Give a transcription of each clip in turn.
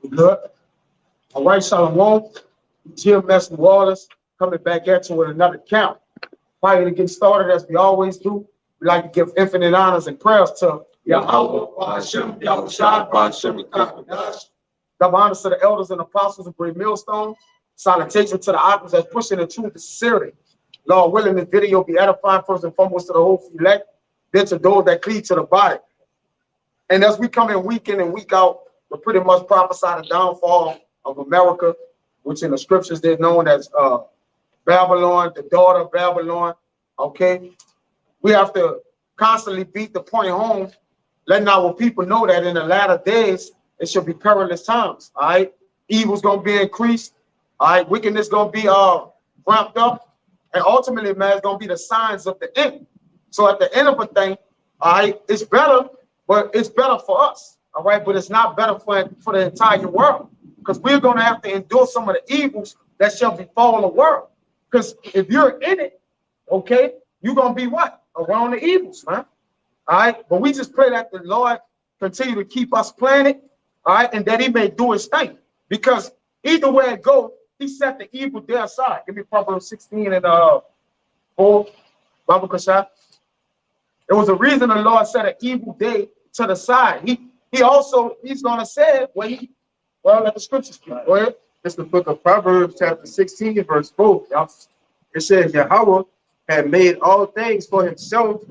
We good? All right, Shalom. Jim Mess New Orleans coming back at you with another count. Prior to get started, as we always do, we like to give infinite honors and prayers to Yahweh, Hashem, Yahushua, Hashem, give honors to the elders and apostles of Great Millstone. Salutation to the others that pushing the truth to sincerity. Lord willing, this video be edifying first and foremost to the whole elect, then to those that cleave to the body. And as we come in week in and week out, we pretty much prophesy the downfall of America, which in the scriptures they're known as Babylon, the daughter of Babylon. Okay, we have to constantly beat the point home, letting our people know that in the latter days it should be perilous times. All right, evil's gonna be increased. All right, wickedness gonna be ramped up, and ultimately, man, it's gonna be the signs of the end. So at the end of a thing, all right, it's better, but it's better for us. All right, but it's not better for the entire world, because we're gonna have to endure some of the evils that shall befall the world. Because if you're in it, okay, you're gonna be what? Around the evils, man. All right, but we just pray that the Lord continue to keep us planted, all right, and that He may do His thing. Because either way it goes, He set the evil day aside. Give me Proverbs 16 and 4, Bible Kashaf. It was a reason the Lord set an evil day to the side. He's gonna say when he, well, let the scriptures speak. Go ahead. It's the book of Proverbs, chapter 16, verse 4. It says, Yahweh had made all things for himself,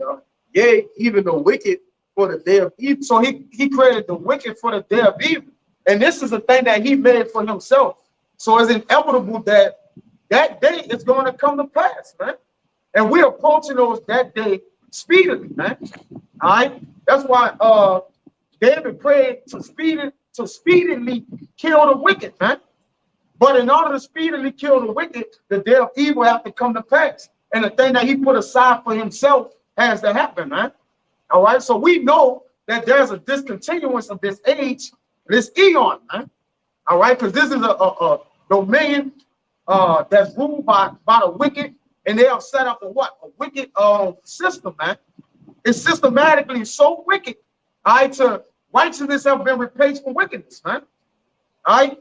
yea, even the wicked for the day of evil. So he created the wicked for the day of evil. And this is a thing that He made for Himself. So it's inevitable that that day is going to come to pass, man. And we're approaching that day speedily, man. All right. That's why David prayed to speedily kill the wicked, man. But in order to speedily kill the wicked, the day of evil have to come to pass. And the thing that He put aside for Himself has to happen, man. All right. So we know that there's a discontinuance of this age, this eon, man. All right, because this is a domain that's ruled by the wicked, and they have set up a what? A wicked system, man. It's systematically so wicked, all right, to righteousness have been replaced for wickedness, man. All right.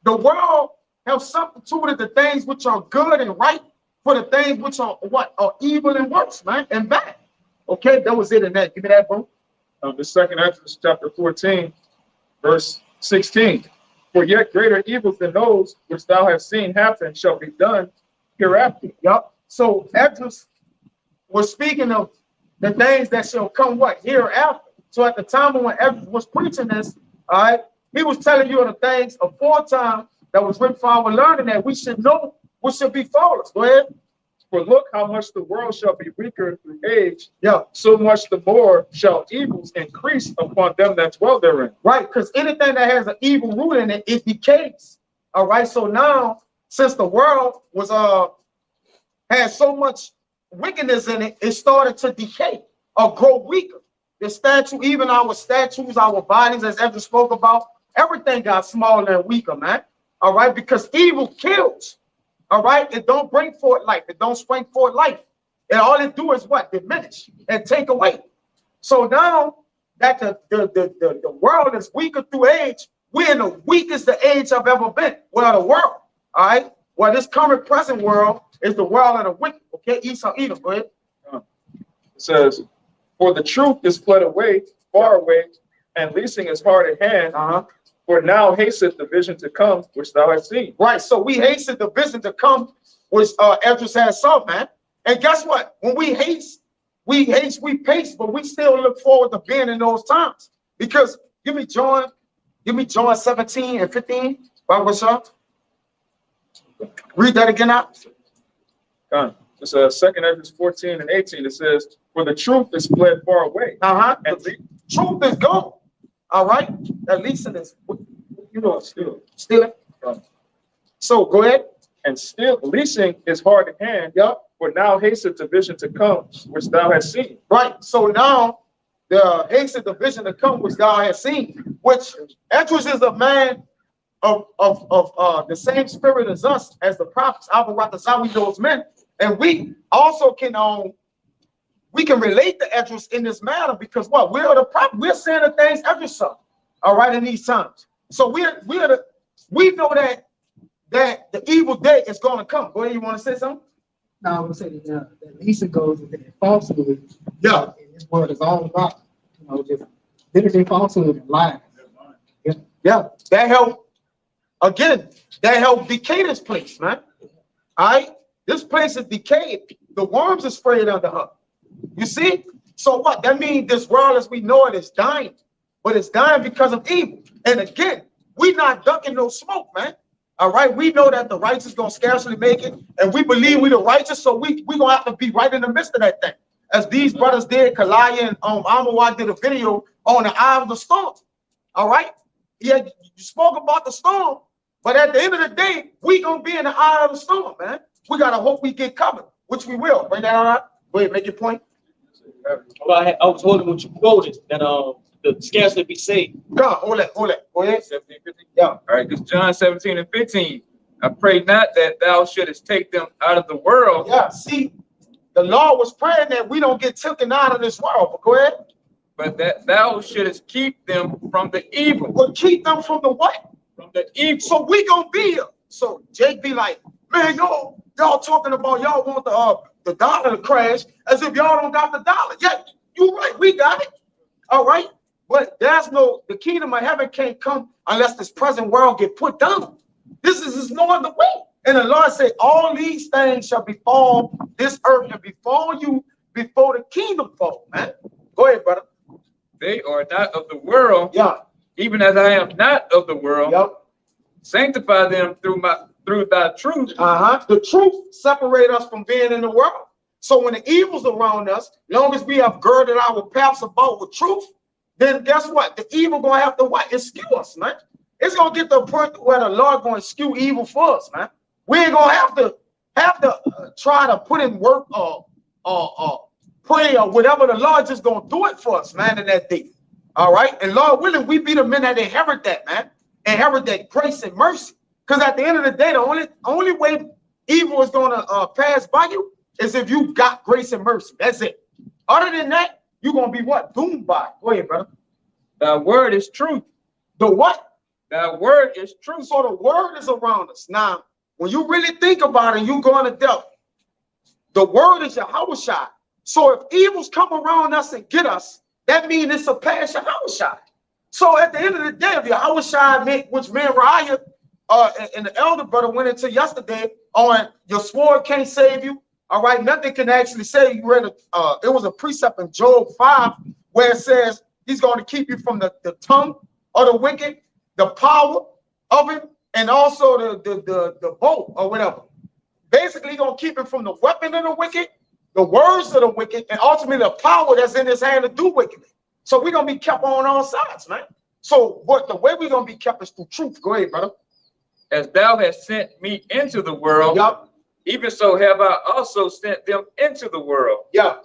The world have substituted the things which are good and right for the things which are what? Are evil and worse, man, and bad. Okay, that was it in that. Give me that, bro. The second Exodus chapter 14, verse 16. For yet greater evils than those which thou hast seen happen shall be done hereafter. Yup. So Exodus was speaking of the things that shall come what? Hereafter. So at the time when Exodus was preaching this, all right, he was telling you of the things aforetime that was written for our learning that we should know what should befall us. Go ahead. For look how much the world shall be weaker through age, Yeah. so much the more shall evils increase upon them that dwell therein. Right, because anything that has an evil root in it, it decays. All right, so now since the world was had so much wickedness in it, it started to decay or grow weaker. The statue, even our statues, our bodies, as Ezra spoke about, everything got smaller and weaker, man. All right, because evil kills. All right, it don't bring forth life. It don't spring forth life. And all it do is what? Diminish and take away. So now that the world is weaker through age, we're in the weakest the age I've ever been. Well, the world, all right? Well, this current present world is the world of the wicked. Okay, Esau, Edom, go ahead. It says, for the truth is fled away, far away, and leasing is hard at hand. For now hasteth the vision to come, which thou hast seen. Right, so we hasten the vision to come, which Ezra has saw, man. And guess what? When we haste, we pace, but we still look forward to being in those times. Because give me John 17 and 15. Bible shop. Read that again out. It's second Exodus 14 and 18. It says, for the truth is fled far away. And the truth is gone. All right, at least in this, you know, stealing. So go ahead. And still leasing is hard at hand. Yep. For now hasteth the vision to come, which thou hast seen. Right. So now the hasteth the vision to come, which thou hast seen, which Ezra is a man of the same spirit as us, as the prophets. We those men, and we also can we can relate to Ezra in this matter because what? We're the prophet. We're saying the things Ezra saw. All right, in these times. So we know that the evil day is going to come. Go ahead, you want to say something? No, I would say that Lisa goes with the falsehood. Yeah. And this world is all about, just literally falsehood and lies. Yeah. That helped, again, that helped decay this place, man. All right? This place is decayed. The worms are sprayed under her. You see? So what? That means this world as we know it is dying. But it's dying because of evil. And again, we're not ducking no smoke, man. All right? We know that the righteous going to scarcely make it. And we believe we the righteous, so we going to have to be right in the midst of that thing. As these brothers did, Kalaya and Amawad did a video on the eye of the storm. All right? Yeah, you spoke about the storm, but at the end of the day, we going to be in the eye of the storm, man. We got to hope we get covered, which we will. Bring that on. Go ahead, make your point. Well, I was holding what you quoted, that the scarcely be saved. God, hold it. Go ahead. 17, 15. Yeah. All right, this John 17 and 15. I pray not that thou shouldest take them out of the world. Yeah, see, the Lord was praying that we don't get taken out of this world. But go ahead. But that thou shouldest keep them from the evil. Well, keep them from the what? From the evil. So we gonna be here. So Jake be like, man, y'all talking about y'all want the dollar to crash as if y'all don't got the dollar. Yeah, you're right, we got it. All right. But the kingdom of heaven can't come unless this present world get put down. This is no other way. And the Lord said, all these things shall befall this earth and befall you before the kingdom fall, man. Go ahead, brother. They are not of the world, Yeah. even as I am not of the world. Yep. Sanctify them through thy truth. The truth separate us from being in the world. So when the evil's around us, long as we have girded our paths about with truth, then guess what? The evil gonna have to what? Eschew us, man. It's gonna get to a point where the Lord gonna eschew evil for us, man. We ain't gonna have to try to put in work or pray or whatever. The Lord just gonna do it for us, man, in that day. All right. And Lord willing, we be the men that inherit that, man. Inherit that grace and mercy. Because at the end of the day, the only way evil is gonna pass by you is if you got grace and mercy. That's it. Other than that, you're gonna be what? Doomed by it. Go ahead, brother. Thy word is truth. The what? Thy word is truth. So the word is around us. Now, when you really think about it, you going to death. The word is Yahushua. So if evils come around us and get us, that means it's surpassed Yahushua. So at the end of the day, if Yahushua, which me and Raya and the elder brother went into yesterday on your sword can't save you. All right, nothing can actually save you. It was a precept in Job 5 where it says he's going to keep you from the tongue of the wicked, the power of it, and also the bow or whatever. Basically, he's going to keep it from the weapon of the wicked, the words of the wicked, and ultimately the power that's in his hand to do wickedly. So we're going to be kept on all sides, man. So the way we're going to be kept is through truth. Go ahead, brother. As thou hast sent me into the world, Yep. even so have I also sent them into the world. Yeah.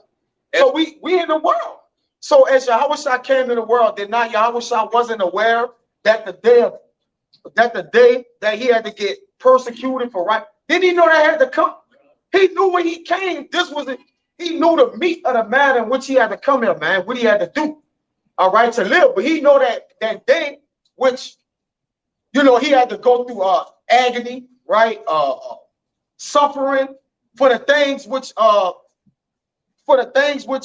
So we in the world. So as Yahushua came in the world, did not Yahushua wasn't aware that the day that he had to get persecuted for right? Didn't he know that had to come? He knew when he came, he knew the meat of the matter in which he had to come here, man, what he had to do, all right, to live. But he know that day, which, he had to go through agony, right? Suffering for the things which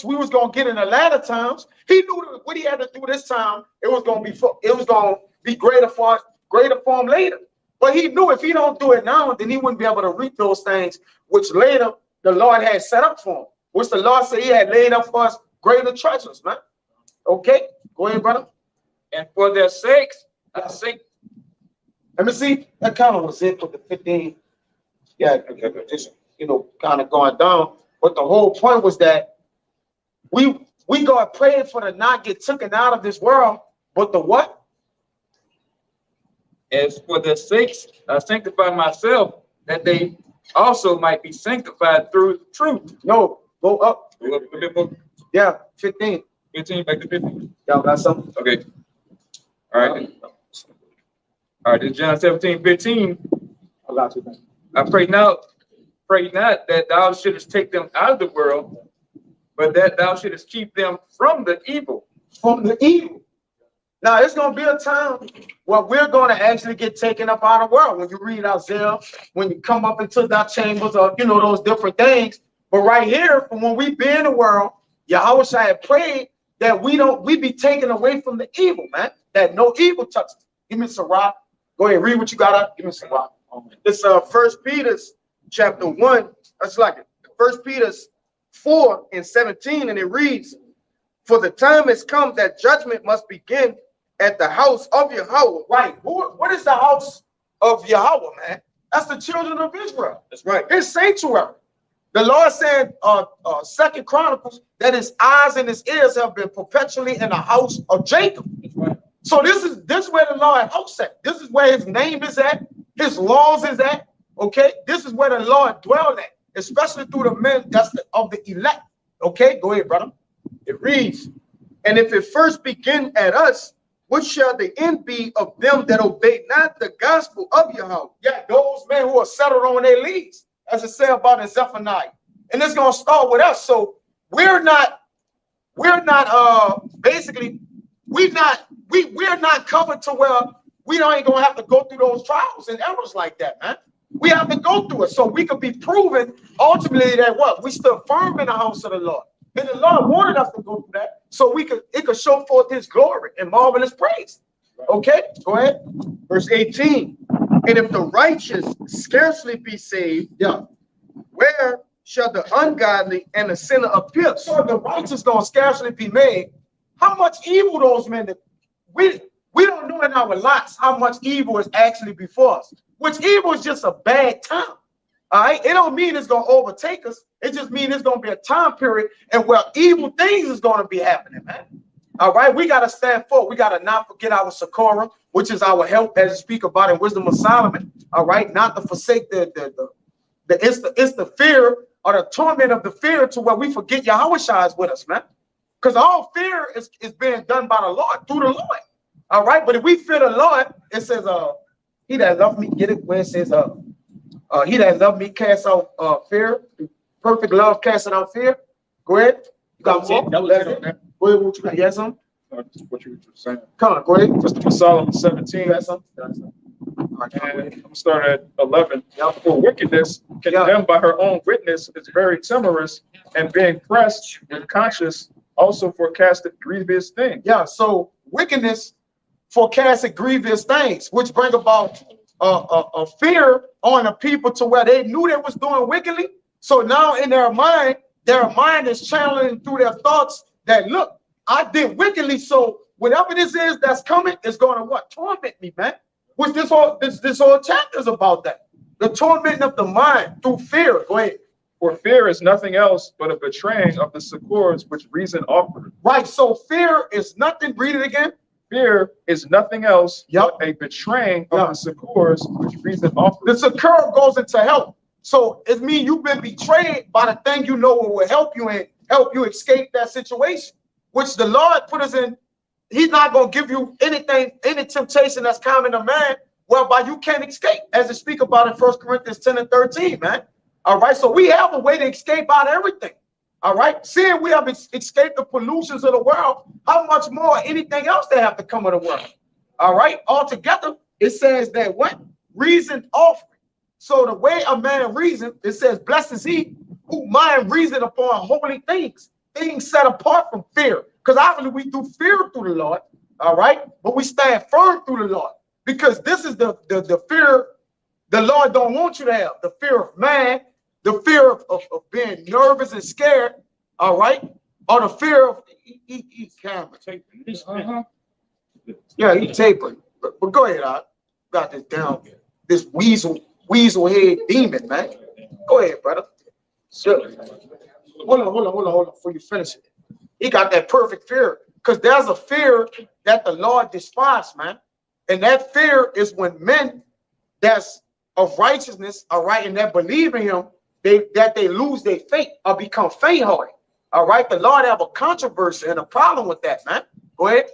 we was gonna get in the latter times. He knew that what he had to do this time, it was gonna be greater for him later. But he knew if he don't do it now, then he wouldn't be able to reap those things which later the Lord had set up for him, which the Lord said he had laid up for us greater treasures, man. Okay, go ahead, brother. And for their sakes, I think. Let me see. That kind of was it for the 15. Yeah, just kind of going down. But the whole point was that we got praying for to not get taken out of this world, but the what? As for their sakes, I sanctify myself, that they also might be sanctified through truth. No, go up. Go up a bit more. Yeah, 15. 15, back to 15. Y'all got something? Okay. All right. All right, this is John 17, 15. I got you, man. I pray not that thou shouldest take them out of the world, but that thou shouldest keep them from the evil. From the evil. Now, it's going to be a time where we're going to actually get taken up out of the world. When you read Isaiah, when you come up into that chambers of, you know, those different things. But right here, from when we be in the world, Yahweh had prayed that we be taken away from the evil, man. That no evil touches. Give me some rock. Go ahead, read what you got up. Give me some rock. It's 1 Peter chapter 1. That's like it. 1 Peter 4:17, and it reads, "For the time has come that judgment must begin at the house of Yahweh." Right. What is the house of Yahweh, man? That's the children of Israel. That's right. His sanctuary. The Lord said, 2 Chronicles, that his eyes and his ears have been perpetually in the house of Jacob. That's right. So this is where the Lord house at. This is where his name is at. His laws is at. Okay. This is where the Lord dwell at, especially through the men of the elect. Okay. Go ahead, brother. It reads, "And if it first begin at us, what shall the end be of them that obey not the gospel of Yahweh?" Yeah, those men who are settled on their leads, as it said about in Zephaniah. And it's gonna start with us. So we're not covered to where we ain't gonna have to go through those trials and errors like that, man. We have to go through it so we could be proven ultimately that what we stood firm in the house of the Lord. And the Lord wanted us to go through that so it could show forth his glory and marvelous praise. Okay, go ahead. Verse 18, "And if the righteous scarcely be saved, Yeah. where shall the ungodly and the sinner appear?" So if the righteous gonna scarcely be made, how much evil those men that we don't know in our lives how much evil is actually before us. Which evil is just a bad time. All right, it don't mean it's gonna overtake us. It just means it's gonna be a time period and where evil things is gonna be happening, man. All right, we gotta stand forth. We gotta not forget our Socorro, which is our help, as you speak about in Wisdom of Solomon. All right, not to forsake it's the fear or the torment of the fear to where we forget Yahweh is with us, man. Because all fear is being done by the Lord through the Lord. All right, but if we fear the Lord, it says, "He that loved me," get it where it says, "He that loved me cast out fear. Perfect love casting out fear." Go ahead. You got more? That was That's it. it. Go ahead. What you got? Yes, son. What you were saying. Come on. Go ahead. Wisdom of Solomon 17. Yes, son. Yes, son. All right, come on, go And ahead. I'm starting at 11. Yeah. "For wickedness, condemned by her own witness, is very timorous, and being pressed with conscience, also forecasted grievous things." Yeah. So wickedness forecasted grievous things, which bring about a fear on the people to where they knew they was doing wickedly. So now in their mind is channeling through their thoughts that, look, I did wickedly, so whatever this is that's coming is going to what? Torment me, man. Which this whole chapter is about that. The tormenting of the mind through fear. Go ahead. "For fear is nothing else but a betraying of the succors which reason offered." Right. So fear is nothing. Read it again. Fear is nothing else Yep. but a betraying of the succors which reason offered. The succor goes into help. So it means you've been betrayed by the thing you know will help you and help you escape that situation, which the Lord put us in. He's not going to give you anything, any temptation that's common to man, whereby you can't escape, as it speak about in 1 Corinthians 10 and 13, man. All right. So we have a way to escape out of everything. All right. Seeing we have escaped the pollutions of the world, how much more anything else they have to come of the world? All right. Altogether, it says that what? Reason offering. So the way a man reasons, it says, "Blessed is he who mind reason upon holy things," things set apart from fear. Because obviously we do fear through the Lord. All right. But we stand firm through the Lord, because this is the fear the Lord don't want you to have. The fear of man, the fear of being nervous and scared, all right? Or the fear of camera. Yeah, he tapering. But go ahead, I got this down. This weasel head demon, man. Go ahead, brother. Sure. Hold on, before you finish it. He got that perfect fear. Because there's a fear that the Lord despises, man. And that fear is when men that's of righteousness, all right, and that believe in him, that they lose their faith or become faint-hearted. All right, the Lord have a controversy and a problem with that, man. Go ahead.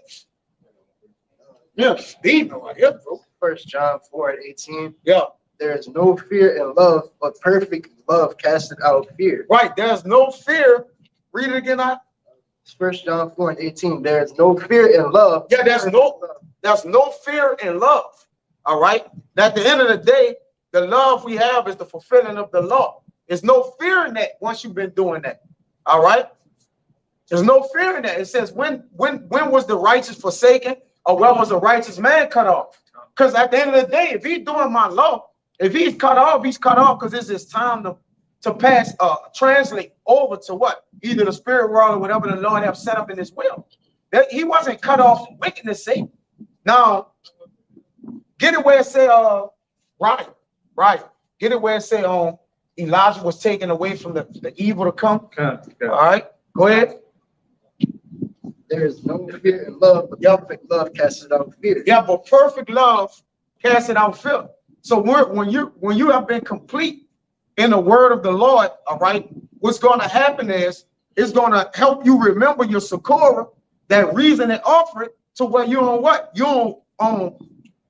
Yeah, demon right here, bro. 1 John 4:18. Yeah, "There is no fear in love, but perfect love casteth out fear." right. There's no fear. Read it again, 1 John 4:18. There is no fear in love. Yeah, there's no fear in love. All right. At the end of the day, the love we have is the fulfilling of the law. There's no fear in that once you've been doing that. All right. There's no fear in that. It says, when was the righteous forsaken, or when was the righteous man cut off? Because at the end of the day, if he's doing my law, if he's cut off because it's his time to pass, translate over to what? Either the spirit world or whatever the Lord have set up in his will. That he wasn't cut off from wickedness' sake. Now, get it where it say, right. Get it where it say, Elijah was taken away from the evil to come. Okay. All right, go ahead. There is no fear in love, but perfect love casts out fear. Yeah, but perfect love casts out fear. So when you have been complete in the word of the Lord, all right, what's going to happen is it's going to help you remember your Socorro, that reason and offer it to where you don't what? You don't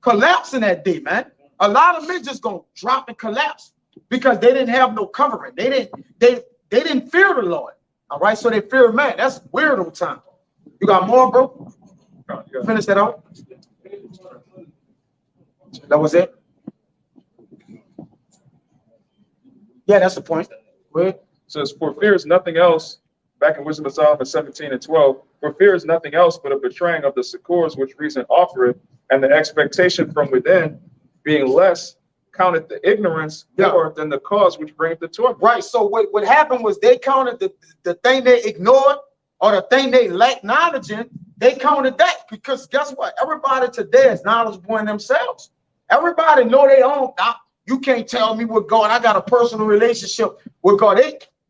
collapse in that day, man. A lot of men just gonna drop and collapse because they didn't have no covering. They didn't fear the Lord. All right, so they fear man. That's weirdo time. You got more, bro? Finish that off. That was it. Yeah, that's the point. Go ahead. Says, for fear is nothing else, back in Wisdom of Solomon 17 and 12, for fear is nothing else but a betraying of the succors which reason offereth, and the expectation from within being less counted the ignorance more than the cause which bringeth the torment. Right. So what happened was they counted the thing they ignored or the thing they lacked knowledge in, they counted that, because guess what? Everybody today is knowledgeable in themselves. Everybody know their own. You can't tell me with God. I got a personal relationship with God.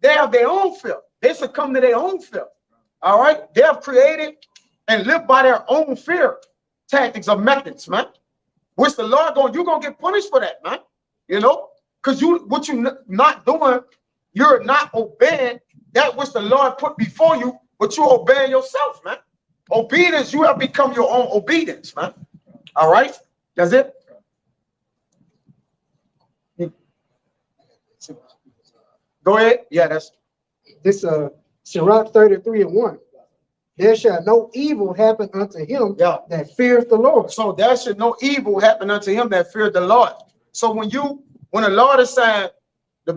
They have their own fear. They succumb to their own fear. All right. They have created and lived by their own fear tactics or methods, man. Which the Lord you're gonna get punished for that, man. You know, because what you not doing, you're not obeying that which the Lord put before you, but you're obeying yourself, man. Obedience, you have become your own obedience, man. All right, that's it. Go ahead. Yeah, that's This Sirach 33:1. There shall no evil happen unto him that fears the Lord. so. There should no evil happen unto him that feared the Lord. So when the Lord is saying the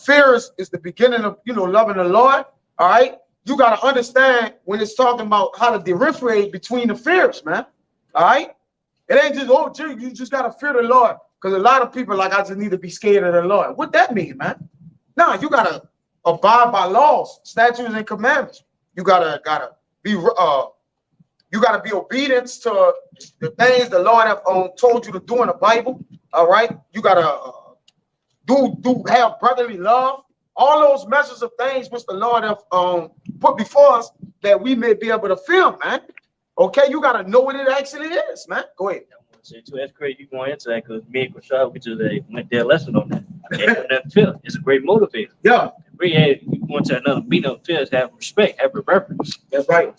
fear is the beginning of loving the Lord, all right, you got to understand when it's talking about how to differentiate between the fears, man. All right, it ain't just you just got to fear the Lord, because a lot of people like, I just need to be scared of the Lord. What that mean, man? No, you got to abide by laws, statutes, and commandments. You gotta be obedient to the things the Lord have told you to do in the Bible. All right, you gotta have brotherly love. All those measures of things which the Lord have put before us that we may be able to feel, man. Okay, you gotta know what it actually is, man. Go ahead. That's great. You going into that because me and Krishad, we just went their lesson on that. That fear is a great motivator. Yeah, You going to another meeting of fears, have respect, have reverence. that's right.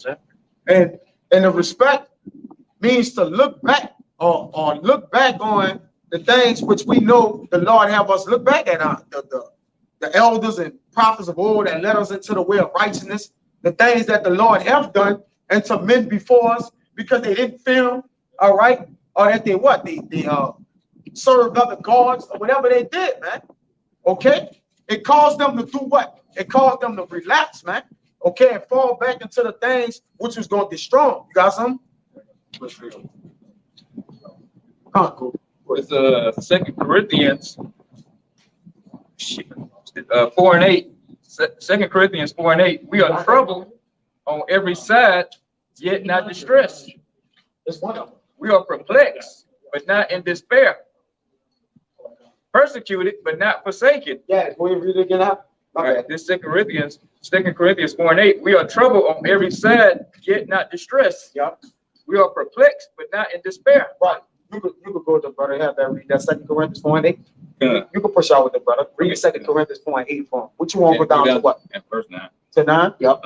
And the respect means to look back or look back on the things which we know the Lord have us look back at, the elders and prophets of old that led us into the way of righteousness, the things that the Lord have done and to men before us because they didn't fear him, all right, or that they served other gods or whatever they did, man. Okay, it caused them to do what? It caused them to relapse, man. Okay, and fall back into the things which was going to destroy them. You got something? Cool. With 2 Corinthians 4 and 8. 2 Corinthians 4 and 8. We are troubled on every side, yet not distressed. It's one of them. We are perplexed, but not in despair. Persecuted, but not forsaken. Yeah, go ahead and read it again out. All right, this 2 Corinthians 4 and 8. We are troubled on every side, yet not distressed. Yeah. We are perplexed, but not in despair. Right. You could go with the brother. Have that read that 2 Corinthians 4 and 8. Yeah. You can push out with the brother. Read 2 Corinthians 4 and 8 for him. What you want to go down to what? And verse 9. To 9? Yep.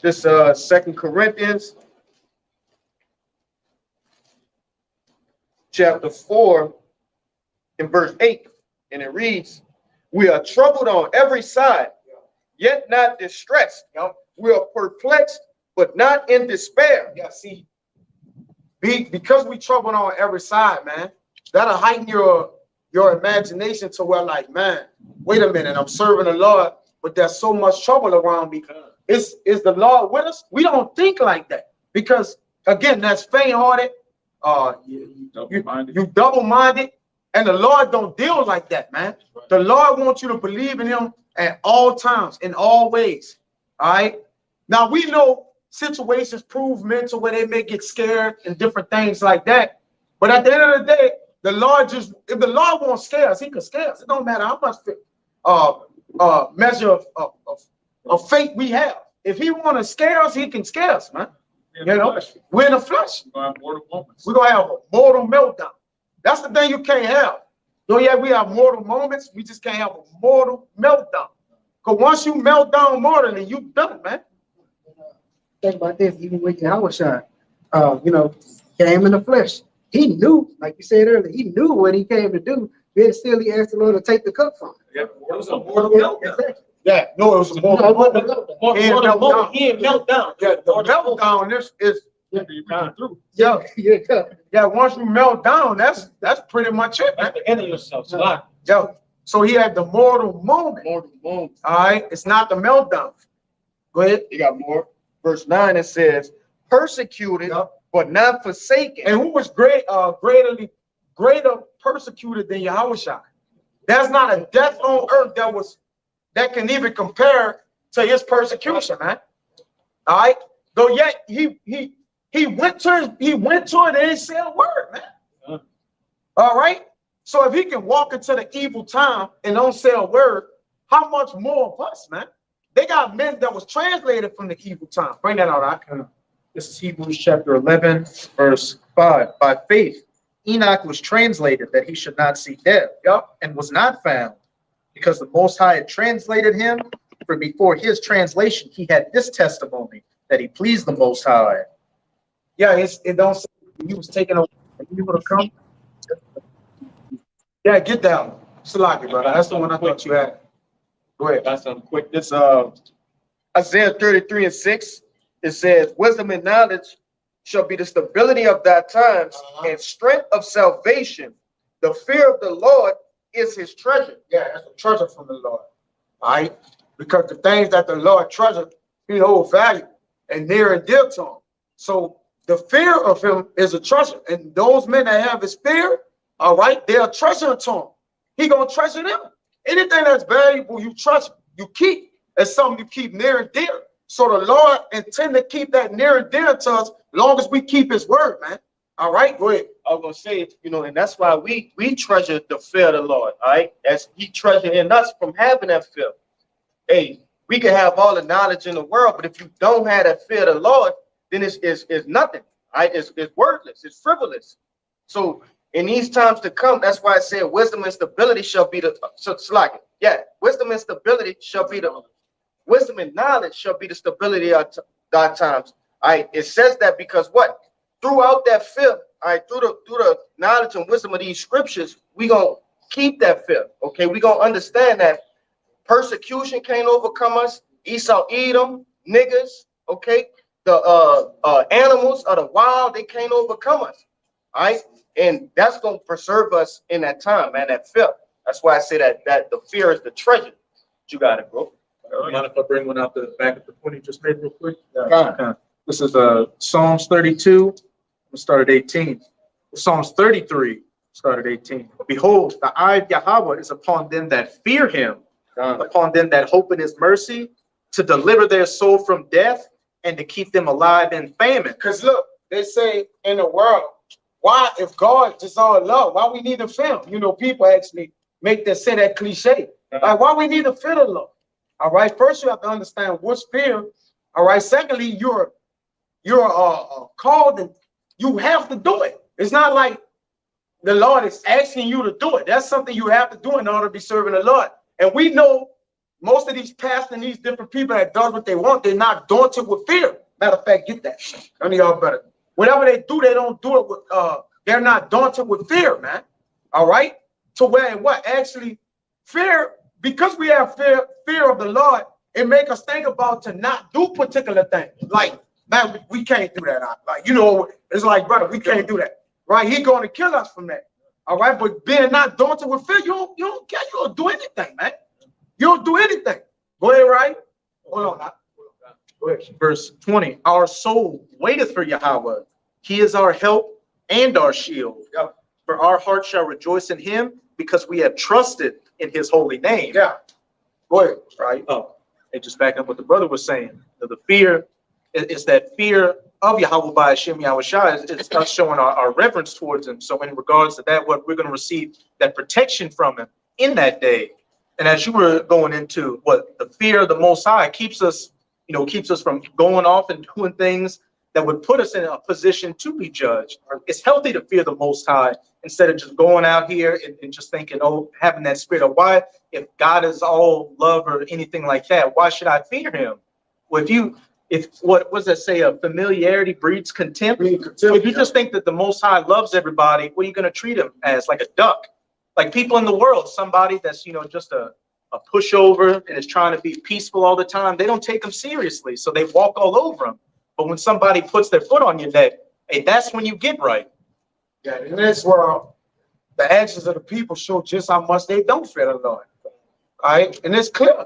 This 2 Corinthians chapter 4 in verse 8, and it reads, we are troubled on every side, yet not distressed. We are perplexed, but not in despair. Yeah, see, because we troubled on every side, man, that'll heighten your imagination to where, like, man, wait a minute, I'm serving the Lord, but there's so much trouble around me. Is the Lord with us? We don't think like that because, again, that's faint-hearted. You double-minded, and the Lord don't deal like that, man. The Lord wants you to believe in Him at all times, in all ways. All right. Now we know situations prove mental where they may get scared and different things like that. But at the end of the day, the Lord if the Lord won't scare us, He can scare us. It don't matter how much measure of faith we have. If He want to scare us, He can scare us, man. You know, we're in the flesh. We're gonna have a mortal meltdown. That's the thing you can't have. Though yeah, we have mortal moments, we just can't have a mortal meltdown. Because once you melt down mortally, you done, man. Think about this, even with Yahushua, you know, came in the flesh. He knew, like you said earlier, he knew what he came to do. Yet still he asked the Lord to take the cup from him. Yeah, it was a mortal meltdown. Yeah, no, it was a mortal meltdown. He didn't melt down. Yeah, the meltdown is Yeah. once you melt down, that's pretty much it, man. That's the end of yourself. So he had the mortal moment. All right, it's not the meltdown. Go ahead. You got more. Verse 9, it says, persecuted, but not forsaken. And who was greater persecuted than Yahushua? There's not a death on earth that can even compare to his persecution, man. All right. Though yet he went to it and didn't say a word, man. All right. So if he can walk into the evil time and don't say a word, how much more of us, man? They got men that was translated from the evil time. Bring that out, Ak. This is Hebrews chapter 11, verse 5. By faith, Enoch was translated that he should not see death, and was not found, because the Most High had translated him. For before his translation, he had this testimony, that he pleased the Most High. Yeah, it don't say he was taken away. You would have come. Yeah, get down. Salaki, brother. That's the one I thought you had. Go ahead. Got something quick. This Isaiah 33:6. It says, wisdom and knowledge shall be the stability of thy times, and strength of salvation. The fear of the Lord is his treasure. Yeah, that's a treasure from the Lord. All right. Because the things that the Lord treasures, he holds value and near and dear to him. So the fear of him is a treasure. And those men that have his fear, all right, they're a treasure to him. He gonna treasure them. Anything that's valuable, you treasure, you keep. It's something you keep near and dear. So the Lord intend to keep that near and dear to us, long as we keep his word, man. All right, go ahead. I was gonna say, you know, and that's why we treasure the fear of the Lord, all right? As he treasure in us from having that fear. Hey, we can have all the knowledge in the world, but if you don't have that fear of the Lord, then it's nothing, all right? It's worthless, it's frivolous. So in these times to come, that's why I said wisdom and stability shall be wisdom and stability shall be the wisdom and knowledge shall be the stability of our times. All right, it says that because what? Throughout that fear, all right, through the knowledge and wisdom of these scriptures, we gonna keep that fear. Okay, we gonna understand that persecution can't overcome us. Esau, Edom, niggas, okay, the animals of the wild, they can't overcome us. All right, and that's gonna preserve us in that time, man. That fear. That's why I say that the fear is the treasure. You got it, bro. Mind if I bring one out the back of the point you just made real quick? Okay. This is Psalms 32. We'll start at 18. Psalms 33, start at 18. Behold, the eye of Yahweh is upon them that fear him, upon them that hope in his mercy, to deliver their soul from death and to keep them alive in famine. Because look, they say in the world, why, if God is all love, why we need to fear him? You know, people actually make that say that cliche. Like, why we need to fear the Lord? All right. First, you have to understand what's fear. All right. Secondly, you're called and you have to do it. It's not like the Lord is asking you to do it. That's something you have to do in order to be serving the Lord. And we know most of these pastors and these different people that does what they want, they're not daunted with fear. Matter of fact, get that. None of y'all better. Whatever they do, they don't do it with they're not daunted with fear, man. All right. to where what actually fear, because we have fear of the Lord, it make us think about to not do particular things. Like, man, we can't do that. Like, you know, it's like, brother, we can't do that. Right? He's going to kill us from that. All right. But being not daunted with fear, you don't care. You don't do anything, man. You don't do anything. Go ahead, right? Hold on. Go ahead. Verse 20, our soul waiteth for Yahweh. He is our help and our shield. Yeah. For our heart shall rejoice in him because we have trusted in his holy name. Yeah. Go ahead. Right? Oh, and just back up what the brother was saying. The fear is that fear of Yahweh by Hashem Yahushua is us showing our reverence towards him. So in regards to that, what we're going to receive that protection from him in that day. And as you were going into what the fear of the Most High keeps us, keeps us from going off and doing things that would put us in a position to be judged. It's healthy to fear the Most High instead of just going out here and just thinking, oh, having that spirit of why, if God is all love or anything like that, why should I fear him? Well, what does that say? A familiarity breeds contempt. So if you just think that the Most High loves everybody, what are you going to treat him as? Like a duck? Like people in the world, somebody that's, just a pushover and is trying to be peaceful all the time, they don't take them seriously. So they walk all over them. But when somebody puts their foot on your neck, hey, that's when you get right. Yeah, in this world, the actions of the people show just how much they don't fear the Lord. All right, and it's clear.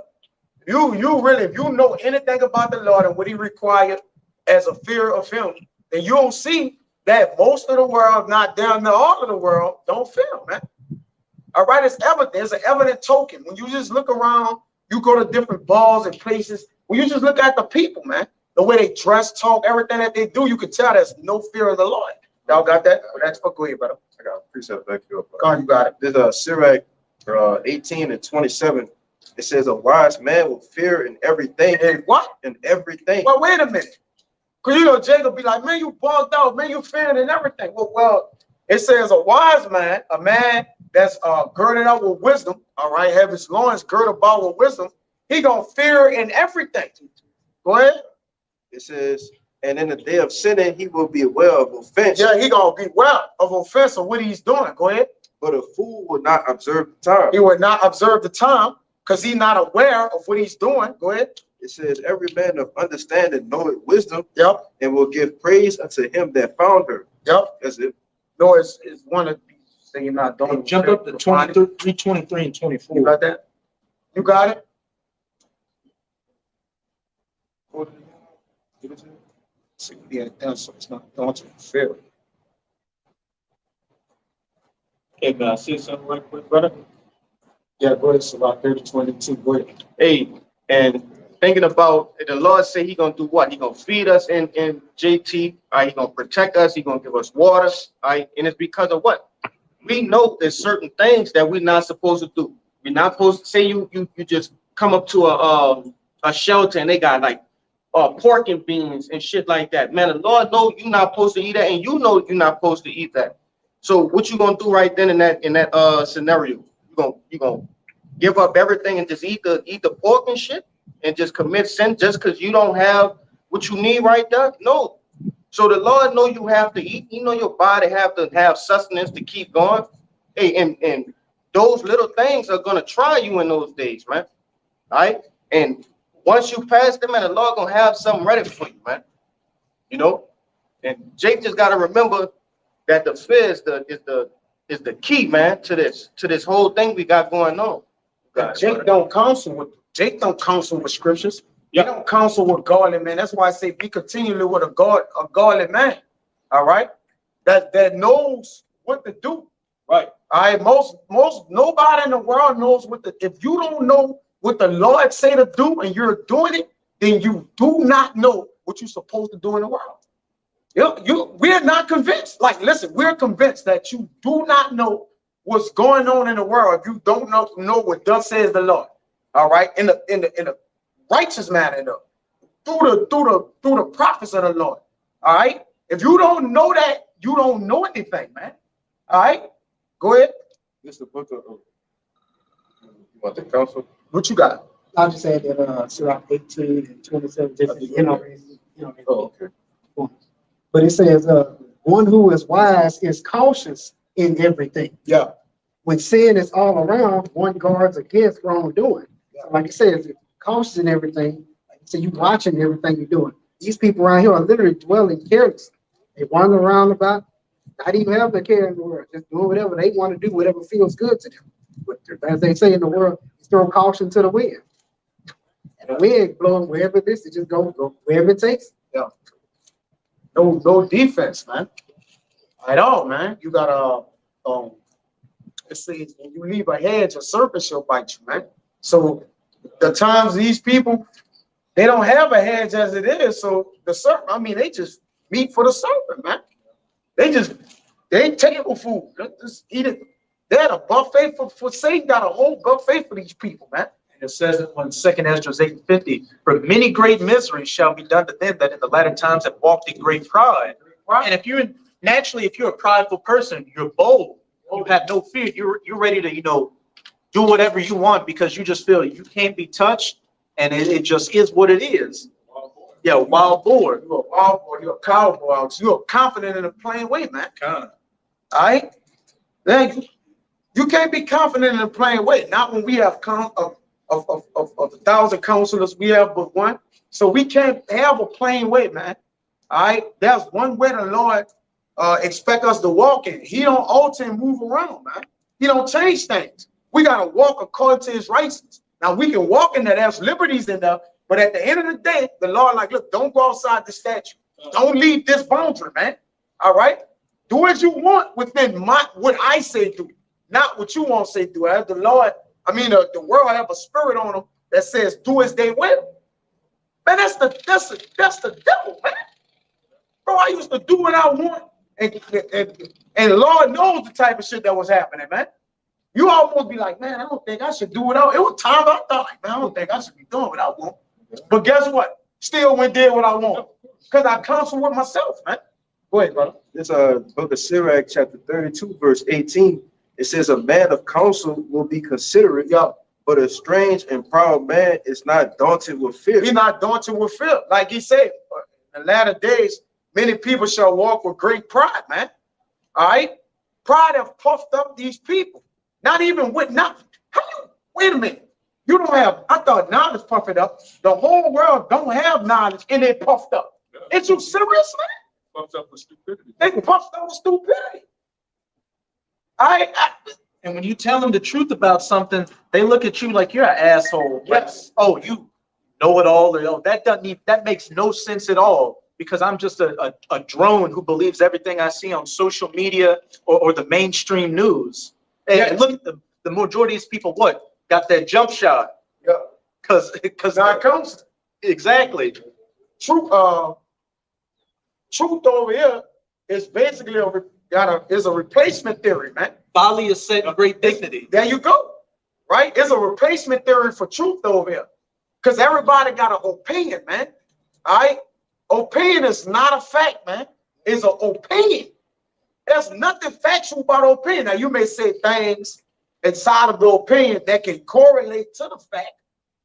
You really, if you know anything about the Lord and what he required as a fear of him, then you'll see that most of the world, not down to all of the world, don't fear him, man. All right, it's evident. There's an evident token. When you just look around, you go to different bars and places. When you just look at the people, man, the way they dress, talk, everything that they do, you can tell there's no fear of the Lord. Y'all got that? Well, that's for go ahead, brother. I got a precept back here. God, you got it. There's a Sirach 18 and 27. It says a wise man will fear in everything. And what? In everything. Well, wait a minute. Because Jacob be like, man, you bugged out, man, you fearing and everything. Well, it says a wise man, a man that's girded up with wisdom, all right, have his loins girded about with wisdom, he gonna fear in everything. Go ahead. It says, and in the day of sinning, he will be aware of offense. Yeah, he gonna be aware of offense of what he's doing. Go ahead. But a fool will not observe the time. He will not observe the time because he's not aware of what he's doing. Go ahead. It says, every man of understanding knoweth wisdom. Yep. And will give praise unto him that found her. Yep. As if no, it's one of these things you're not doing. Hey, jump up to 23, 23, and 24. You got that? You got it? Yeah, so it's not daunting fear. Hey, can I say something right quick, brother? Yeah, go ahead. It's about 30-22. Go ahead. hey, and thinking about the Lord say he gonna do what? He gonna feed us in JT, all right, he gonna protect us, he gonna give us water, all right, and it's because of what? We know there's certain things that we're not supposed to do. We're not supposed to say you just come up to a shelter and they got like pork and beans and shit like that. Man, the Lord knows you're not supposed to eat that, and you know you're not supposed to eat that. So what you gonna do right then in that scenario? You gonna give up everything and just eat the pork and shit and just commit sin just because you don't have what you need right there? No. So the Lord know you have to eat. You know your body have to have sustenance to keep going. Hey, and those little things are gonna try you in those days, man. All right. And once you pass them, man, the Lord gonna have something ready for you, man. You know. And Jake just gotta remember that the fear is the key, man, to this whole thing we got going on. Jake don't counsel with scriptures. He don't counsel with godly man. That's why I say be continually with a godly man. All right, that knows what to do. Right. All right. Most nobody in the world knows if you don't know what the Lord say to do and you're doing it, then you do not know what you're supposed to do in the world. We're not convinced. Like, listen, we're convinced that you do not know what's going on in the world if you don't know what thus says the Lord. All right, in the righteous manner, through the prophets of the Lord. All right, if you don't know that, you don't know anything, man. All right, go ahead. This is the book of you want the counsel? What you got? I'll just say that Sirach 18 and 27, just Oh, okay. But it says, one who is wise is cautious in everything. Yeah. when sin is all around, one guards against wrongdoing. So like you said, it's cautious and everything. So you watching everything you're doing. These people around here are literally dwelling careless. They wander around about, not even having a care in the world, just doing whatever they want to do, whatever feels good to them. But as they say in the world, throw caution to the wind. And the wind blowing wherever it is, it just go wherever it takes. Yeah. No defense, man. At all, man. You gotta it says when you leave a hedge, a serpent shall bite you, man. So the times these people, they don't have a hedge as it is. So the serpent, I mean, they just meat for the serpent, man. They ain't table food. They just eat it. They had a buffet for Satan, got a whole buffet for these people, man. And it says it when 2 Esdras 8:50, for many great miseries shall be done to them that in the latter times have walked in great pride. And if you're naturally, if you're a prideful person, you're bold. You have no fear. You're ready to, do whatever you want because you just feel you can't be touched, and it just is what it is. Yeah, wild boar. You're a wild boy, you're a cowboy. You're confident in a plain way, man. Kind of. All right? Then you can't be confident in a plain way. Not when we have of 1,000 counselors, we have but one. So we can't have a plain way, man. All right? There's one way the Lord expect us to walk in. He don't alter and move around, man. He don't change things. We got to walk according to his righteousness. Now, we can walk in there. There's liberties in there. But at the end of the day, the Lord like, look, don't go outside the statute. Don't leave this boundary, man. All right? Do as you want within what I say do, not what you want to say do. As the Lord, the world have a spirit on them that says do as they will. Man, that's the devil, man. Bro, I used to do what I want, and the Lord knows the type of shit that was happening, man. You almost be like, man, I don't think I should do what it was time I thought, like, man, I don't think I should be doing what I want. But guess what? Still went did what I want. Because I counsel with myself, man. Go ahead, brother. This book of Sirach, chapter 32, verse 18. It says, a man of counsel will be considerate, but a strange and proud man is not daunted with fear. He's not daunted with fear. Like he said, in the latter days, many people shall walk with great pride, man. All right? Pride have puffed up these people. Not even with nothing. Wait a minute. You don't have, I thought knowledge puff it up. The whole world don't have knowledge and they puffed up. Yeah. Is you serious, man? Puffed up with stupidity. They puffed up with stupidity. And when you tell them the truth about something, they look at you like you're an asshole. Yes. Like, oh, you know it all. Or, that makes no sense at all because I'm just a drone who believes everything I see on social media or the mainstream news. And look at the majority of these people, got that jump shot. Yeah. Because God comes. Exactly. Truth over here is basically is a replacement theory, man. Folly is set in great dignity. There you go. Right? It's a replacement theory for truth over here. Because everybody got an opinion, man. All right? Opinion is not a fact, man. It's an opinion. There's nothing factual about opinion. Now, you may say things inside of the opinion that can correlate to the fact.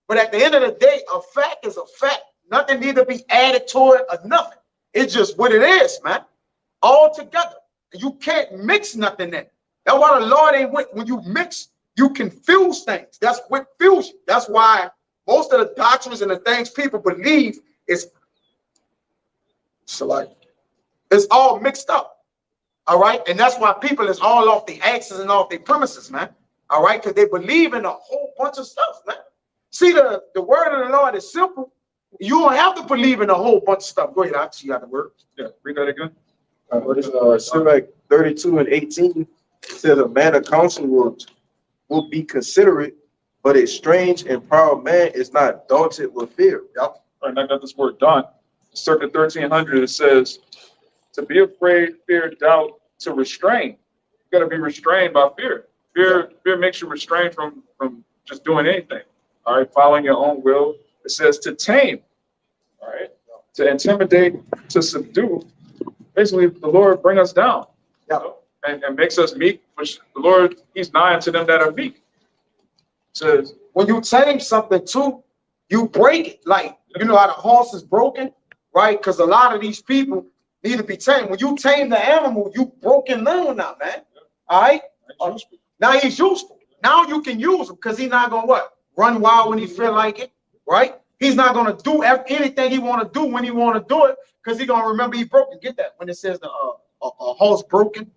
But at the end of the day, a fact is a fact. Nothing need to be added to it or nothing. It's just what it is, man. All together. You can't mix nothing in. That's why the Lord ain't with. When you mix, you confuse things. That's what fusion. That's why most of the doctrines and the things people believe is it's all mixed up. All right. And that's why people is all off the axis and off their premises, man. All right. Because they believe in a whole bunch of stuff, man. See, the word of the Lord is simple. You don't have to believe in a whole bunch of stuff. Go ahead. I'll see you got the word. Yeah. Read that again. Sirach 32 and 18 says a man of counsel will be considerate, but a strange and proud man is not daunted with fear. Yep. All right, I got this word daunt. Circa 1300, it says, to be afraid, fear, doubt, to restrain. You got to be restrained by fear. Fear makes you restrained from just doing anything. All right, following your own will. It says to tame. All right, to intimidate, to subdue. Basically, the Lord bring us down. Yeah. And makes us meek, which the Lord, he's nigh unto them that are meek. Says when you tame something too, you break it. Like, you know how the horse is broken, right? Because a lot of these people need to be tamed. When you tame the animal, you broken down now, man. All right? Now he's useful. Now you can use him because he's not gonna what? Run wild when he feel like it, right? He's not gonna do anything he want to do when he want to do it because he's gonna remember he broken. Get that when it says the horse broken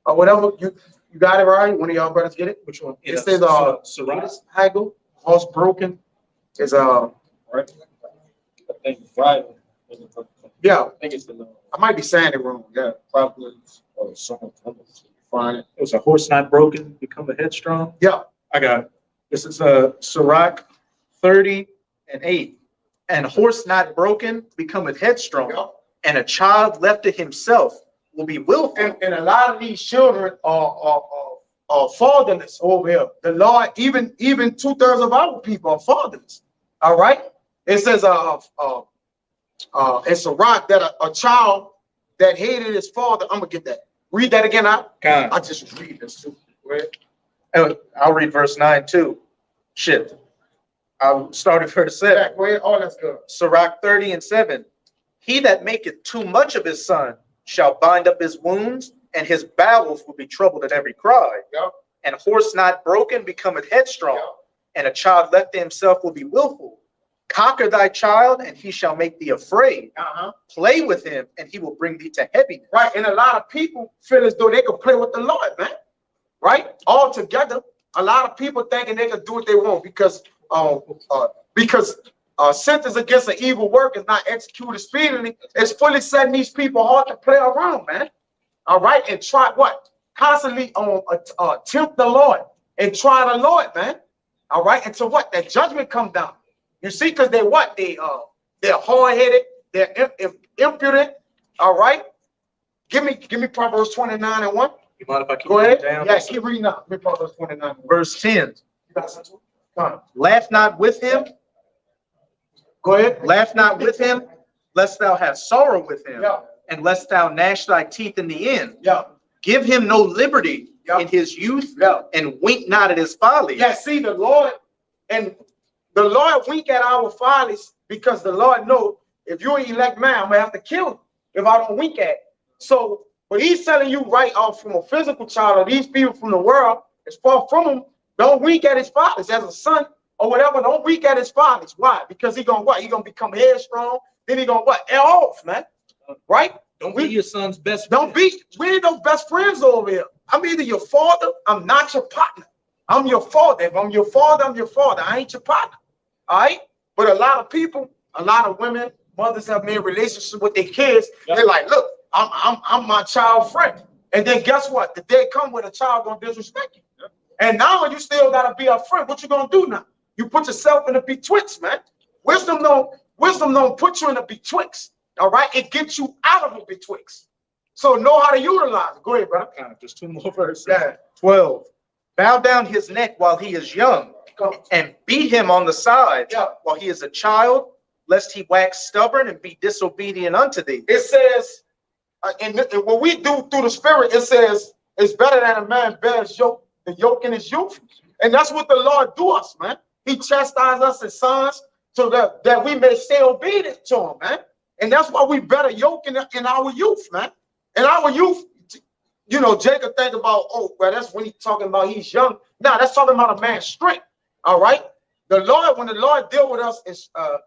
or whatever. You got it right. One of y'all brothers get it. Which one? It says Haggle, horse broken is Right. I think right. yeah. I think it's the I might be saying it wrong. Yeah, probably. Or something. Find it. It was a horse not broken, become a headstrong. Yeah. I got it. This is Sirach 30:8. And horse not broken becometh headstrong, Yeah. and a child left to himself will be willful. And a lot of these children are fatherless over here. The Lord, even 2/3 of our people are fatherless. All right. It says it's a rock that a child that hated his father. I'm gonna get that. Read that again. I just was reading this too. And I'll read verse 9 too. Shit. I'll start at verse 7. Go ahead. Oh, that's good. Sirach 30:7. He that maketh too much of his son shall bind up his wounds, and his bowels will be troubled at every cry. Yep. And horse not broken becometh headstrong, Yep. and a child left to himself will be willful. Conquer thy child, and he shall make thee afraid. Play with him, and he will bring thee to heaviness. Right. And a lot of people feel as though they could play with the Lord, man. Right? All together. A lot of people thinking they can do what they want because sentence against an evil work is not executed speedily. It's fully setting these people hard to play around, man. All right, and try what? Constantly tempt the Lord and try the Lord, man. All right, until what? That judgment comes down. You see, because they're what? They're hard-headed, they're impudent. All right. Give me Proverbs 29:1. You mind if I keep Go ahead. down? Yes, keep reading up. Give me Proverbs 29. Verse 10. You got something? Come on. Laugh not with him, Go ahead. laugh not with him, lest thou have sorrow with him, Yeah. and lest thou gnash thy teeth in the end. Yeah. Give him no liberty Yeah. in his youth, Yeah. and wink not at his folly. Yeah, see, the Lord wink at our follies because the Lord knows if you elect man, I'm gonna have to kill you if I don't wink at it. So, but he's telling you right off from a physical child or these people from the world, as far from him, don't wink at his fathers as a son or whatever. Don't wink at his fathers. Why? Because he gonna what? He gonna become headstrong. Then he gonna what? Air off, man. Right? Don't be your son's best Don't friend. be. We ain't no best friends over here. I'm either your father. I'm not your partner. I'm your father. If I'm your father, I'm your father. I ain't your partner. All right. But a lot of people, a lot of women, mothers have made relationships with their kids. Yep. They're like, look, I'm my child friend. And then guess what? The day come when a child gonna disrespect you. Yep. And now you still gotta be a friend. What you gonna do now? You put yourself in the betwixt, man. Wisdom don't put you in the betwixt. All right, it gets you out of the betwixt. So know how to utilize it. Go ahead, brother. Just two more verses. Yeah. 12. Bow down his neck while he is young, and beat him on the side Yeah. while he is a child, lest he wax stubborn and be disobedient unto thee. It says, and what we do through the spirit, it says it's better than a man bears the yoke in his youth. And that's what the Lord do us, man. He chastises us as sons so that we may stay obedient to him, man. And that's why we better yoke in our youth, man. In our youth, you know, Jacob think about, oh, well, that's when he's talking about he's young. Now that's talking about a man's strength. All right. The Lord, when the Lord deal with us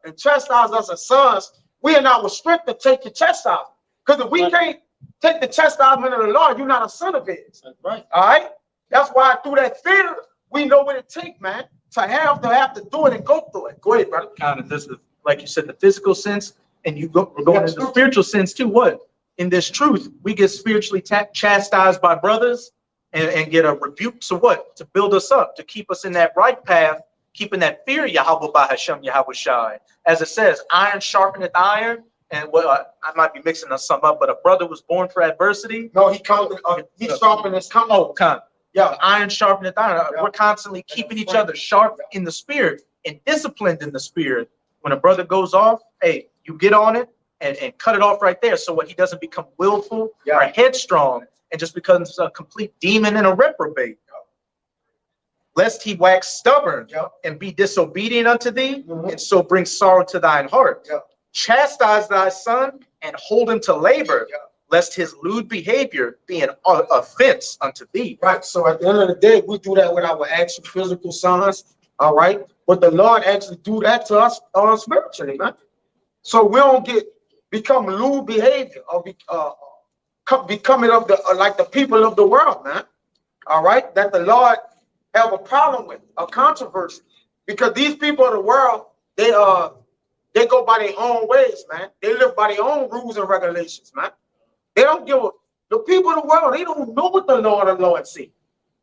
and chastise us as sons, we are not with strength to take your chastisement. Because if we can't take the chastisement of the Lord, you're not a son of his. That's right. All right. That's why through that fear, we know what it takes, man, to have to do it and go through it. Go ahead, brother. Kind of this is, like you said, the physical sense, and we're going into the spiritual sense too. What? In this truth, we get spiritually chastised by brothers and get a rebuke. So what? To build us up, to keep us in that right path, keeping that fear, Yahweh by Hashem, Yahweh Shai. As it says, iron sharpeneth iron. And I might be mixing some up, but a brother was born for adversity. No, he sharpened his tongue. Oh, kind. Yeah. Iron sharpeneth iron. Yeah. We're constantly keeping each other sharp in the spirit and disciplined in the spirit. When a brother goes off, hey, you get on it and cut it off right there. So what, he doesn't become willful or headstrong and just becomes a complete demon and a reprobate. Lest he wax stubborn and be disobedient unto thee, and so bring sorrow to thine heart. Chastise thy son and hold him to labor, lest his lewd behavior be an offense unto thee. Right. So at the end of the day, we do that with our actual physical sons. All right. But the Lord actually do that to us spiritually, man. So we don't become lewd behavior or becoming of the like the people of the world, man. All right. That the Lord have a problem with, a controversy, because these people of the world, they go by their own ways, man. They live by their own rules and regulations, man. They don't give a, the people of the world, they don't know what the Lord see.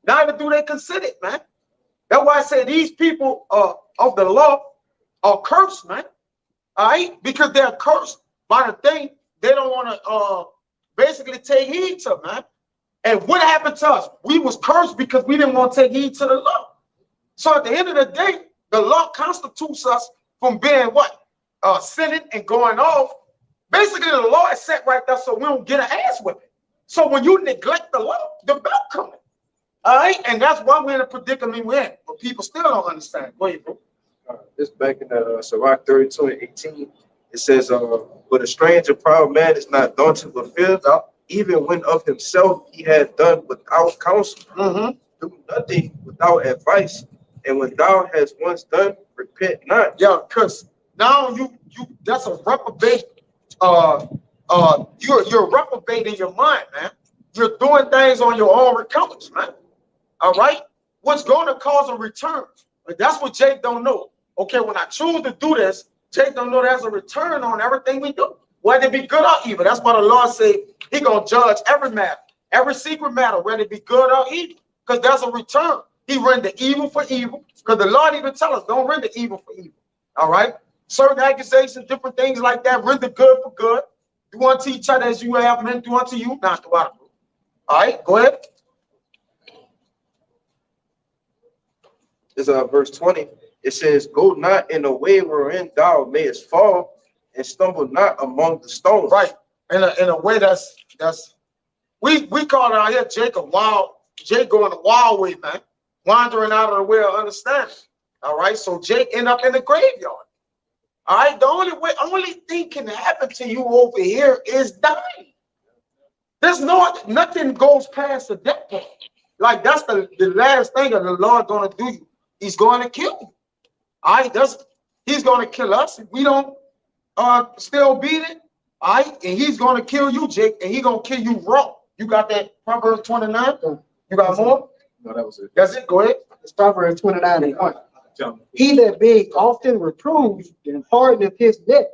Neither do they consider it, man. That's why I say these people of the law are cursed, man. All right? Because they're cursed by the thing they don't want to basically take heed to, man. And what happened to us? We was cursed because we didn't want to take heed to the law. So at the end of the day, the law constitutes us from being what? Sinning and going off. Basically, the law is set right there so we don't get an ass whipping. So when you neglect the law, the belt coming. All right? And that's why we're in a predicament we're in. But people still don't understand. Go ahead, bro. This back in Sirach 32 and 18, it says, but a strange and proud man is not daunted with fear, even when of himself he had done without counsel. Do nothing without advice, and when thou hast once done, repent not. Yeah, because now you that's a reprobate. You're reprobating your mind, man. You're doing things on your own accounts, man. All right, what's going to cause a return? But that's what Jake don't know. Okay, when I choose to do this, Jake don't know there's a return on everything we do, whether it be good or evil. That's why the Lord say he gonna judge every matter, every secret matter, whether it be good or evil, because there's a return. He render evil for evil, because the Lord even tell us don't render evil for evil. All right, certain accusations, different things like that, render good for good. Do unto each other as you have men do unto you, not to other. All right, go ahead. This verse 20. It says, go not in a way wherein thou mayest fall, and stumble not among the stones. Right. In a way that's we call it out here Jacob wild, Jake going the wild way, man, wandering out of the way of understanding. All right. So Jake end up in the graveyard. All right. The only thing can happen to you over here is dying. There's nothing goes past the death point. Like that's the last thing that the Lord gonna do you. He's going to kill you. All right, he's going to kill us if we don't still beat it. All right, and he's going to kill you, Jake, and he's going to kill you raw. You got that Proverbs 29? You got more? No, that was it. That's it. Go ahead. It's Proverbs 29 and 1. He that being often reproved and hardeneth his neck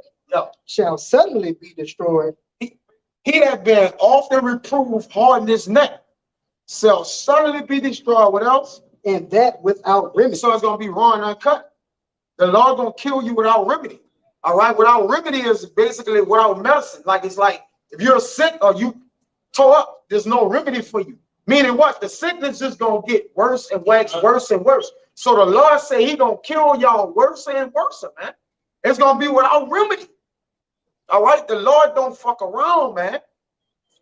shall suddenly be destroyed. He that being often reproved, harden his neck, shall suddenly be destroyed. What else? And that without remedy. So it's going to be raw and uncut. The Lord going to kill you without remedy. All right. Without remedy is basically without medicine. Like it's like if you're sick or you tore up, there's no remedy for you. Meaning what? The sickness is going to get worse and worse and worse. So the Lord say he going to kill y'all worse and worse, man. It's going to be without remedy. All right. The Lord don't fuck around, man.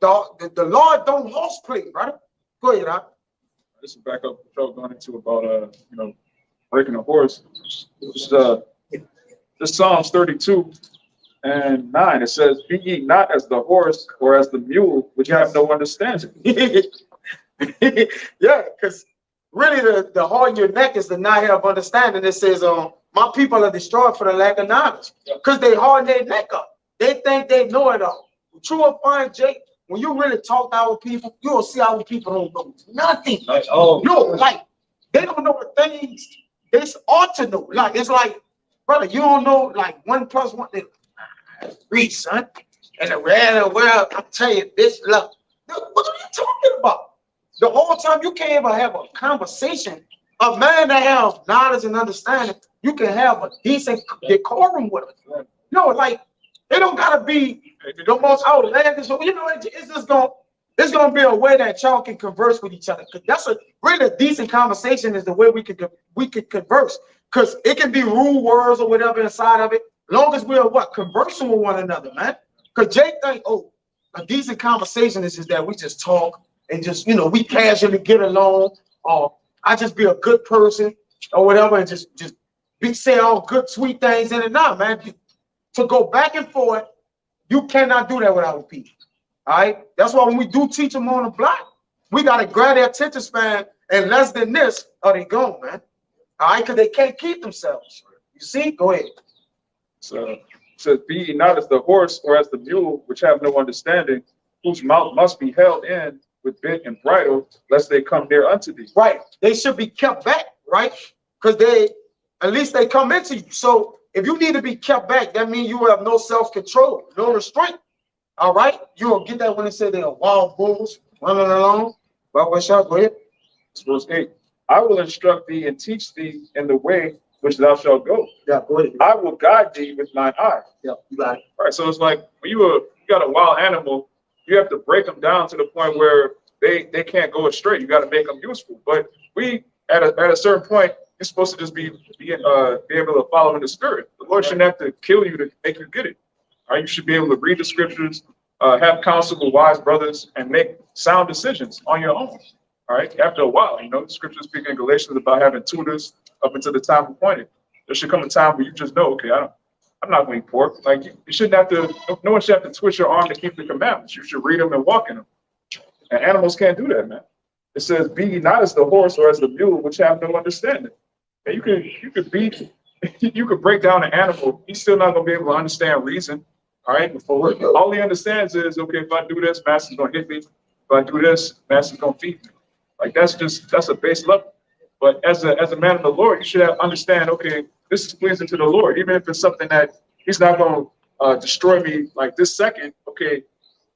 The Lord don't horseplay, brother. Go ahead, huh? This is back up what I was going into about breaking a horse. This Psalms 32 and 9. It says, "Be ye not as the horse or as the mule, which have no understanding." Yeah, because really the heart in your neck is the not have understanding. It says, my people are destroyed for the lack of knowledge, because they harden their neck up. They think they know it all. True or fine, Jake. When you really talk to our people, you'll see our people don't know nothing. Like, oh, No, like they don't know the things they ought to know. Like it's like, brother, you don't know like 1 + 1. Read, son. And the real world, I'm telling you, this love. What are you talking about? The whole time you can't even have a conversation. A man that has knowledge and understanding, you can have a decent decorum with him. No, like it don't gotta be the most outlandish. It's just gonna be a way that y'all can converse with each other. Cause that's really a decent conversation is the way we could converse. Cause it can be rude words or whatever inside of it. Long as we're conversing with one another, man. Cause Jake think, a decent conversation is just that we just talk and just we casually get along, or I just be a good person or whatever, and just say all good sweet things in it. Nah, man. To go back and forth, you cannot do that with our people. All right. That's why when we do teach them on the block, we got to grab their attention span, and less than this, or they gone, man. All right, because they can't keep themselves. You see? Go ahead. So it says, be ye not as the horse or as the mule, which have no understanding, whose mouth must be held in with bit and bridle, lest they come near unto thee. Right. They should be kept back, right? Because at least they come into you. So if you need to be kept back, that means you have no self-control, no restraint. All right? You will get that when they say they are wild bulls running along. Well, what's up? Go ahead. Verse 8, I will instruct thee and teach thee in the way which thou shalt go. Yeah, go ahead. I will guide thee with mine eye. Yeah, you got it. All right, so it's like when you got a wild animal, you have to break them down to the point where they can't go astray. You got to make them useful. But we at a certain point, you're supposed to just be able to follow in the spirit. The Lord shouldn't have to kill you to make you get it. All right, you should be able to read the scriptures, have counsel with wise brothers, and make sound decisions on your own. All right, after a while, the scripture speaking in Galatians about having tutors up until the time appointed. There should come a time where you just know, okay, I'm not going to eat pork. Like you shouldn't have to. No one should have to twist your arm to keep the commandments. You should read them and walk in them. And animals can't do that, man. It says, "Be ye not as the horse or as the mule, which have no understanding." And you could break down an animal. He's still not going to be able to understand reason. All right, all he understands is, okay, if I do this, master's going to hit me. If I do this, master's going to feed me. Like that's a base level. But as a man of the Lord, you should understand, okay, this is pleasing to the Lord, even if it's something that he's not going to destroy me like this second. Okay,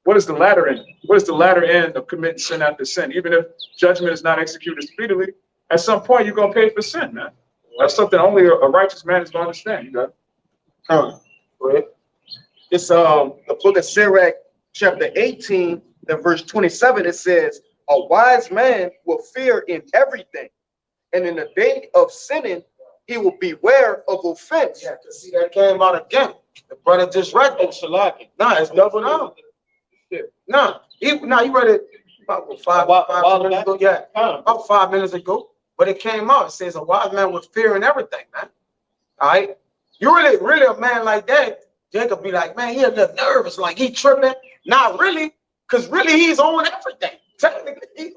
what is the latter end? What is the latter end of committing sin after sin? Even if judgment is not executed speedily, at some point you're going to pay for sin, man. That's something only a righteous man is going to understand. You got it? Go ahead. It's the book of Sirach, chapter 18, and verse 27. It says, "A wise man will fear in everything, and in the day of sinning, he will beware of offense." Yeah, to see that came out again. The brother just read it. Shalaki. Nah, it's double down. Nah, you read it about five minutes ago. Yeah, about 5 minutes ago. But it came out. It says a wise man with fear in everything, man. All right. You really a man like that, Jacob be like, man, he a little nervous, like he tripping. Not really, because really he's on everything. Technically,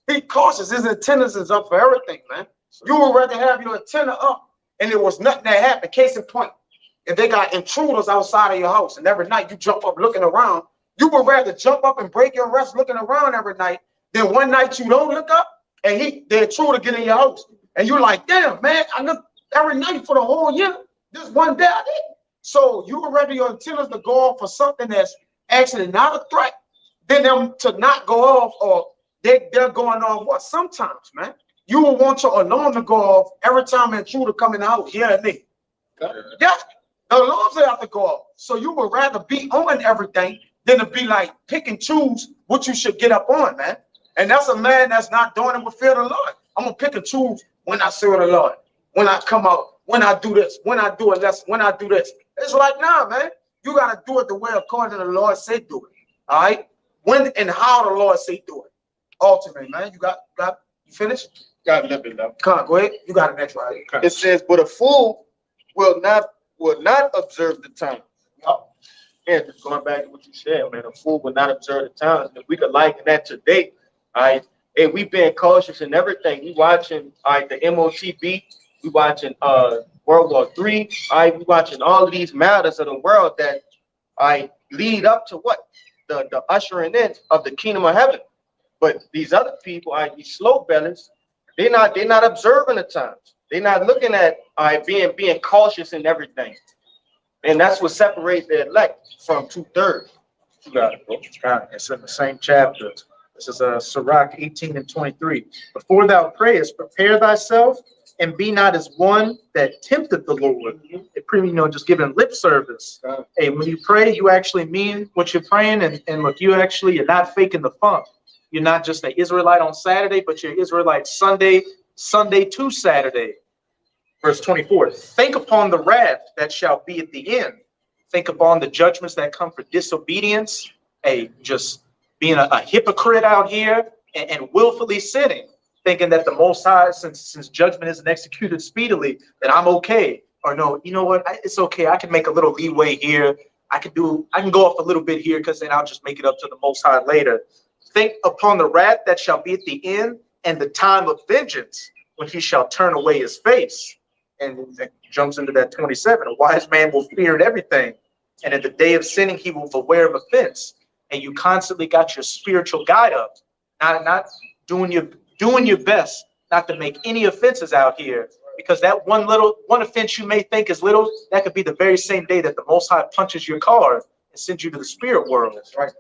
he cautious. His antennas is up for everything, man. You would rather have your antenna up and there was nothing that happened. Case in point, if they got intruders outside of your house and every night you jump up looking around, you would rather jump up and break your rest looking around every night than one night you don't look up and the intruder get in your house. And you're like, damn, man, I look every night for the whole year. This one day I did. So you would rather your antennas to go off for something that's actually not a threat than them to not go off, or they're going off what sometimes, man. You will want your alarm to go off every time an intruder come in the house. Yeah, me. Yeah, the alarms have to go off. So you would rather be on everything than to be like pick and choose what you should get up on, man. And that's a man that's not doing it with fear of the Lord. I'm gonna pick and choose when I serve the Lord, when I come out, when I do this, when I do it less, when I do this. It's like, nah, man, you gotta do it the way according to the Lord say do it. All right, when and how the Lord say do it. Ultimately, man, you finished? Got a little bit left. Come on, go ahead. You got it next, right? It says, "But a fool will not observe the time." And just going back to what you said, man, a fool will not observe the times. And we could liken that today. All right. And we've been cautious in everything. We watching the MOTB, we watching World War III, we watching all of these matters of the world that lead up to what? The ushering in of the kingdom of heaven. But these other people, these slow bellies, they're not observing the times. They're not looking at being cautious in everything. And that's what separates the elect from 2/3. You got it, bro. It's in the same chapter. This is Sirach 18 and 23. "Before thou prayest, prepare thyself, and be not as one that tempteth the Lord." It pretty, just giving lip service. Hey, when you pray, you actually mean what you're praying, and look, you're not faking the funk. You're not just an Israelite on Saturday, but you're Israelite Sunday to Saturday. Verse 24, "Think upon the wrath that shall be at the end. Think upon the judgments that come for disobedience." Hey, just being a hypocrite out here and willfully sinning, thinking that the Most High, since judgment isn't executed speedily, that I'm okay. Or no, you know what? It's okay. I can make a little leeway here. I can go off a little bit here because then I'll just make it up to the Most High later. Think upon the wrath that shall be at the end and the time of vengeance when he shall turn away his face. And it jumps into that 27. A wise man will fear in everything. And in the day of sinning, he will beware of offense. And you constantly got your spiritual guide up, not doing your best not to make any offenses out here. Because that one offense you may think is little, that could be the very same day that the Most High punches your car and sends you to the spirit world. That's right.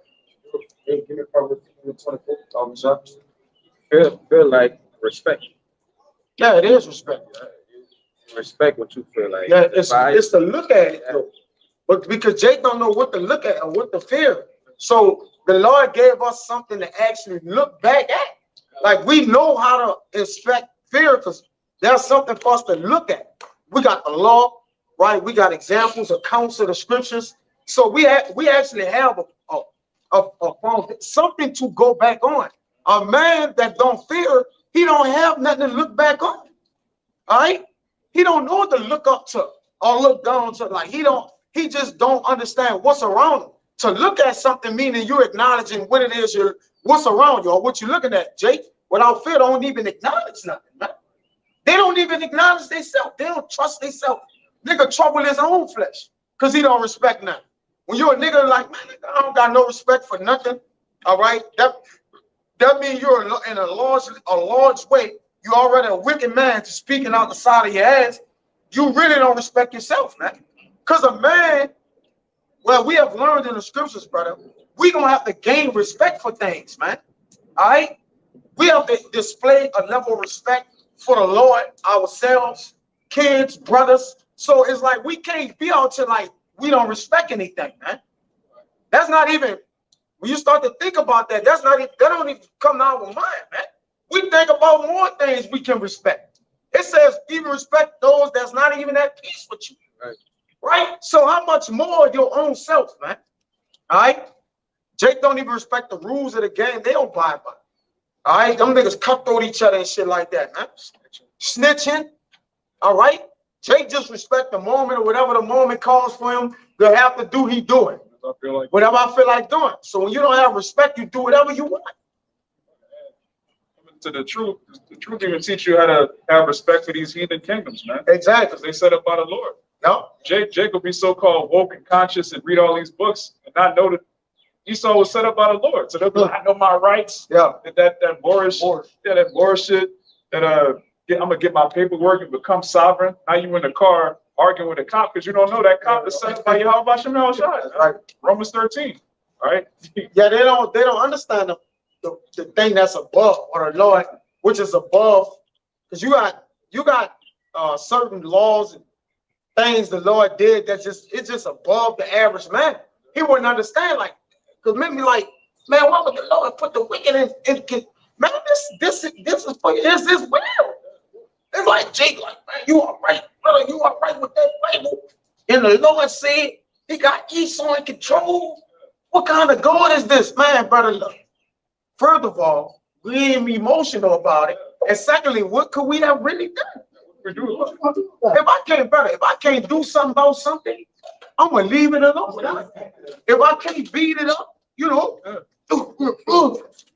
Hey, give me part 24. Feel like respect. Yeah, it is respect. Respect what you feel like. Yeah, it's to look at it though. But because Jake don't know what to look at or what to fear. So the Lord gave us something to actually look back at. Like we know how to inspect fear because there's something for us to look at. We got the law, right? We got examples, accounts of the scriptures. So we actually have something to go back on. A man that don't fear, he don't have nothing to look back on. All right? He don't know what to look up to or look down to. Like he just don't understand what's around him. To look at something meaning you're acknowledging what it is what's around you or what you're looking at. Jake, without fear, don't even acknowledge nothing, man. They don't even acknowledge themselves. They don't trust themselves. Nigga trouble his own flesh because he don't respect nothing. When you're a nigga like, man, nigga, I don't got no respect for nothing. All right, that means you're in a large way. You're already a wicked man just speaking out the side of your ass. You really don't respect yourself, man. Because a man, well, we have learned in the scriptures, brother, we're going to have to gain respect for things, man. All right? We have to display a level of respect for the Lord, ourselves, kids, brothers. So it's like we can't be out to like we don't respect anything, man. That's not even, when you start to think about that, that don't even come out of mind, man. We think about more things we can respect. It says even respect those that's not even at peace with you. Right. Right? So how much more your own self, man? All right? Jake don't even respect the rules of the game. They don't abide by it. All right? Them niggas cutthroat each other and shit like that, man. Snitching. All right? Jake just respect the moment or whatever the moment calls for him to have to do, he do it. Whatever I feel like doing. So when you don't have respect, you do whatever you want. To the truth even teach you how to have respect for these heathen kingdoms, man. Exactly. Because they set up by the Lord. No. Jake will be so-called woke and conscious and read all these books and not know that Esau was set up by the Lord. So they'll be like, I know my rights. Yeah. That Moorish shit. That I'm gonna get my paperwork and become sovereign. Now you in the car arguing with a cop because you don't know that cop is set up by Yahweh Shemel Shai. Right. Romans 13. Right? Yeah, they don't understand the thing that's above or the Lord, which is above, because you got certain laws and things the Lord did that's just above the average man. He wouldn't understand, like, because maybe like, man, why would the Lord put the wicked in man, this is for is his will. It's like Jake, like, man, you are right, brother, you are right with that Bible. And the Lord said he got Esau in control. What kind of God is this, man, brother? Look. First of all, we ain't emotional about it. And secondly, what could we have really done? If I can't do something about something, I'm gonna leave it alone. If I can't beat it up, you know,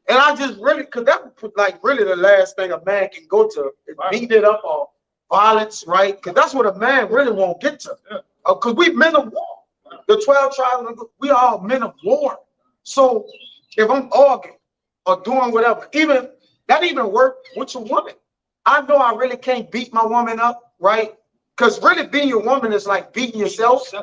and I just really, because that's like really the last thing a man can go to is beat it up or violence, right? Because that's what a man really won't get to. Because we men of war. The 12 tribes, we are all men of war. So if I'm arguing or doing whatever, that even work with your woman. I know I really can't beat my woman up, right? Because really being your woman is like beating yourself.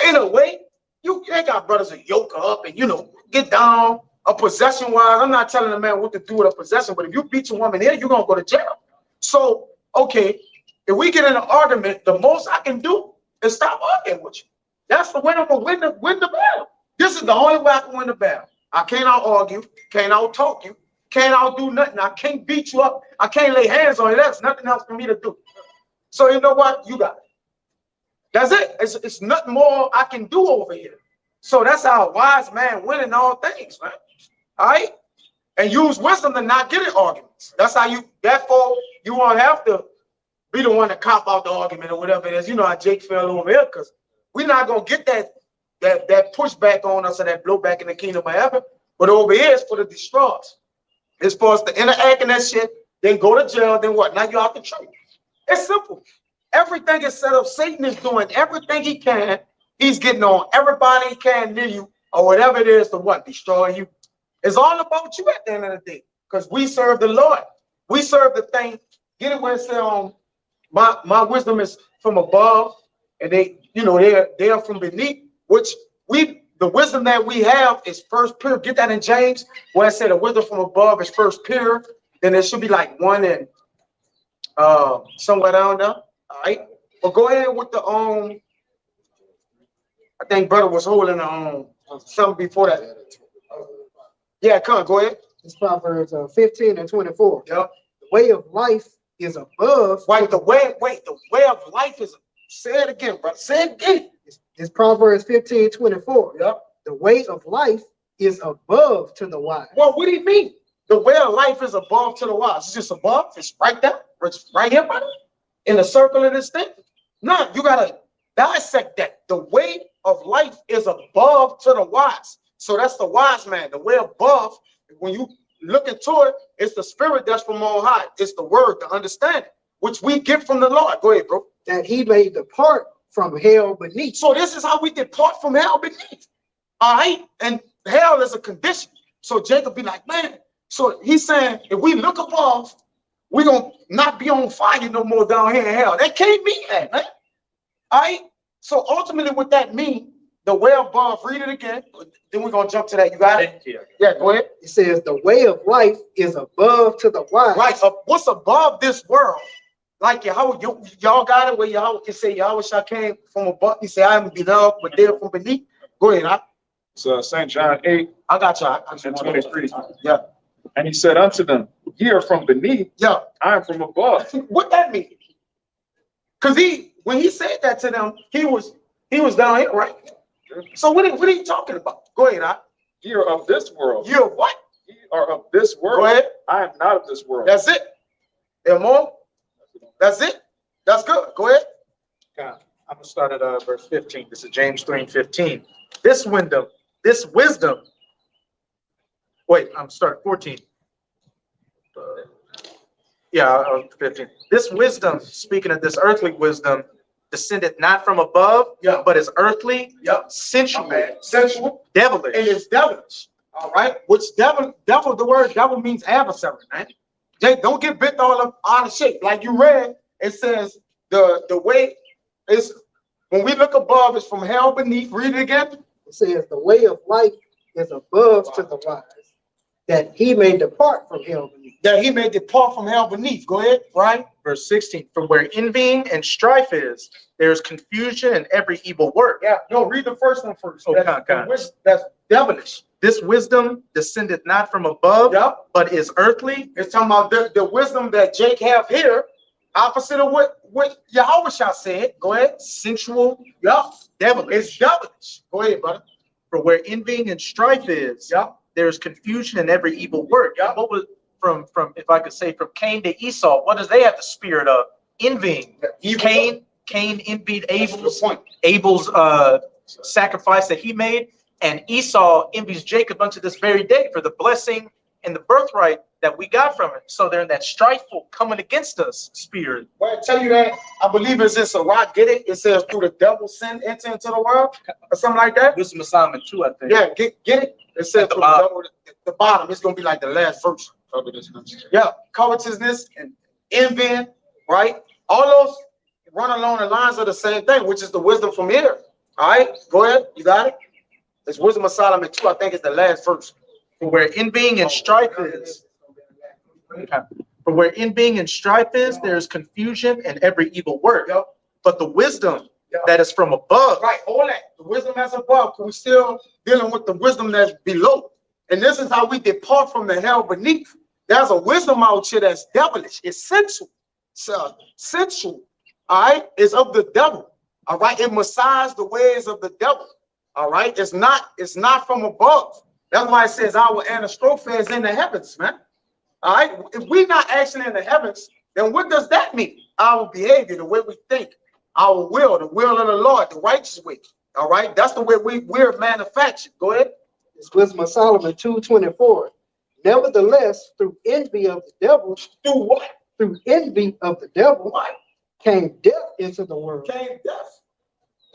In a way, you ain't got brothers to yoke her up and, you know, get down. A possession wise, I'm not telling a man what to do with a possession, but if you beat your woman here, you're going to go to jail. So, okay, if we get in an argument, the most I can do is stop arguing with you. That's the way I'm going to win the battle. This is the only way I can win the battle. I can't out argue, can't out talk you, can't out do nothing. I can't beat you up. I can't lay hands on you. That's nothing else for me to do. So you know what? You got it. That's it. It's nothing more I can do over here. So that's how a wise man win in all things, man. All right? And use wisdom to not get in arguments. That's how therefore, you won't have to be the one to cop out the argument or whatever it is. You know how Jake fell over here, because we're not going to get that that push back on us or that blow back in the kingdom of heaven. But over here is for the destroyers. It's for us to interact in that shit, then go to jail, then what? Now you're out the tree. It's simple. Everything is set up. Satan is doing everything he can. He's getting on everybody he can near you or whatever it is to what? Destroy you. It's all about you at the end of the day. Because we serve the Lord. We serve the thing. Get it where it says, my wisdom is from above, and they're from beneath, which the wisdom that we have is first pure. Get that in James, where it said the wisdom from above is first pure. Then there should be like one and somewhere down there. All right. But go ahead with the I think brother was holding something before that. Yeah, come on, go ahead. It's Proverbs 15 and 24. Yep. The way of life is above. Wait, the way of life is. Say it again, brother. Say it again. It's Proverbs 15, 24. Yep. The way of life is above to the wise. Well, what do you mean? The way of life is above to the wise. It's just above. It's right there. It's right here, brother. In the circle of this thing. No, you gotta dissect that. The way of life is above to the wise. So that's the wise man. The way above, when you look into it, it's the spirit that's from on high. It's the word, the understanding, which we get from the Lord. Go ahead, bro. That he may depart from hell beneath. So this is how we depart from hell beneath. All right. And hell is a condition. So Jacob be like, man. So he's saying, if we look above, we're going to not be on fire no more down here in hell. That can't mean that, man. All right. So ultimately what that means, the way above, read it again. Then we're going to jump to that. You got it? Yeah, go ahead. It says the way of life is above to the wise. Right. What's above this world? Like y'all got it where y'all can say Yahweh Shah came from above. He said, I am beloved, but they're from beneath. Go ahead. So St. John 8 I got y'all. and 23. Yeah. And he said unto them, ye are from beneath, Yeah. I am from above. What that mean? Because when he said that to them, he was down here, right? So what are you talking about? Go ahead. Ye are of this world. You're what? Ye are of this world. Go ahead. I am not of this world. That's it. There more? That's it. That's good. Go ahead. God, I'm gonna start at verse 15. This is James 3 and 15. This wisdom. Wait, I'm starting 14. 15. This wisdom, speaking of this earthly wisdom, descended not from above, Yeah. but is earthly, Sensual. sensual, devilish. And it's devilish. All right. Which the word devil means adversary, man. Don't get bent all up out of shape. Like you read, it says the way is when we look above, it's from hell beneath. Read it again. It says the way of life is above to the wise, that he may depart from hell beneath. That he may depart from hell beneath. Go ahead, right? Verse 16, from where envying and strife is, there's confusion and every evil work. Yeah. No, read the first one first. Oh, That's devilish. This wisdom descended not from above, Yep. but is earthly. It's talking about the wisdom that Jake have here, opposite of what Yahweh Shah said. Go ahead. Sensual, Yep. devilish. It's devilish. Go ahead, brother. For where envying and strife is, Yep. there's confusion and every evil work. Yeah. What was from if I could say from Cain to Esau? What does they have the spirit of? Envying. Cain envied Abel's sacrifice that he made, and Esau envies Jacob unto this very day for the blessing and the birthright that we got from it. So they're in that strifeful coming against us spirit. Well, I tell you that I believe it's this. So I get it. It says through the devil sin enter into the world or something like that. Wisdom of Solomon 2, I think. Yeah, get it. It says At the through bottom. the devil. The bottom. It's gonna be like the last verse. Yeah, covetousness and envy, right? All those run along the lines of the same thing, which is the wisdom from here. All right, go ahead. You got it. It's Wisdom of Solomon 2. I think it's the last verse. For where envying and strife is, for where envying and strife is, there's confusion and every evil work. Yep. But the wisdom Yep. that is from above, Right, hold that. The wisdom that's above, we're still dealing with the wisdom that's below. And this is how we depart from the hell beneath. There's a wisdom out here that's devilish. It's sensual. It's sensual. All right. It's of the devil. All right. It massages the ways of the devil. All right. It's not from above. That's why it says our anastrophe is in the heavens, man. All right. If we're not actually in the heavens, then what does that mean? Our behavior, the way we think, our will, the will of the Lord, the righteous way. All right, that's the way we're manufactured. Go ahead. It's Wisdom of Solomon 2:24. Nevertheless, through envy of the devil, Do what? through envy of the devil, What? came death into the world. Came death.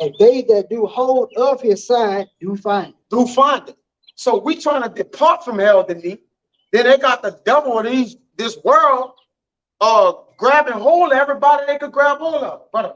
And they that do hold of his side do find. Do find it. So we trying to depart from hell, Denis. Then they got the devil of this world grabbing hold of everybody they could grab hold of. Brother,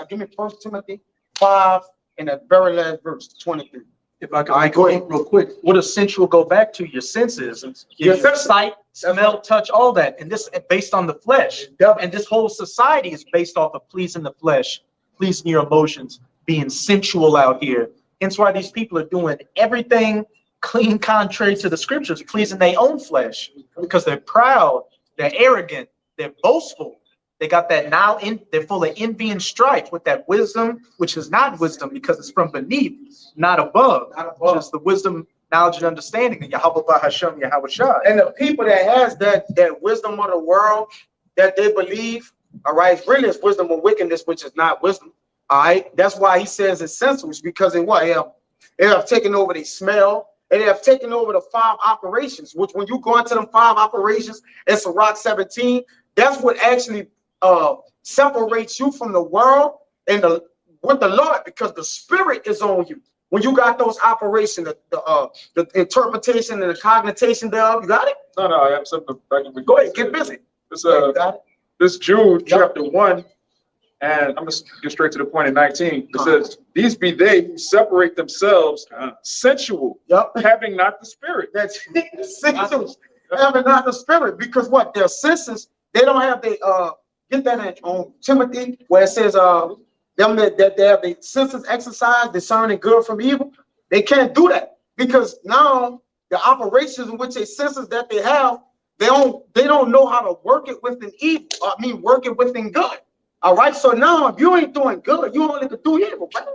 give me 1 Timothy 5 and the very last verse, 23. If I could All right, make go a ahead. point real quick, what does sensual go back to? Your senses, Your your senses. sight, smell, touch, all that, and this based on the flesh. And this whole society is based off of pleasing the flesh, pleasing your emotions, being sensual out here. Hence why these people are doing everything clean, contrary to the scriptures, pleasing their own flesh, because they're proud, they're arrogant, they're boastful. They got that now they're full of envy and strife with that wisdom, which is not wisdom because it's from beneath, not above. Which is the wisdom, knowledge, and understanding of Yahweh Hashem, Yahweh Shai. And the people that has that wisdom of the world that they believe, all right, really it's wisdom of wickedness, which is not wisdom. All right, that's why he says it's sensuous, because in what they have taken over the smell, and they have taken over the 5 operations, which when you go into them 5 operations in Sirach 17, that's what actually separates you from the world and with the Lord, because the spirit is on you. When you got those operations, the interpretation and the cognition thereof, you got it? No, I have something. Go ahead, get busy. This, You got it? this Jude chapter 1, and I'm going to get straight to the point in 19. It says, these be they who separate themselves sensual, having not the spirit. That's sensuous, having not the spirit, because what? Their senses, they don't have the get that on Timothy, where it says them that they have the senses exercised, discerning good from evil. They can't do that, because now the operations in which they senses that they have, they don't know how to work it within evil. Work it within good. All right. So now if you ain't doing good, you only can do evil, right?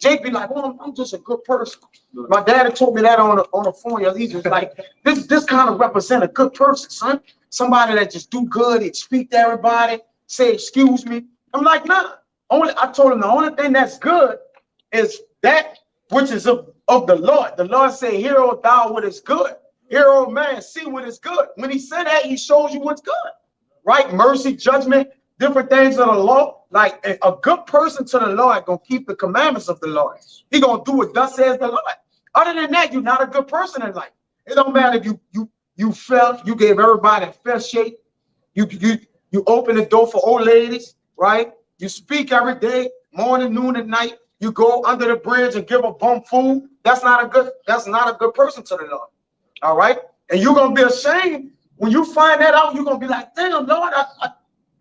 Jake be like, well, I'm just a good person. My daddy told me that on the phone. He's just like, this kind of represent a good person, son. Somebody that just do good and speak to everybody, say excuse me. I'm like, nah. I told him the only thing that's good is that which is of the Lord. The Lord said, hear, O thou, what is good. Hear, O man, see what is good. When he said that, he shows you what's good. Right? Mercy, judgment, different things of the law. Like a good person to the Lord gonna keep the commandments of the Lord. He gonna do what thus says the Lord. Other than that, you're not a good person in life. It don't matter if you felt, you gave everybody a fair shake. You open the door for old ladies, right? You speak every day, morning, noon, and night. You go under the bridge and give a bum food. That's not a good person to the Lord. All right? And you're gonna be ashamed when you find that out. You're gonna be like, damn, Lord,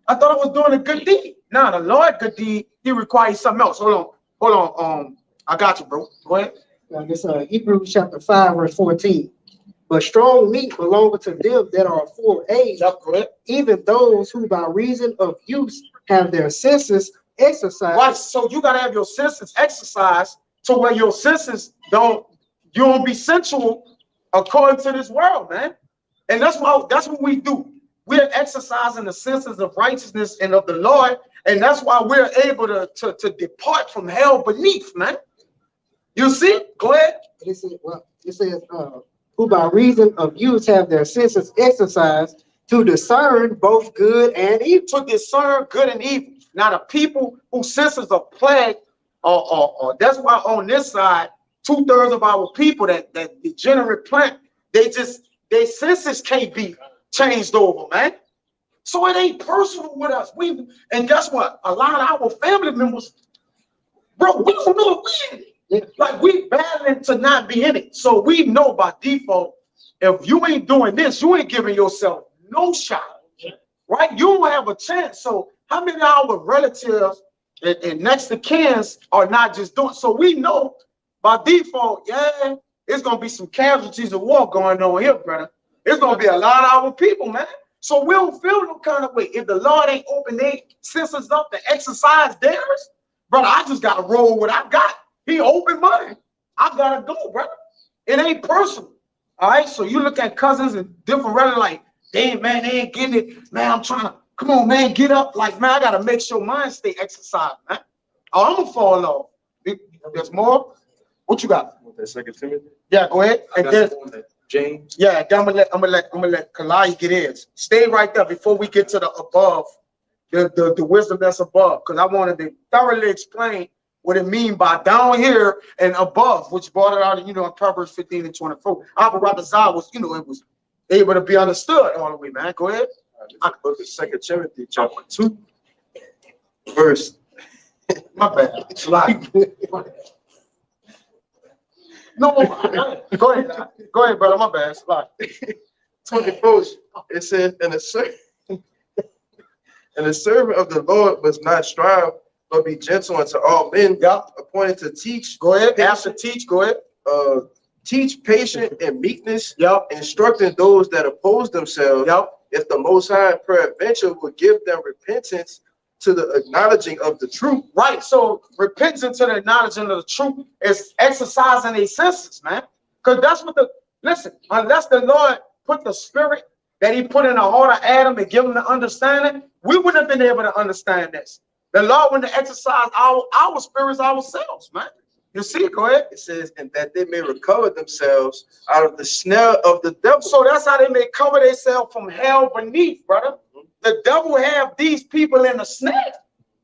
I thought I was doing a good deed. Now the Lord good deed, he requires something else. Hold on. I got you, bro. Go ahead. Now this Hebrews chapter 5, verse 14. But strong meat belongeth to them that are full of age, even those who by reason of use have their senses exercised. Right. So you gotta have your senses exercised to where your senses you don't be sensual according to this world, man. And that's what we do. We're exercising the senses of righteousness and of the Lord, and that's why we're able to depart from hell beneath, man. You see? Go ahead. It says, who by reason of use have their senses exercised to discern both good and evil. To discern good and evil. Now the people whose senses are plagued, or that's why on this side, 2/3 of our people that degenerate plant, their senses can't be changed over, man. So it ain't personal with us. And guess what? A lot of our family members, bro, we don't know if we in it. Like we battling to not be in it. So we know by default, if you ain't doing this, you ain't giving yourself no shot, right? You don't have a chance. So how many of our relatives and next to kins are not just doing? So we know by default, yeah, it's gonna be some casualties of war going on here, brother. It's gonna be a lot of our people, man. So we don't feel no kind of way. If the Lord ain't open their senses up to exercise theirs, brother, I just gotta roll what I got. He opened mine. I gotta go, brother. It ain't personal. All right. So you look at cousins and different relatives, like, damn, man, they ain't getting it. Man, I'm trying to, come on, man, get up. Like, man, I gotta make sure mine stay exercised, man. Oh, I'm gonna fall off. There's more? What you got? That Second Timothy. Yeah, go ahead. I And got then, some on that. James. yeah, then I'm gonna let Kalai get in. Stay right there before we get to the above, the wisdom that's above, because I wanted to thoroughly explain what it mean by down here and above, which brought it out, in Proverbs 15 and 24. Our brother Zah was, it was able to be understood all the way, man. Go ahead. The book of Second Timothy, chapter 2, verse. My bad. It's like, no, go ahead. Go ahead, brother. My bad. It's like, 24, it says, and the servant of the Lord must not strive, but be gentle unto all men, yeah. appointed to teach, Go ahead. After teach, go ahead. teach patient and meekness, Yep. instructing those that oppose themselves. Yep. If the Most High peradventure will give them repentance to the acknowledging of the truth. Right. So repentance to the acknowledging of the truth is exercising their senses, man. Because that's what listen, unless the Lord put the spirit that he put in the heart of Adam and give him the understanding, we wouldn't have been able to understand this. The Lord wouldn't have exercised our spirits ourselves, man. You see, go ahead. It says, and that they may recover themselves out of the snare of the devil. So that's how they may cover themselves from hell beneath, brother. The devil have these people in a snare.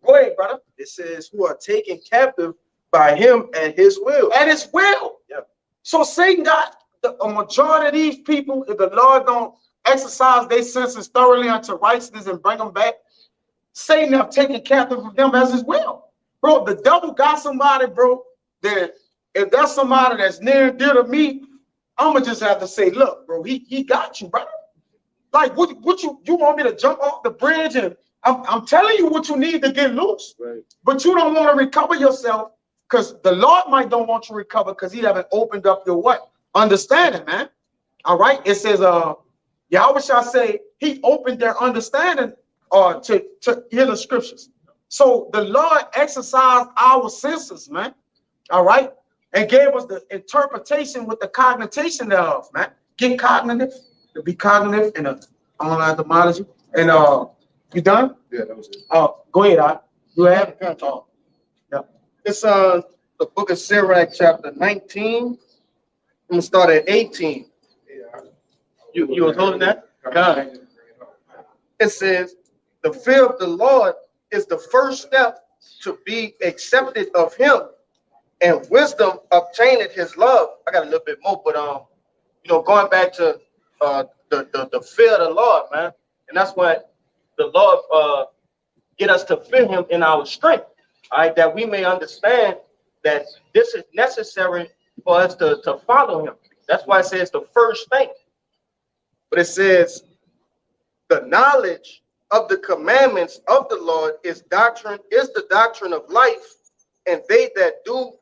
Go ahead, brother. It says, who are taken captive by him and his will. At his will. Yeah. So Satan got a majority of these people, if the Lord don't exercise their senses thoroughly unto righteousness and bring them back, Satan have taken captive of them as his will. Bro, the devil got somebody, bro, that if that's somebody that's near and dear to me, I'm gonna just have to say, look, bro, he got you, brother. Like, what you want me to jump off the bridge? And I'm telling you what you need to get loose. Right. But you don't want to recover yourself because the Lord might don't want you to recover because he haven't opened up your what? Understanding, man. All right. It says, Yahweh shall say he opened their understanding to hear the scriptures. So the Lord exercised our senses, man. All right. And gave us the interpretation with the cognition thereof, man. Get cognitive, to be cognitive, and I'm gonna have to monitor you. And you done? Yeah, that was it. Go ahead, you have it. It's the book of Sirach, chapter 19. I'm gonna start at 18. You was holding that? God. It says, the fear of the Lord is the first step to be accepted of him, and wisdom obtaineth his love. I got a little bit more, but going back to the fear of the Lord, man, and that's what the Lord get us to fear him in our strength, all right, that we may understand that this is necessary for us to follow him. That's why it says the first thing. But it says the knowledge of the commandments of the Lord is the doctrine of life, and they that do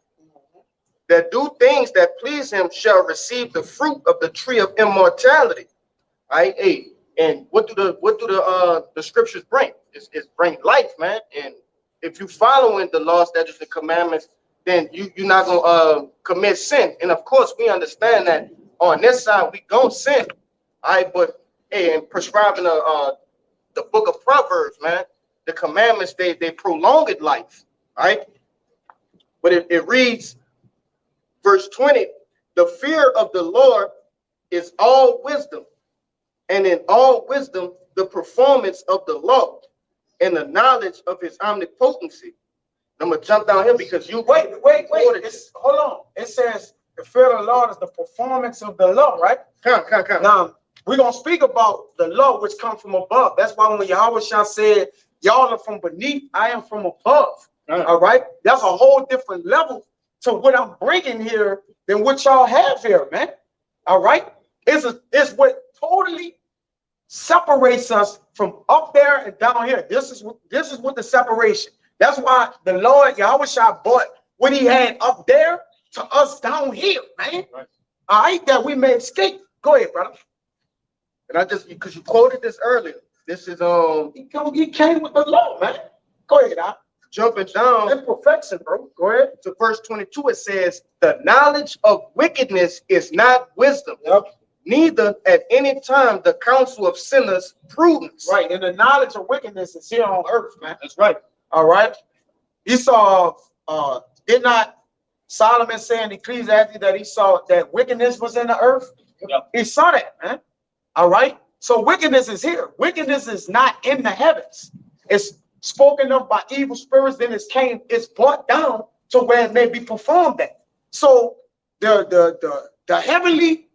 things that please him shall receive the fruit of the tree of immortality. All right, hey, and what do the scriptures bring? It's bring life, man. And if you following the laws, statutes, and commandments, then you're not gonna commit sin. And of course, we understand that on this side we gonna sin. All right, but hey, and prescribing the book of Proverbs, man, the commandments they prolong life. All right, but it reads. Verse 20, the fear of the Lord is all wisdom, and in all wisdom, the performance of the law and the knowledge of his omnipotency. I'm going to jump down here because you wait. Hold on. It says the fear of the Lord is the performance of the law, right? Come. Now, we're going to speak about the law which comes from above. That's why when Yahweh shall said, y'all are from beneath, I am from above. All right? That's a whole different level to what I'm bringing here than what y'all have here, man. All right, it's what totally separates us from up there and down here. This is what the separation. That's why the Lord Yahweh Shah brought what he had up there to us down here, man. Right. All right, that we may escape. Go ahead, brother. And I just because you quoted this earlier. This is he came with the law, man. Go ahead, jumping down in perfection, bro. Go ahead to verse 22. It says, the knowledge of wickedness is not wisdom. Yep. Neither at any time the counsel of sinners prudence. Right. And the knowledge of wickedness is here on earth, man. That's right. All right. Esau did not Solomon saying in Ecclesiastes that he saw that wickedness was in the earth. Yep. He saw that, man. All right. So wickedness is here. Wickedness is not in the heavens. It's spoken of by evil spirits. Then it's brought down to where it may be performed at. So the heavenly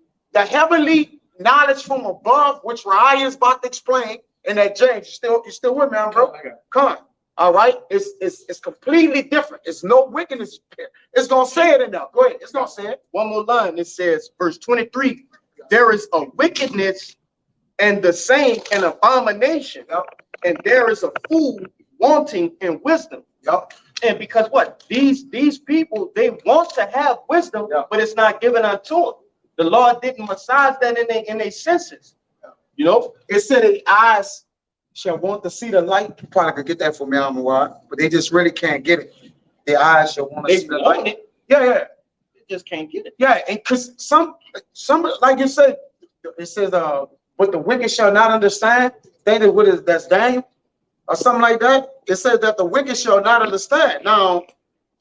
knowledge from above, which Raya is about to explain, and that James, you still with me, bro? Come on. All right. It's completely different. It's no wickedness. It's gonna say it in there. Go ahead. It's gonna say it. One more line. It says, verse 23, there is a wickedness and the same an abomination. Yep. And there is a fool wanting in wisdom. Yep. And because what? These people, they want to have wisdom, Yep. but it's not given unto them. The Lord didn't massage that in their senses. You know? It said the eyes shall want to see the light. You probably could get that for me, Amawad, but they just really can't get it. The eyes shall want to They see the want light. it, Yeah. they just can't get it. Yeah, and because some like you said, it says but the wicked shall not understand. Think that what is that's Daniel or something like that. It says that the wicked shall not understand. Now,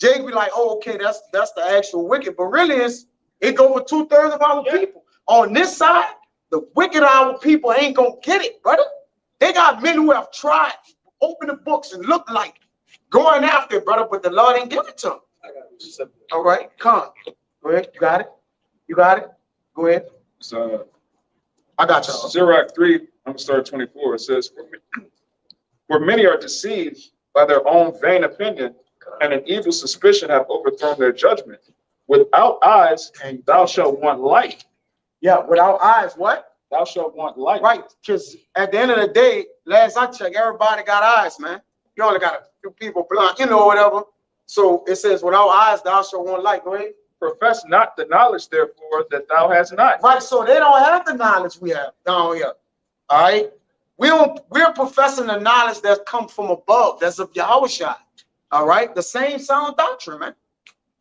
Jake be like, oh, okay, that's the actual wicked, but really it go for 2/3 of our people. On this side, the wicked our people ain't gonna get it, brother. They got men who have tried, open the books and look like going after it, brother, but the Lord ain't give it to them. All right, come. Go ahead. You got it. You got it. Go ahead. So, I got you. Sirach 3, I'm gonna start at 24. It says, "For many are deceived by their own vain opinion, and an evil suspicion have overthrown their judgment. Without eyes, and thou shalt want light. Yeah, without eyes, what? Thou shalt want light." Right, because at the end of the day, last I checked, everybody got eyes, man. You only got a few people blind, whatever. So it says, without eyes, thou shalt want light. Go ahead. Profess not the knowledge, therefore, that thou hast not. Right, so they don't have the knowledge we have down here. All right, we're professing the knowledge that comes from above. That's of Yahushua. All right, the same sound doctrine, man.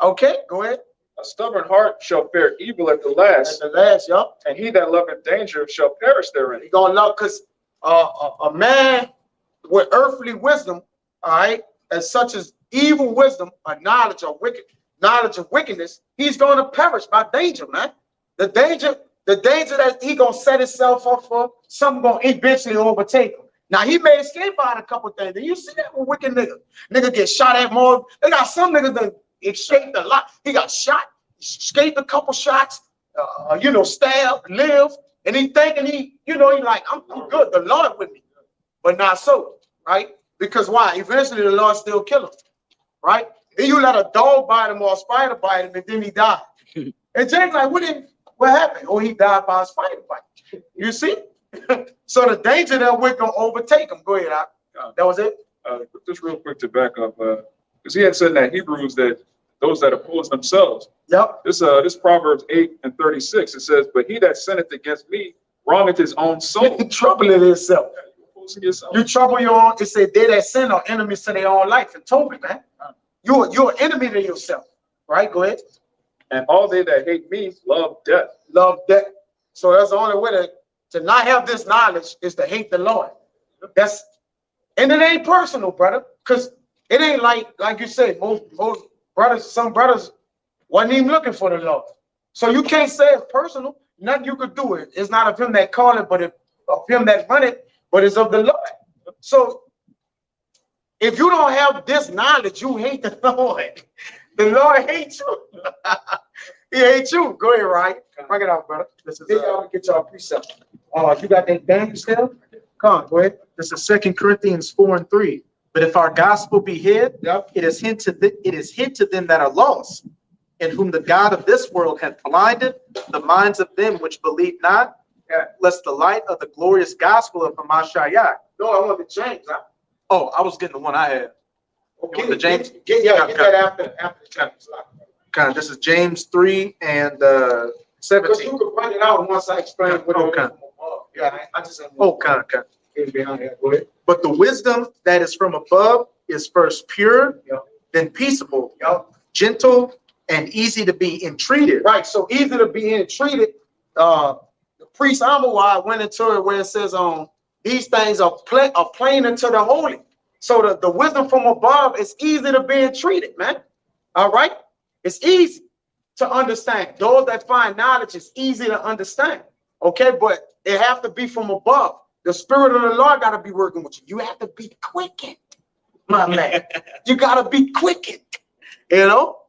Okay, go ahead. A stubborn heart shall fare evil at the last, At the last, yup. and he that loveth danger shall perish therein. He gonna love because a man with earthly wisdom, all right, as such as evil wisdom, a knowledge of wickedness, he's gonna perish by danger, man. The danger that he gonna set himself up for, something gonna eventually overtake him. Now he may escape out a couple things. And you see that with wicked niggas. Nigga get shot at more. They got some niggas that escaped a lot. He got shot, escaped a couple shots, stabbed, lived, and he thinking he like, I'm good, the Lord with me. But not so, right? Because why? Eventually the Lord still kill him, right? Then you let a dog bite him or a spider bite him, and then he died. And James like, what happened? Oh, he died by a spider bite. You see? So the danger that we're gonna overtake him. Go ahead, that was it. Just real quick to back up, because he had said in that Hebrews that those that oppose themselves. Yep. This Proverbs 8:36, it says, "But he that sinneth against me wrongeth his own soul." Troubling himself. You're opposing yourself. You trouble your own. It said they that sin are enemies to their own life. And Toby, man, you're an enemy to yourself. Right? Go ahead. And all they that hate me love death. Love death. So that's the only way to not have this knowledge is to hate the Lord. And it ain't personal, brother, because it ain't like you said, most brothers, some brothers wasn't even looking for the Lord. So you can't say it's personal. Nothing you could do. It's not of him that called it, but of him that run it, but it's of the Lord. So if you don't have this knowledge, you hate the Lord. The Lord hates you. He hates you. Go ahead, right? Bring it out, brother. This is Then y'all get y'all precept. You got that Daniel still? Come on, go ahead. this is 2 Corinthians 4:3. But if our gospel be hid, Yep. it is hid to them that are lost, in whom the God of this world hath blinded the minds of them which believe not, lest the light of the glorious gospel of Hamashiach. No, I want the James. Huh? Oh, I was getting the one I had. Get the James? Get that after the James. Kind of, this is James 3 and Because 17. you can bring it out once I explain what it Okay. is. Yeah, I just Okay. behind that. Go ahead. But the wisdom that is from above is first pure, Yep. then peaceable, Yep. gentle, and easy to be entreated. Right, so easy to be entreated. The priest Amawai went into it where it says, these things are plain unto the holy. So the wisdom from above is easy to be entreated, man. All right. It's easy to understand. Those that find knowledge is easy to understand. Okay, but it have to be from above. The Spirit of the Lord got to be working with you. You have to be quickened, my man. You got to be quickened, you know,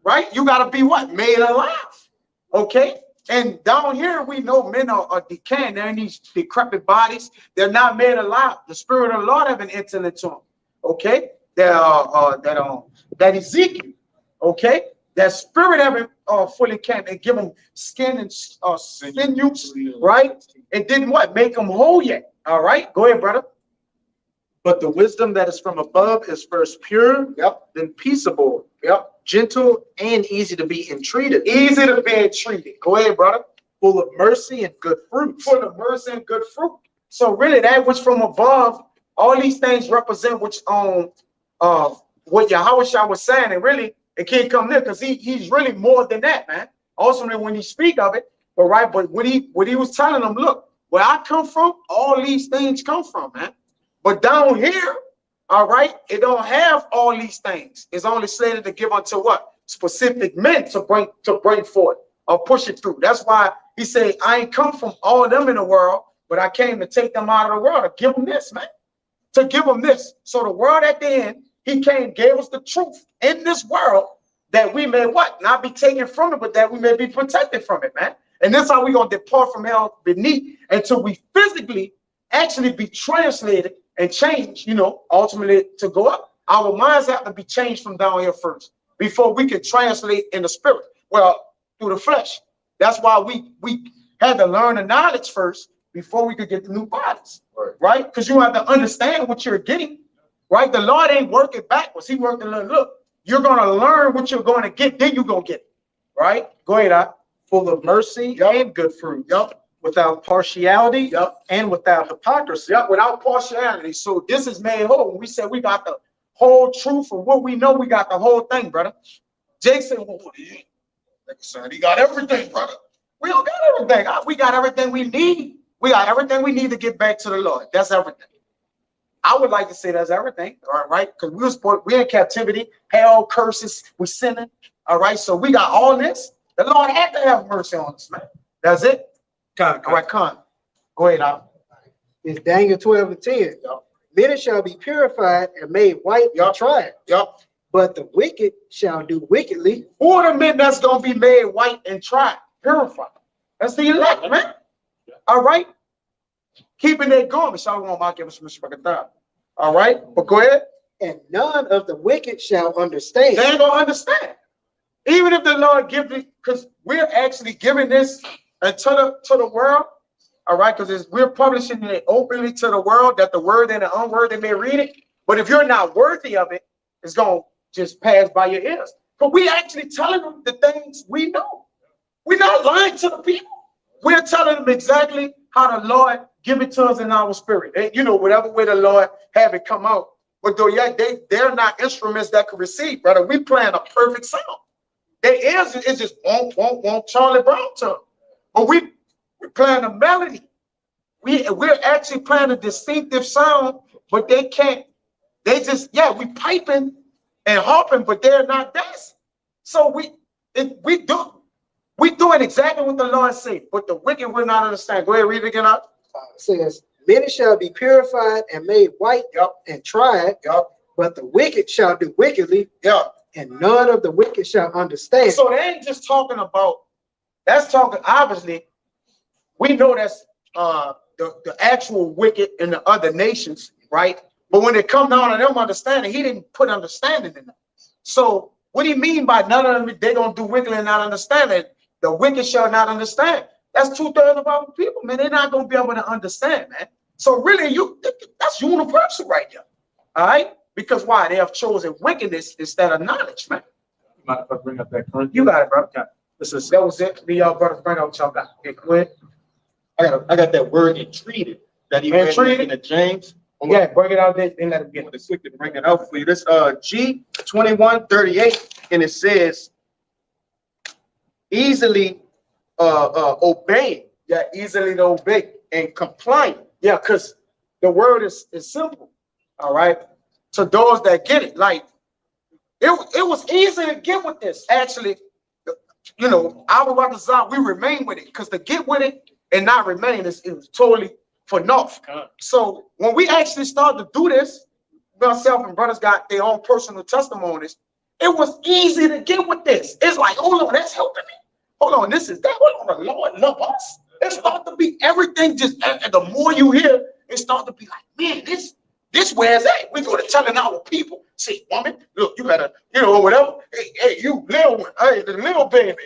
right? You got to be what? Made alive. Okay. And down here, we know men are decaying. They're in these decrepit bodies. They're not made alive. The Spirit of the Lord haven't entered into them. Okay. That Ezekiel. Okay. That Spirit haven't fully came and give them skin and sinews, right? It didn't what? Make them whole yet. All right. Go ahead, brother. But the wisdom that is from above is first pure, Yep. then peaceable, Yep. gentle, and easy to be entreated, Easy to be treated. Go ahead, brother. full of mercy and good fruits. Full of mercy and good fruit. So really, that which from above, all these things represent which what Yahushua was saying, and really it can't come near because he's really more than that, man. Ultimately, when he speak of it, but right, but what he was telling them, look, where I come from, all these things come from, man. But down here, all right, it don't have all these things. It's only slated to give unto what? Specific men to bring forth or push it through. That's why he said, I ain't come from all of them in the world, but I came to take them out of the world, to give them this, man. To give them this. So the world at the end, he came, gave us the truth in this world that we may what? Not be taken from it, but that we may be protected from it, man. And this is how we're going to depart from hell beneath until we physically actually be translated and changed, you know, ultimately to go up. Our minds have to be changed from down here first before we can translate in the spirit. Well, through the flesh. That's why we had to learn the knowledge first before we could get the new bodies, right? Because you have to understand what you're getting, right? The Lord ain't working backwards. He working, look, you're going to learn what you're going to get, then you're going to get it, right? Go ahead, I. Full of mercy and good fruits. Yep. Without partiality. Yep. And without hypocrisy. Yep, without partiality. So this is made whole. When we said we got the whole truth of what we know, we got the whole thing, brother. Jake said, well, he got everything, brother. We don't got everything. We got everything we need. We got everything we need to get back to the Lord. That's everything. I would like to say that's everything, all right? Because we're in captivity, hell, curses, we're sinning, all right? So we got all this. The Lord had to have mercy on us, man. That's it. All right, Con. Go ahead, Al. It's Daniel 12:10. Yep. Many shall be purified and made white and tried, Yep. but the wicked shall do wickedly. Who are the men that's going to be made white and tried, purified? That's the elect, man. All right? Keeping their garments. All right? But go ahead. And none of the wicked shall understand. They ain't going to understand. Even if the Lord gives it, because we're actually giving this to the world, all right? Because we're publishing it openly to the world that the word and the unworthy may read it. But if you're not worthy of it, it's going to just pass by your ears. But we actually telling them the things we know. We're not lying to the people. We're telling them exactly how the Lord give it to us in our spirit. And, you know, whatever way the Lord have it come out. But though, yeah, they're not instruments that can receive, brother. We playing a perfect sound. Their ears is just won't Charlie Brown to them. But we're playing a melody. We're actually playing a distinctive sound, but they can't. They just, yeah, we piping and harping, but they're not dancing. So we doing exactly what the Lord said, but the wicked will not understand. Go ahead, read it again out. It says, many shall be purified and made white and tried, but the wicked shall do wickedly, and none of the wicked shall understand. So they ain't just talking about, that's talking, obviously, we know that's the actual wicked in the other nations, right? But when it come down to them understanding, he didn't put understanding in them. So what do you mean by none of them, they're going to do wickedly and not understand it? The wicked shall not understand. That's 2/3 of our people, man. They're not going to be able to understand, man. So really, that's universal right there. All right? Because why? They have chosen wickedness instead of knowledge, man. Mind if I bring up that current? You got it, brother. Okay. That was it. Me, y'all brothers, bring out y'all got. Okay, go ahead. I got that word entreated that he read Entreated? in the James. Yeah, bring it out there and let him get Get it. the quick to bring it out for you. This G 21:38, and it says easily obeying, Easily to obey. and complying. Yeah, because the word is simple. All right. To those that get it, like it was easy to get with this. Actually, you know, our brothers out, we remain with it because to get with it and not remain is it was totally for naught. So when we actually started to do this, myself and brothers got their own personal testimonies. It was easy to get with this. It's like, hold on, that's helping me. Hold on, this is that. Hold on, the Lord love us. It start to be everything. Just and the more you hear, it start to be like, man, this where's that? We go to telling our people, see, woman, look, you better, you know, whatever. Hey, you little one, hey, the little baby.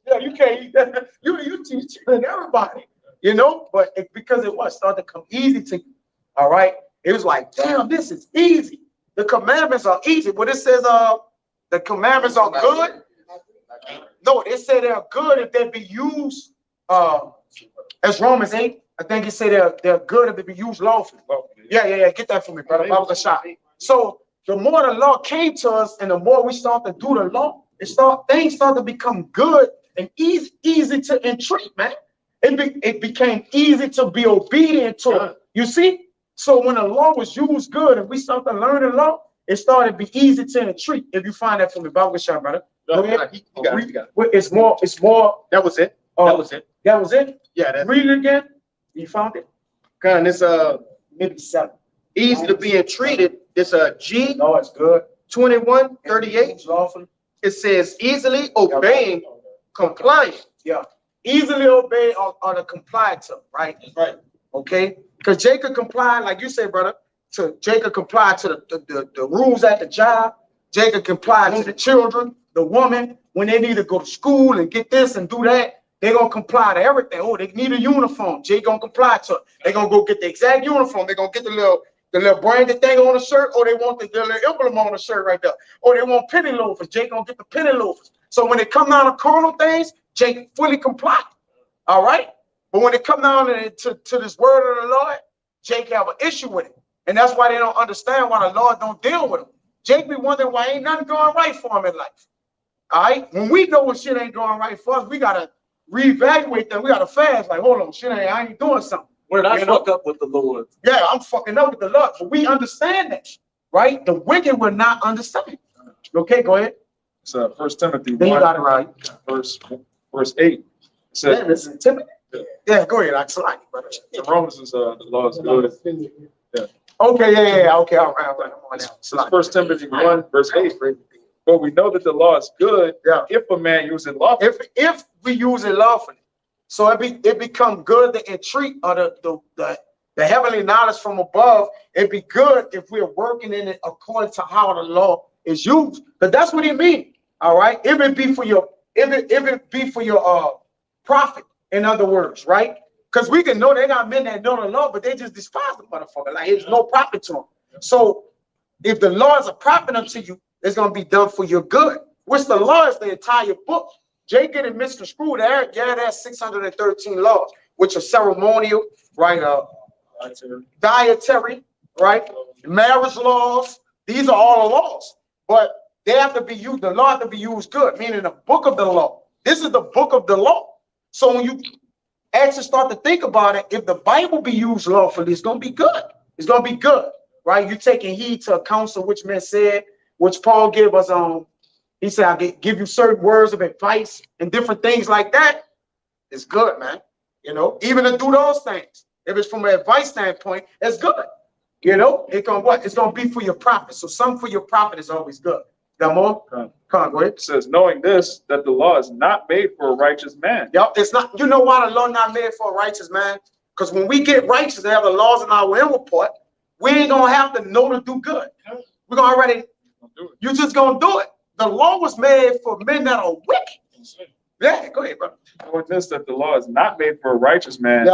Yeah, you can't eat that. You teaching everybody, you know. But because it was started to come easy to you, all right. It was like, damn, this is easy. The commandments are easy. But it says, the commandments are good. No, it said they're good if they be used, as Romans 8. I think it said they're good if they be used lawfully. Yeah. Get that for me, brother. I was a shot. So the more the law came to us, and the more we start to do the law, things start to become good and easy to entreat, man. It became easy to be obedient to. You see? So when the law was used good and we started to learn the law, it started to be easy to entreat. If you find that for me, Bible shot, brother. It's more. That was it. That was it. That was it. Yeah. Read it again. You found it. God, it's Maybe 7. easy to be entreated. It's a G. No, it's good. 21:38. Lawful. It says easily obeying, complying. Yeah. Easily obey or to comply to, right? Right. Okay. Because Jacob complied, like you said, brother. Jacob complied to the rules at the job. Jacob complied to the children, the woman, when they need to go to school and get this and do that. They're going to comply to everything. Oh, they need a uniform. Jay going to comply to it. They're going to go get the exact uniform. They're going to get the little branded thing on the shirt, or they want the little emblem on the shirt right there. Or they want penny loafers. Jay going to get the penny loafers. So when it come down to carnal things, Jay fully comply. All right? But when it come down to this word of the Lord, Jake have an issue with it. And that's why they don't understand why the Lord don't deal with them. Jake be wondering why ain't nothing going right for him in life. All right? When we know when shit ain't going right for us, we got to reevaluate that. We got to fast. Like, hold on, I ain't doing something. When I fuck up with the Lord. Yeah, I'm fucking up with the Lord. But we understand that, right? The wicked will not understand. Okay, go ahead. It's 1 Timothy Then you 1, got it right. verse 8. It says, Yeah, listen, Timothy. Yeah, go ahead. I slide, brother. the Romans is the law is good. Okay, yeah. Okay, all right. I'm on now. It's 1 Timothy 1, verse 8. But we know that the law is good if a man uses it lawfully. If we use it lawfully, so it become good to entreat or the heavenly knowledge from above. It'd be good if we're working in it according to how the law is used. But that's what he means. All right. If it be for your profit, in other words, right? Because we can know they got men that know the law, but they just despise the motherfucker. Like there's no profit to them. So if the law is a profit unto you, it's gonna be done for your good. Which the law is the entire book. Jay getting misconstrued there. Yeah, there's 613 laws, which are ceremonial, right? Dietary, right? Marriage laws. These are all the laws, but they have to be used. The law have to be used good, meaning the book of the law. This is the book of the law. So when you actually start to think about it, if the Bible be used lawfully, it's gonna be good. It's gonna be good, right? You taking heed to a counsel which men said, which Paul gave us on. He said, I give you certain words of advice and different things like that. It's good, man. You know, even to do those things. If it's from an advice standpoint, it's good. You know, it's gonna be for your profit. So something for your profit is always good. Got more? Come on, go ahead. It says, knowing this, that the law is not made for a righteous man. Yep, it's not. You know why the law not made for a righteous man? Because when we get righteous and have the laws in our inward part, we ain't gonna have to know to do good. We're gonna already. You're just gonna do it. The law was made for men that are wicked. Yeah, go ahead, bro. Knowing this, that the law is not made for a righteous man,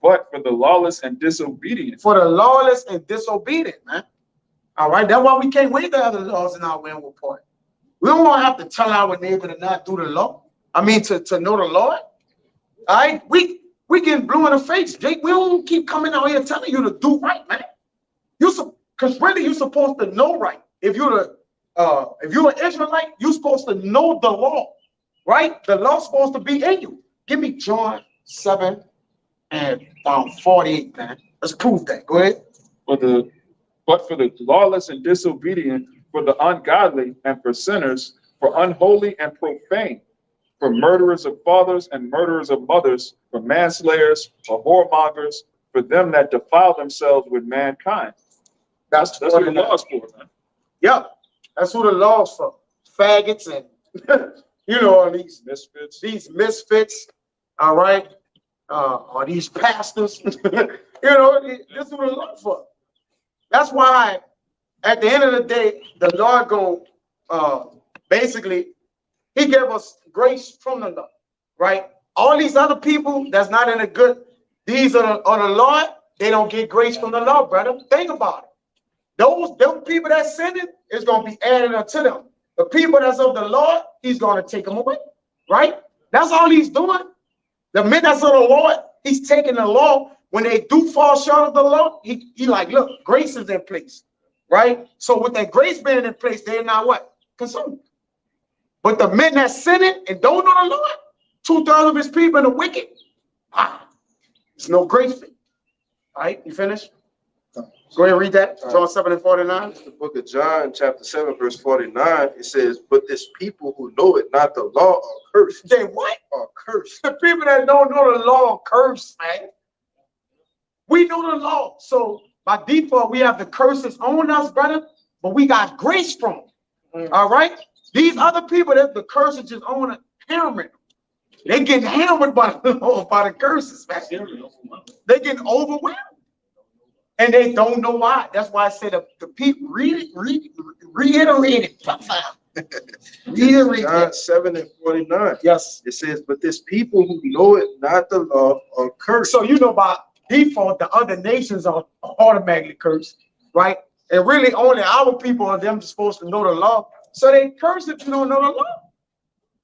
but for the lawless and disobedient. For the lawless and disobedient, man. All right, that's why we can't wait to have the laws in our inward part. We don't want to have to tell our neighbor to not do the law. I mean, to know the Lord. All right, we getting blue in the face, Jake. We don't keep coming out here telling you to do right, man. Because really, you're supposed to know right. If you're an Israelite, you're supposed to know the law, right? The law's supposed to be in you. Give me John 7 and 48, man. Let's prove that. Go ahead. But for the lawless and disobedient, for the ungodly and for sinners, for unholy and profane, for murderers of fathers and murderers of mothers, for manslayers, for whoremongers, for them that defile themselves with mankind. That's what the law is for, man. Yeah, that's who the law's for. Faggots and all these misfits, all right, or these pastors. This is what the law for. That's why at the end of the day, the Lord basically, he gave us grace from the law, right? All these other people that's not in a good, these are the Lord, they don't get grace from the law, brother. Think about it. Those people that sinning is going to be added unto them. The people that's of the Lord, he's going to take them away, right? That's all he's doing. The men that's of the Lord, he's taking the law. When they do fall short of the law, he like, look, grace is in place, right? So with that grace being in place, they're not what? Consumed. But the men that sinning and don't know the Lord, 2/3 of his people are the wicked. There's no grace for you. All right, you finished? Go ahead and read that. John 7:49. The book of John, chapter 7, verse 49, it says, but this people who know it not the law are cursed. They what? Are cursed. The people that don't know the law are cursed, man. We know the law. So by default, we have the curses on us, brother, but we got grace from them. All right? These other people, that the curses just on hammering. They getting hammered by the curses, man. They getting overwhelmed. And they don't know why. That's why I said the people reiterate it. John 7:49. Yes. It says, but this people who know it not the law are cursed. So by default, the other nations are automatically cursed, right? And really only our people are them supposed to know the law. So they curse if you don't know the law.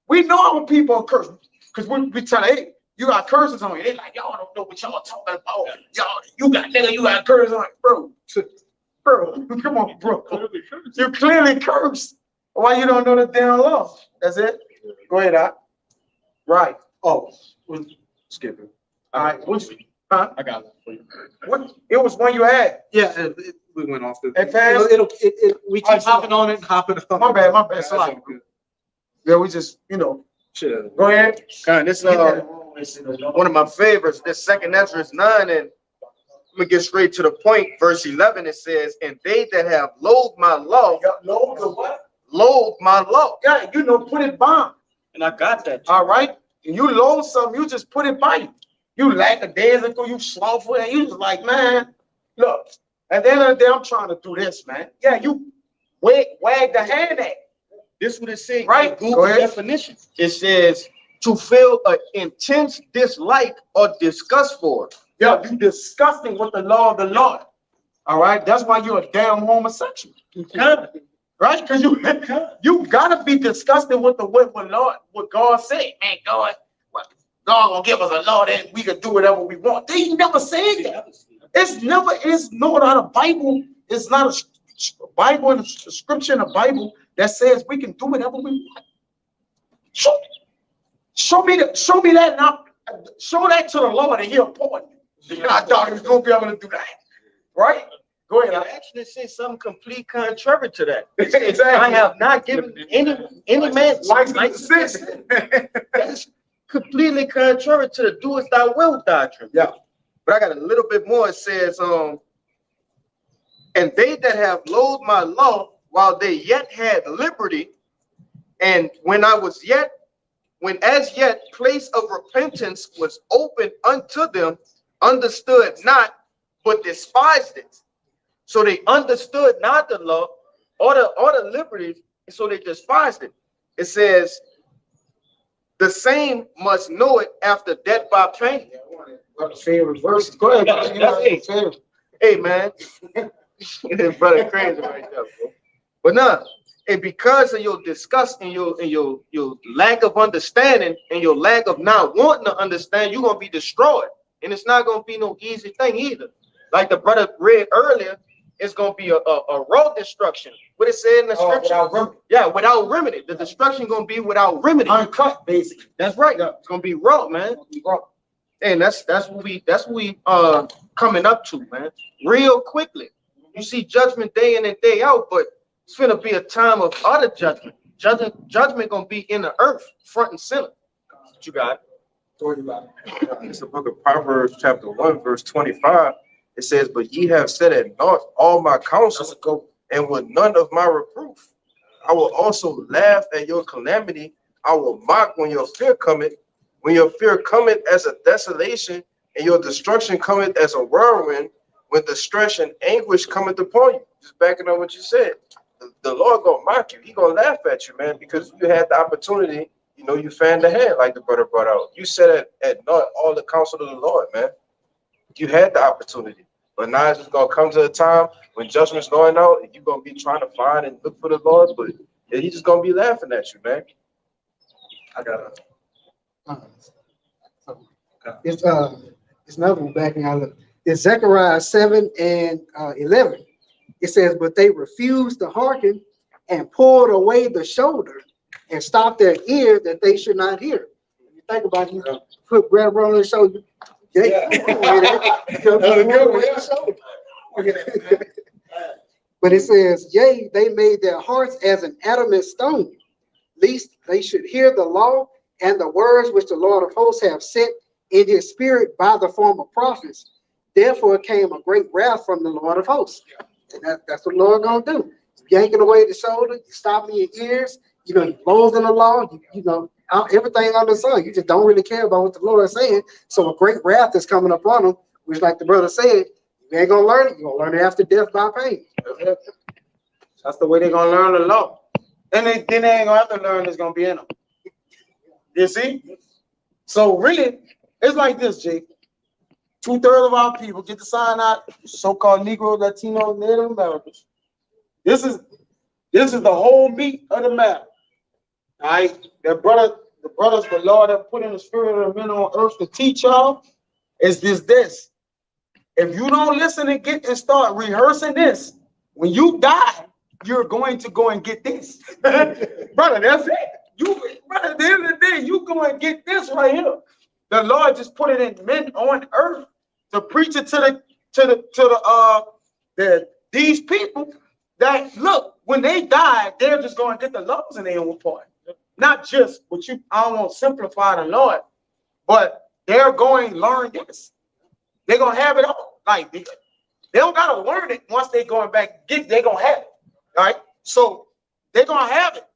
We know our people are cursed because we tell them, hey, you got curses on you. They like, y'all don't know what y'all talking about. You got curses on you, bro. Come on, bro. You're clearly cursed. Why you don't know the damn law? That's it. Go ahead, Doc. Right. Oh, Skip it. all right. Huh? I got one for you. What? It was one you had. Yeah, we went off the. It passed? We keep hopping on it and hopping on. My bad. That's Sorry. all good. Yeah, we just, Shit. go ahead. This one of my favorites, this second Ezra 9, and let me get straight to the point. Verse 11, it says, and they that have loathed my law, Loathe the what? loathe my law. Yeah, put it by. And I got that. All right. And you loathe something, you just put it by you. You lackadaisical, you slothful, and you just like, man, look, at the end of the day, I'm trying to do this, man. Yeah, you wag the hand at. This is what it says, Right. Google Go ahead. definition. It says to feel an intense dislike or disgust for it. Yeah, you disgusting with the law of the Lord. All right. That's why you're a damn homosexual. Right? Because you gotta be disgusted with what God said. Man, God gonna give us a law that we can do whatever we want. They never said that. It's not a Bible. It's not a Bible and a scripture in the Bible that says we can do whatever we want. Show me that now. Show that to the Lord and he'll pardon you. I thought he was gonna be able to do that. Right? Go ahead. It actually says something complete contrary to that. Exactly. I have not given any man license to sin. That's completely contrary to the doest thy will doctrine. Yeah. But I got a little bit more. It says, and they that have loathed my law while they yet had liberty, and when as yet place of repentance was open unto them, understood not, but despised it. So they understood not the law or the liberties, and so they despised it. It says, the same must know it after death by pain. Favorite verse. Go ahead. Hey man, brother, crazy right there, bro. But nah, and because of your disgust and your lack of understanding and your lack of not wanting to understand, you're gonna be destroyed, and it's not gonna be no easy thing either. Like the brother read earlier, it's gonna be a raw destruction. What it said in the scripture? Without remedy. The destruction gonna be without remedy. Uncut, basically. That's right. It's gonna be raw, man. And that's what we coming up to, man. Real quickly. You see judgment day in and day out, but It's gonna be a time of utter judgment. Judgment gonna be in the earth, front and center. What you got? It's the book of Proverbs, chapter 1, verse 25. It says, "But ye have set at naught all my counsel, and with none of my reproof. I will also laugh at your calamity. I will mock when your fear cometh. When your fear cometh as a desolation, and your destruction cometh as a whirlwind, when distress and anguish cometh upon you." Just backing up what you said. The Lord gonna mock you. He gonna laugh at you, man, because you had the opportunity. You know, you fanned the hand, like the brother brought out. You said at naught all the counsel of the Lord, man. You had the opportunity. But now it's just gonna come to a time when judgment's going out, and you're gonna be trying to find and look for the Lord, but he's just gonna be laughing at you, man. I gotta. It's another one backing out of it's Zechariah 7 and 11. It says, "But they refused to hearken and pulled away the shoulder and stopped their ear that they should not hear." When you think about it, you put grab on their shoulder. But it says, "Yea, they made their hearts as an adamant stone, lest they should hear the law and the words which the Lord of hosts have sent in his spirit by the former prophets. Therefore came a great wrath from the Lord of hosts." And that's what the Lord gonna do. Yanking away the shoulder, you stopping your ears, you know, you're losing the law, you know, everything under the sun. You just don't really care about what the Lord is saying. So a great wrath is coming upon them, which, like the brother said, you ain't gonna learn it. You're gonna learn it after death by pain. That's the way they're gonna learn the law. Then they ain't gonna have to learn it's gonna be in them. You see? So really, it's like this, Jake. 2/3 of our people get to sign out, so-called Negro, Latino, Native Americans. This is the whole meat of the matter. All right, the brothers the Lord have put in the spirit of the men on earth to teach y'all is this. If you don't listen and start rehearsing this, when you die, you're going to go and get this. Brother, that's it. Brother, at the end of the day, you go and get this right here. The Lord just put it in men on earth to preach it to these people that look, when they die, they're just going to get the laws in their own part. Not just I don't want to simplify the Lord, but they're going to learn this. They're gonna have it all. Like they don't gotta learn it once they going back, they're gonna have it. All right. So they're gonna have it.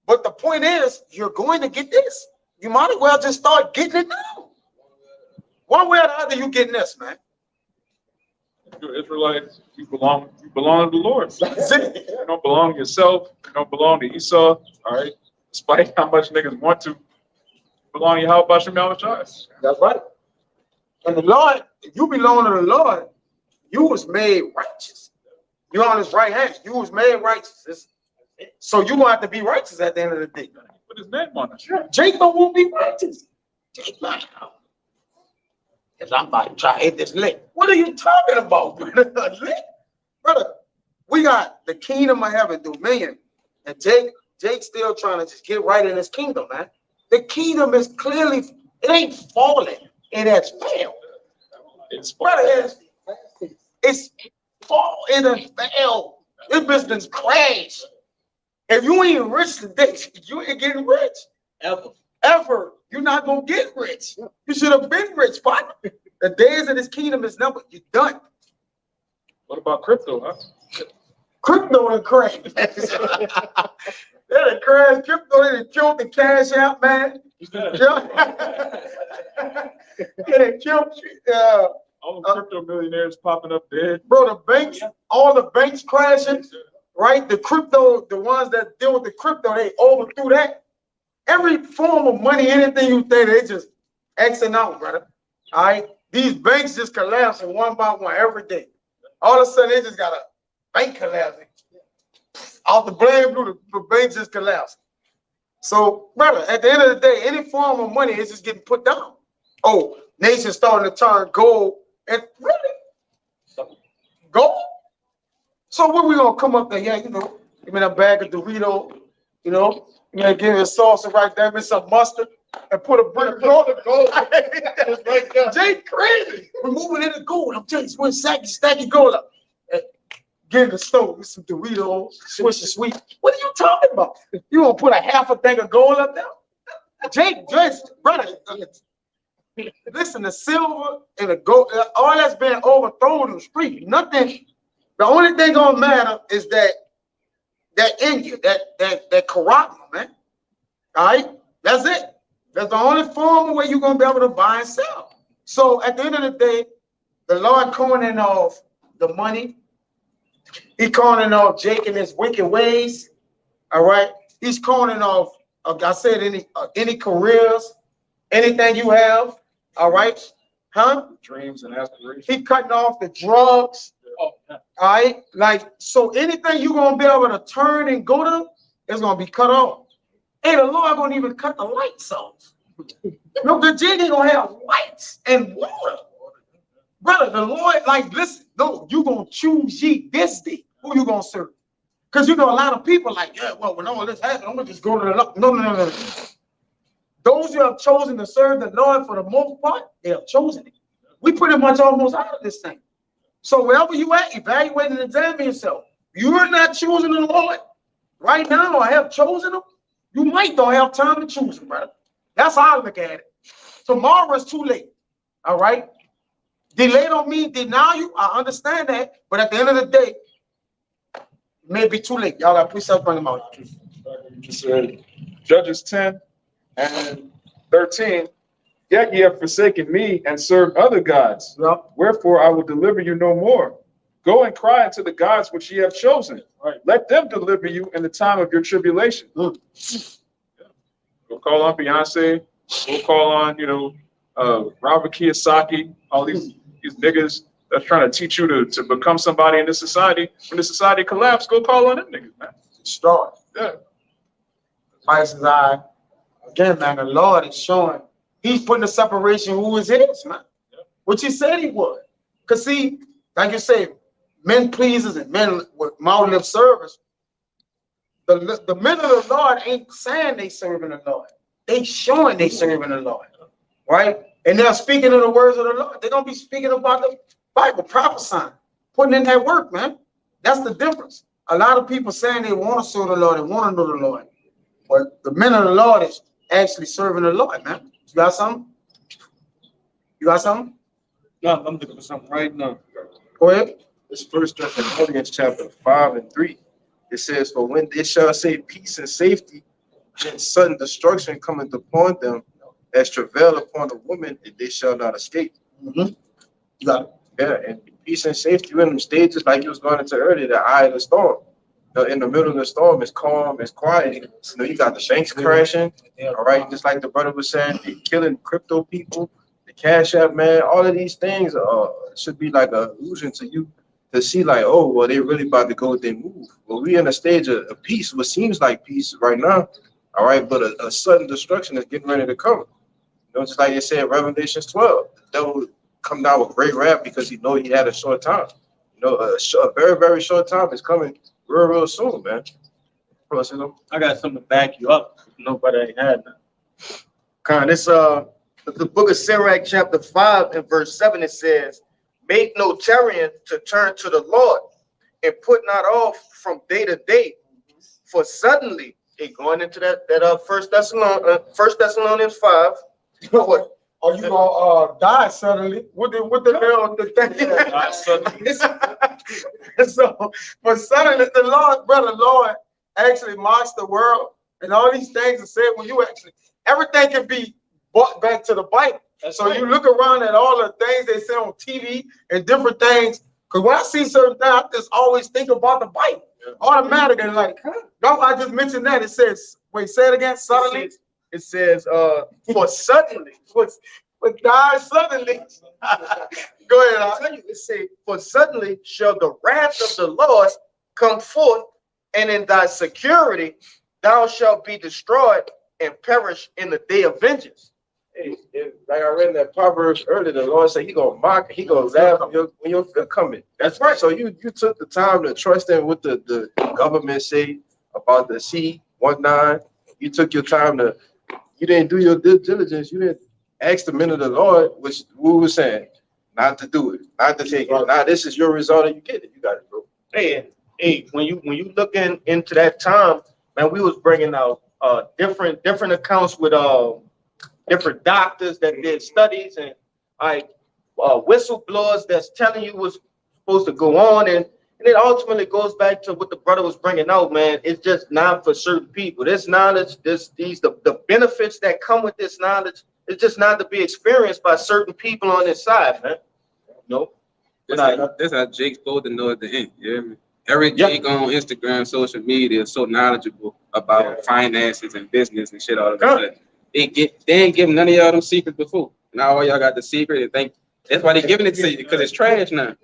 But the point is, you're going to get this. You might as well just start getting it now. One way or the other, you getting this, man. You're Israelites, you belong to the Lord. That's it. You don't belong to yourself, you don't belong to Esau, all right? Despite how much niggas want to, you belong to Yahweh Bashem Yahushua. That's right. And the Lord, if you belong to the Lord, you was made righteous. You're on his right hand. You was made righteous. So you want to be righteous at the end of the day. Put his name on it. Sure. Jacob won't be righteous. Jacob, because I'm about to try to hit this lick. What are you talking about, brother? Lick? Brother, we got the kingdom of heaven, dominion. And Jake's still trying to just get right in his kingdom, man. The kingdom is clearly, it ain't falling. It has failed. It's fall. It has failed. This business crashed. If you ain't rich today, you ain't getting rich. Ever. You're not gonna get rich. You should have been rich, partner. The days of this kingdom is numbered. You're done. What about crypto, huh? Crypto and crash. They done crashed crypto. They done killed the cash out, man. They done killed all the crypto millionaires popping up dead. bro, the banks, all the banks crashing, right? The crypto, the ones that deal with the crypto, they overthrew that. Every form of money, anything you think, they just Xing out, brother. All right? These banks just collapsing one by one every day. All of a sudden, they just got a bank collapsing. Out the blame blue, the bank just collapsed. So, brother, at the end of the day, any form of money is just getting put down. Oh, nations starting to turn gold. And really? Gold? So what we gonna come up there? Yeah, give me a bag of Dorito, give me a salsa right there, with some mustard, and put a brick of gold. Jay crazy. We're moving into gold. I'm telling you, we're stacking gold up. get in the store with some Doritos, Swiss and Sweet. What are you talking about? You gonna put a half a thing of gold up there? Jake, brother, listen, the silver and the gold, all that's been overthrown in the street. Nothing. The only thing gonna matter is that in you, that charisma, man. All right, that's it. That's the only form where you're gonna be able to buy and sell. So at the end of the day, the Lord calling off the money. He calling off Jake and his wicked ways. All right, he's calling off. I said any careers, anything you have. All right, huh? Dreams and aspirations. He cutting off the drugs. All right, like so anything you're gonna be able to turn and go to is gonna be cut off. Hey, the Lord gonna even cut the lights off. No, the jig ain't gonna have lights and water. Brother, the Lord, like, listen, no, you gonna choose ye this day who you gonna serve. Because you know a lot of people like, yeah, well, when all this happens, I'm gonna just go to the Lord. No. Those who have chosen to serve the Lord for the most part, they have chosen it. We pretty much almost out of this thing. So wherever you at, evaluate and examine yourself. You're not choosing the Lord right now or have chosen him, you might don't have time to choose him, brother. That's how I look at it. Tomorrow is too late. All right. Delay don't mean deny you. I understand that. But at the end of the day, it may be too late. Y'all got precepts bring them out. Judges 10 and 13. Yet ye have forsaken me and served other gods. Yep. Wherefore I will deliver you no more. Go and cry unto the gods which ye have chosen. Right. Let them deliver you in the time of your tribulation. Go call on Beyonce. Go call on, Robert Kiyosaki. All these niggas that's trying to teach you to become somebody in this society. When the society collapses, go call on them niggas, man. Start. Yeah. Christ is again, man, the Lord is showing. He's putting a separation who is his, man. Which he said he would. Because see, like you say, men pleasers and men with mouth lip service. The men of the Lord ain't saying they serving the Lord. They showing they serving the Lord. Right? And they're speaking of the words of the Lord. They're gonna be speaking about the Bible, prophesying, putting in that work, man. That's the difference. A lot of people saying they want to serve the Lord, they want to know the Lord. But the men of the Lord is actually serving the Lord, man. You got something? You got something? No, I'm looking for something right now. Go ahead. This First Thessalonians chapter 5 and 3. It says, for when they shall say peace and safety, then sudden destruction cometh upon them, as travail upon a woman, and they shall not escape. You got it. Yeah, and peace and safety in them stages, like you was going into earlier, the eye of the storm. In the middle of the storm, it's calm, it's quiet. You got the banks crashing. All right, just like the brother was saying, they killing crypto people, the Cash App, man. All of these things should be like an illusion to you to see, like, oh, well, they really about to go with their move. Well, we in a stage of peace, what seems like peace right now. All right, but a sudden destruction is getting ready to come. Just like they said, Revelations 12, the devil come down with great wrath because he know he had a short time. A very, very short time is coming real soon, man. I got something to back you up. Nobody ain't had none. This the book of Sirach, chapter 5 and verse 7, it says, make no tarrying to turn to the Lord, and put not off from day to day, for suddenly, going into that First Thessalonians 5. What? Are you gonna die suddenly? What the hell the thing? Die suddenly. So, but suddenly the Lord actually marks the world, and all these things are said when you actually everything can be brought back to the Bible. So you look around at all the things they say on TV and different things. Because when I see certain things, I just always think about the Bible. Automatically, like, I just mentioned that. It says, wait, say it again, suddenly. It says, for suddenly, but die suddenly. Go ahead. I'll tell you, it says, for suddenly shall the wrath of the Lord come forth, and in thy security thou shalt be destroyed and perish in the day of vengeance. Hey, like I read in that Proverbs earlier, the Lord said he gonna mock, he gonna laugh when you're coming. That's right. So you took the time to trust in what the government say about the C-19. You took your time you didn't do your due diligence. You didn't ask the men of the Lord, which we were saying, not to do it, not to take it. Now this is your result, and you get it. You got it, bro. Hey, when you look into that time, man, we was bringing out different accounts with different doctors that did studies and like whistleblowers that's telling you what's supposed to go on, and it ultimately goes back to what the brother was bringing out, man. It's just not for certain people. This knowledge, the benefits that come with this knowledge, it's just not to be experienced by certain people on this side, man. No. That's how Jake's supposed to know at the end. You hear me? Every Jake on Instagram, social media is so knowledgeable about finances and business and shit all of that. They ain't giving none of y'all them secrets before. Now all y'all got the secret and think that's why they giving it to you, because it's trash now.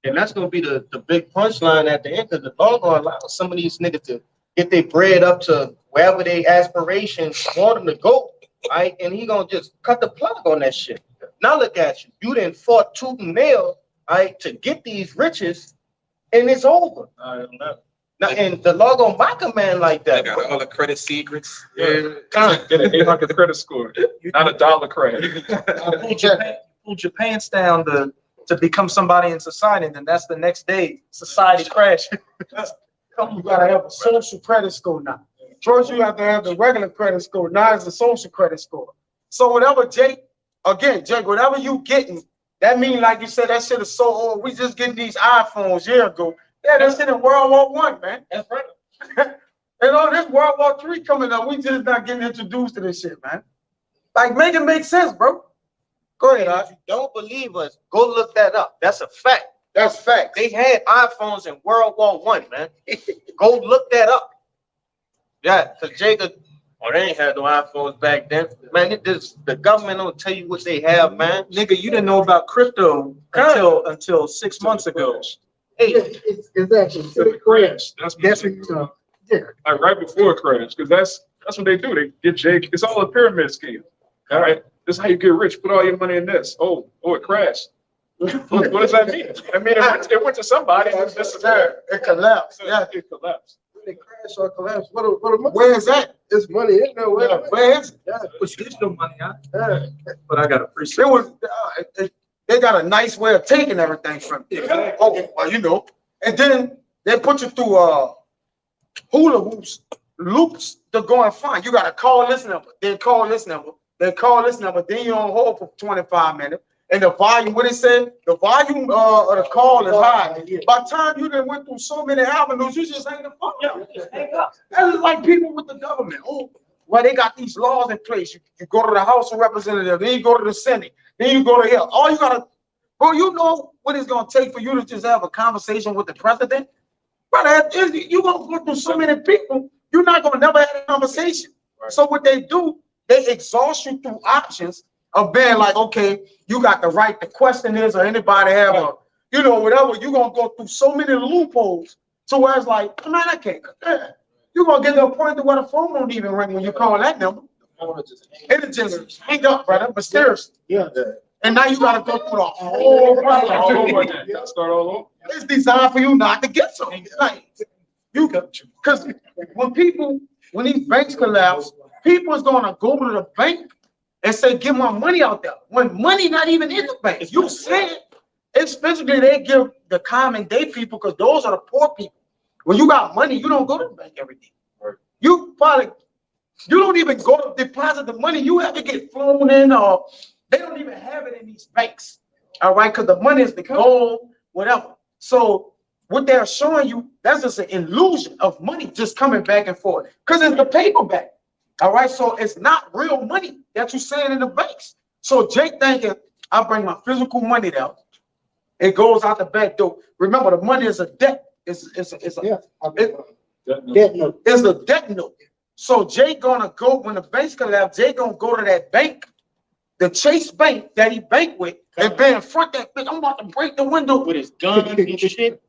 And that's gonna be the big punchline at the end, because the law gonna allow some of these niggas to get their bread up to wherever they aspirations want them to go. Right? And he gonna just cut the plug on that shit. Now look at you. You done fought tooth and nail, right, to get these riches, and it's over. Now, and the law gonna mock a man like that. They got all the credit secrets. Yeah. Get an 800 credit score, not $1 credit. Pull your pants down to become somebody in society, and then that's the next day society crash. You gotta have a social credit score now. First, you have to have the regular credit score. Now it's a social credit score. So whatever Jake, whatever you getting, that mean like you said, that shit is so old. We just getting these iPhones a year ago. Yeah, that's in World War I, man. That's right. You know, this World War III coming up. We just not getting introduced to this shit, man. Like, make it make sense, bro. Go ahead, If you don't believe us, go look that up. That's a fact. That's fact. They had iPhones in World War I, man. Go look that up. Yeah, because Jacob, they ain't had no iPhones back then. Man, the government don't tell you what they have, man. Nigga, you didn't know about crypto until 6 months ago. Hey, It's actually the crash. That's when you know. Yeah. Like right before it crash, because that's what they do. They get Jake. It's all a pyramid scheme. All right, this is how you get rich. Put all your money in this. Oh, it crashed. What does that mean? I mean, it went to somebody. It collapsed. Yeah, it collapsed. They crash or collapse. where is that? It's money in there. Where is it? Yeah. Put digital money out. But I got to It was. They got a nice way of taking everything from you. Oh, well, you know. And then they put you through hula loops to go and find. You got to call this number. Then call this number. Then call this number. Then you're on hold for 25 minutes. And the volume, what it said, the volume of the call is high. By the time you done went through so many avenues, you just hang the phone. That's like people with the government. Oh, well, they got these laws in place. You go to the House of Representatives, then you go to the Senate, then you go to here. All you gotta, bro, you know what it's gonna take for you to just have a conversation with the president? Brother, you're gonna go through so many people, you're not gonna never have a conversation. Right. So what they do, they exhaust you through options of being like, okay, you got the right to question this, or anybody have a, you know, whatever. You're gonna go through so many loopholes to where it's like, man, I can't. You're gonna get to a point where the phone won't even ring when you call that number. It'll just hang up, brother, mysteriously. Yeah. And now you gotta go through the whole process. Start all over. It's designed for you not to get something. Like, because when these banks collapse, people is gonna go to the bank and say, "Give my money out there." When money not even in the bank, you said, especially they give the common day people, because those are the poor people. When you got money, you don't go to the bank every day. Right. You don't even go to deposit the money. You have to get flown in, or they don't even have it in these banks. All right, because the money is the gold, whatever. So what they're showing you, that's just an illusion of money just coming back and forth, because it's the paperback. All right, so it's not real money that you're saying in the banks. So Jake thinking, I bring my physical money down. It goes out the back door. Remember, the money is a debt. It's a debt note. So Jake gonna go, when the banks collapse, Jake gonna go to that bank, the Chase Bank that he banked with, and be in front of that bitch. I'm about to break the window With his gun and shit.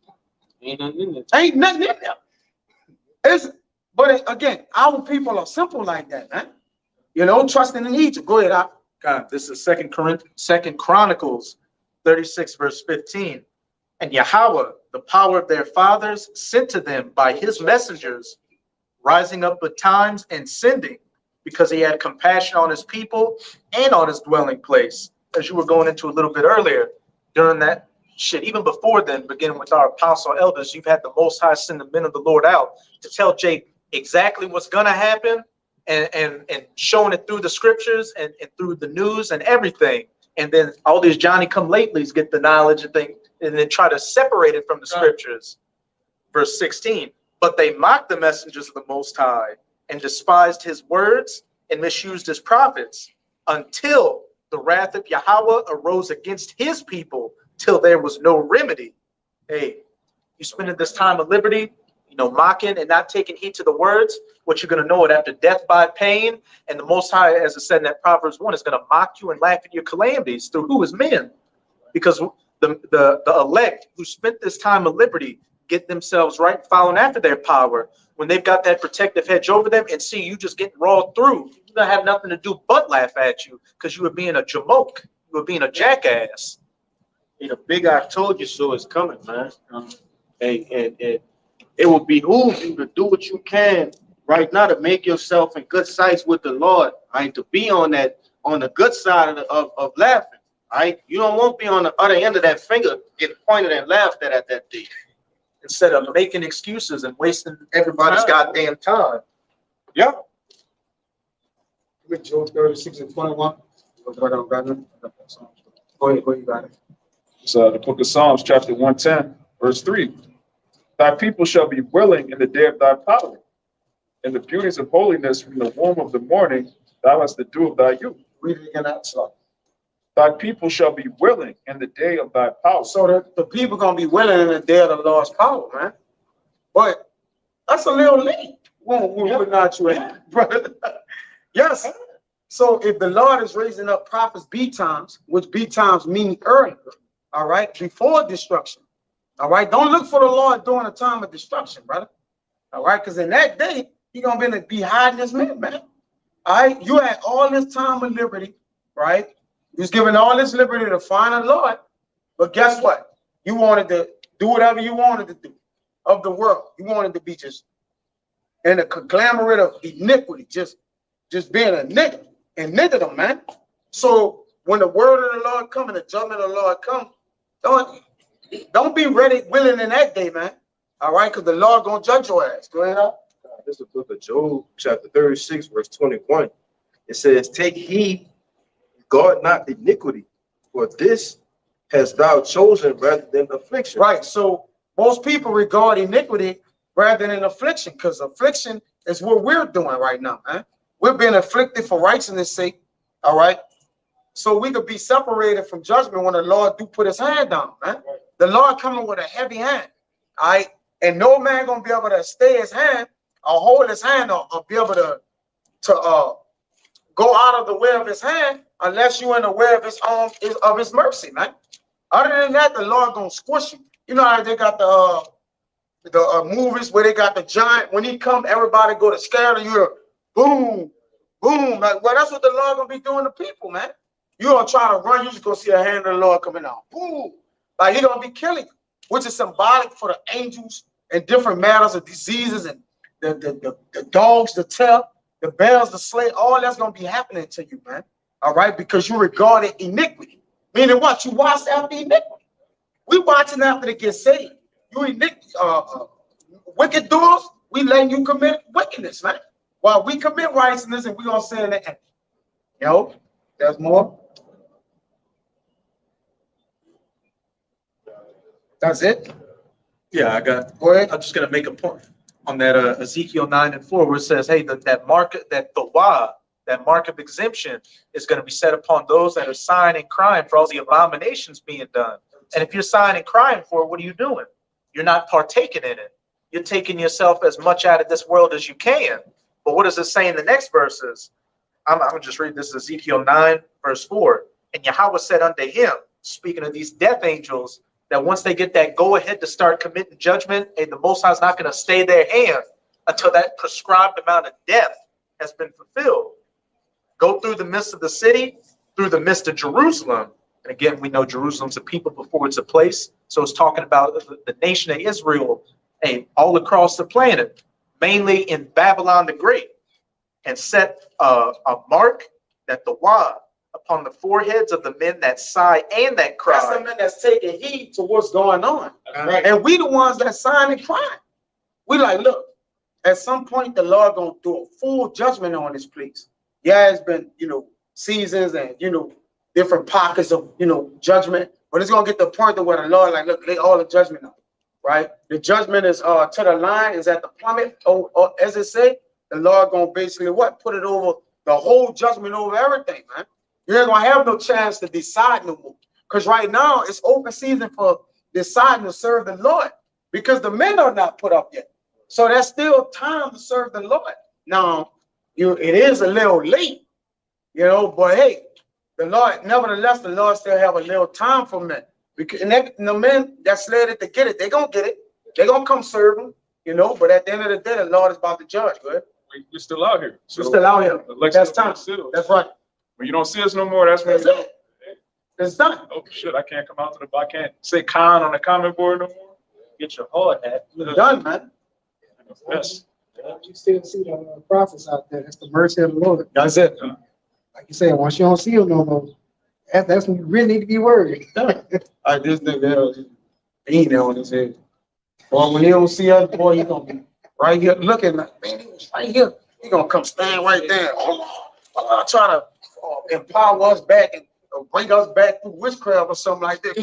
Ain't nothing in there. Ain't nothing in there. But again, our people are simple like that, man. You know, trusting in Egypt. Go ahead, Al. God, this is Second Chronicles 36, verse 15. And Yahweh, the power of their fathers, sent to them by his messengers, rising up betimes and sending, because he had compassion on his people and on his dwelling place. As you were going into a little bit earlier, during that shit, even before then, beginning with our apostle elders, you've had the Most High send the men of the Lord out to tell Jake exactly what's gonna happen, and showing it through the scriptures and through the news and everything. And then all these Johnny come latelys get the knowledge and thing, and then try to separate it from the scriptures. Verse 16, but they mocked the messengers of the Most High and despised his words and misused his prophets until the wrath of Yahweh arose against his people till there was no remedy. Hey, you spending this time of liberty, mocking and not taking heed to the words, what you're going to know it after death by pain. And the Most High, as it said in that Proverbs 1, is going to mock you and laugh at your calamities through who is men. Because the elect who spent this time of liberty get themselves right following after their power, when they've got that protective hedge over them and see you just getting rawed through, you're going to have nothing to do but laugh at you because you were being a jamoke. You were being a jackass. The big I told you so is coming, man. And it will behoove you to do what you can right now to make yourself in good sights with the Lord, right? To be on the good side of laughing, right? You don't want to be on the other end of that finger getting pointed and laughed at that day. Instead of making excuses and wasting everybody's goddamn time. Yeah. With Job 36 and 21. Go ahead, you got it. It's the book of Psalms, chapter 110, verse 3. Thy people shall be willing in the day of thy power. In the beauties of holiness from the womb of the morning, thou hast the dew of thy youth. Read it again outside. Thy people shall be willing in the day of thy power. So the people going to be willing in the day of the Lord's power, man. But that's a little late. We're not you at, brother. Yes. So if the Lord is raising up prophets B times, which B times mean earlier, all right, before destruction, all right, don't look for the Lord during the time of destruction, brother. All right, because in that day, He's going to be hiding his men, man. All right, you had all this time of liberty, right? You was given all this liberty to find a Lord, but guess what? You wanted to do whatever you wanted to do of the world. You wanted to be just in a conglomerate of iniquity, just being a nigger and niggerdom, man. So when the word of the Lord come and the judgment of the Lord come, don't be ready, willing in that day, man. All right, because the Lord gonna judge your ass. Go ahead. This is the book of Job, chapter 36, verse 21. It says, take heed, guard not iniquity, for this hast thou chosen rather than affliction. Right. So most people regard iniquity rather than affliction, because affliction is what we're doing right now, man. We're being afflicted for righteousness' sake. All right. So we could be separated from judgment when the Lord do put his hand down, man. The Lord coming with a heavy hand. All right. And no man gonna be able to stay his hand or hold his hand or be able to go out of the way of his hand unless you're in the way of his of his mercy, man. Other than that, the Lord gonna squish you. You know how they got the movies where they got the giant, when he come, everybody go to scare and you're boom, boom. Like, well, that's what the Lord gonna be doing to people, man. You gonna try to run, you just gonna see a hand of the Lord coming out. Boom. Like he gonna be killing you, which is symbolic for the angels and different matters of diseases and the dogs, the tear, the bears, the slay, all that's gonna be happening to you, man. All right, because you regarded iniquity. Meaning what? You watched after iniquity. We watching after they get saved. You wicked doers, we letting you commit wickedness, man. While we commit righteousness and we gonna say in the end. Yo, there's more. That's it. Yeah, I got. Go ahead. I'm just gonna make a point on that Ezekiel 9:4, where it says, "Hey, that mark of exemption is going to be set upon those that are sighing and crying for all the abominations being done." And if you're sighing and crying for it, what are you doing? You're not partaking in it. You're taking yourself as much out of this world as you can. But what does it say in the next verses? I'm gonna just read this, Ezekiel 9:4. And Yahweh said unto him, speaking of these death angels, that once they get that go ahead to start committing judgment, and the Most High is not going to stay their hand until that prescribed amount of death has been fulfilled. Go through the midst of the city, through the midst of Jerusalem. And again, we know Jerusalem's a people before it's a place. So it's talking about the nation of Israel and all across the planet, mainly in Babylon the Great, and set a mark that the wad upon the foreheads of the men that sigh and that That's the cry. men that's taking heed to what's going on. Right. And we the ones that sign and cry. We like, look, at some point the Lord gonna do a full judgment on this place. Yeah, it's been, seasons and, different pockets of, judgment, but it's gonna get to the point where the Lord like, look, lay all the judgment on, right? The judgment is to the line, is at the plummet, or as it say, the Lord gonna basically what? Put it over the whole judgment over everything, man. You ain't gonna have no chance to decide no more. Because right now it's open season for deciding to serve the Lord because the men are not put up yet. So there's still time to serve the Lord. Now, it is a little late, but hey, the Lord, nevertheless, the Lord still have a little time for men. Because and the men that slated to get it, they're gonna get it. They're gonna come serve him, but at the end of the day, the Lord is about to judge. Go ahead. We're still out here. We're still out here. That's time. That's right. When you don't see us no more, that's when That's it. It's done. oh shit, I can't come out to I can't say con on the comment board no more. Get your hard hat. It's done, man. Yes. You still see the prophets out there. That's the mercy of the Lord. That's it. Like you said, once you don't see them no more, that's when you really need to be worried. This nigga, he ain't on his head. Boy, when he don't see us, boy, he gonna be right here looking like, man, he was right here. He gonna come stand right there. Try to empower us back and bring us back through witchcraft or something like that.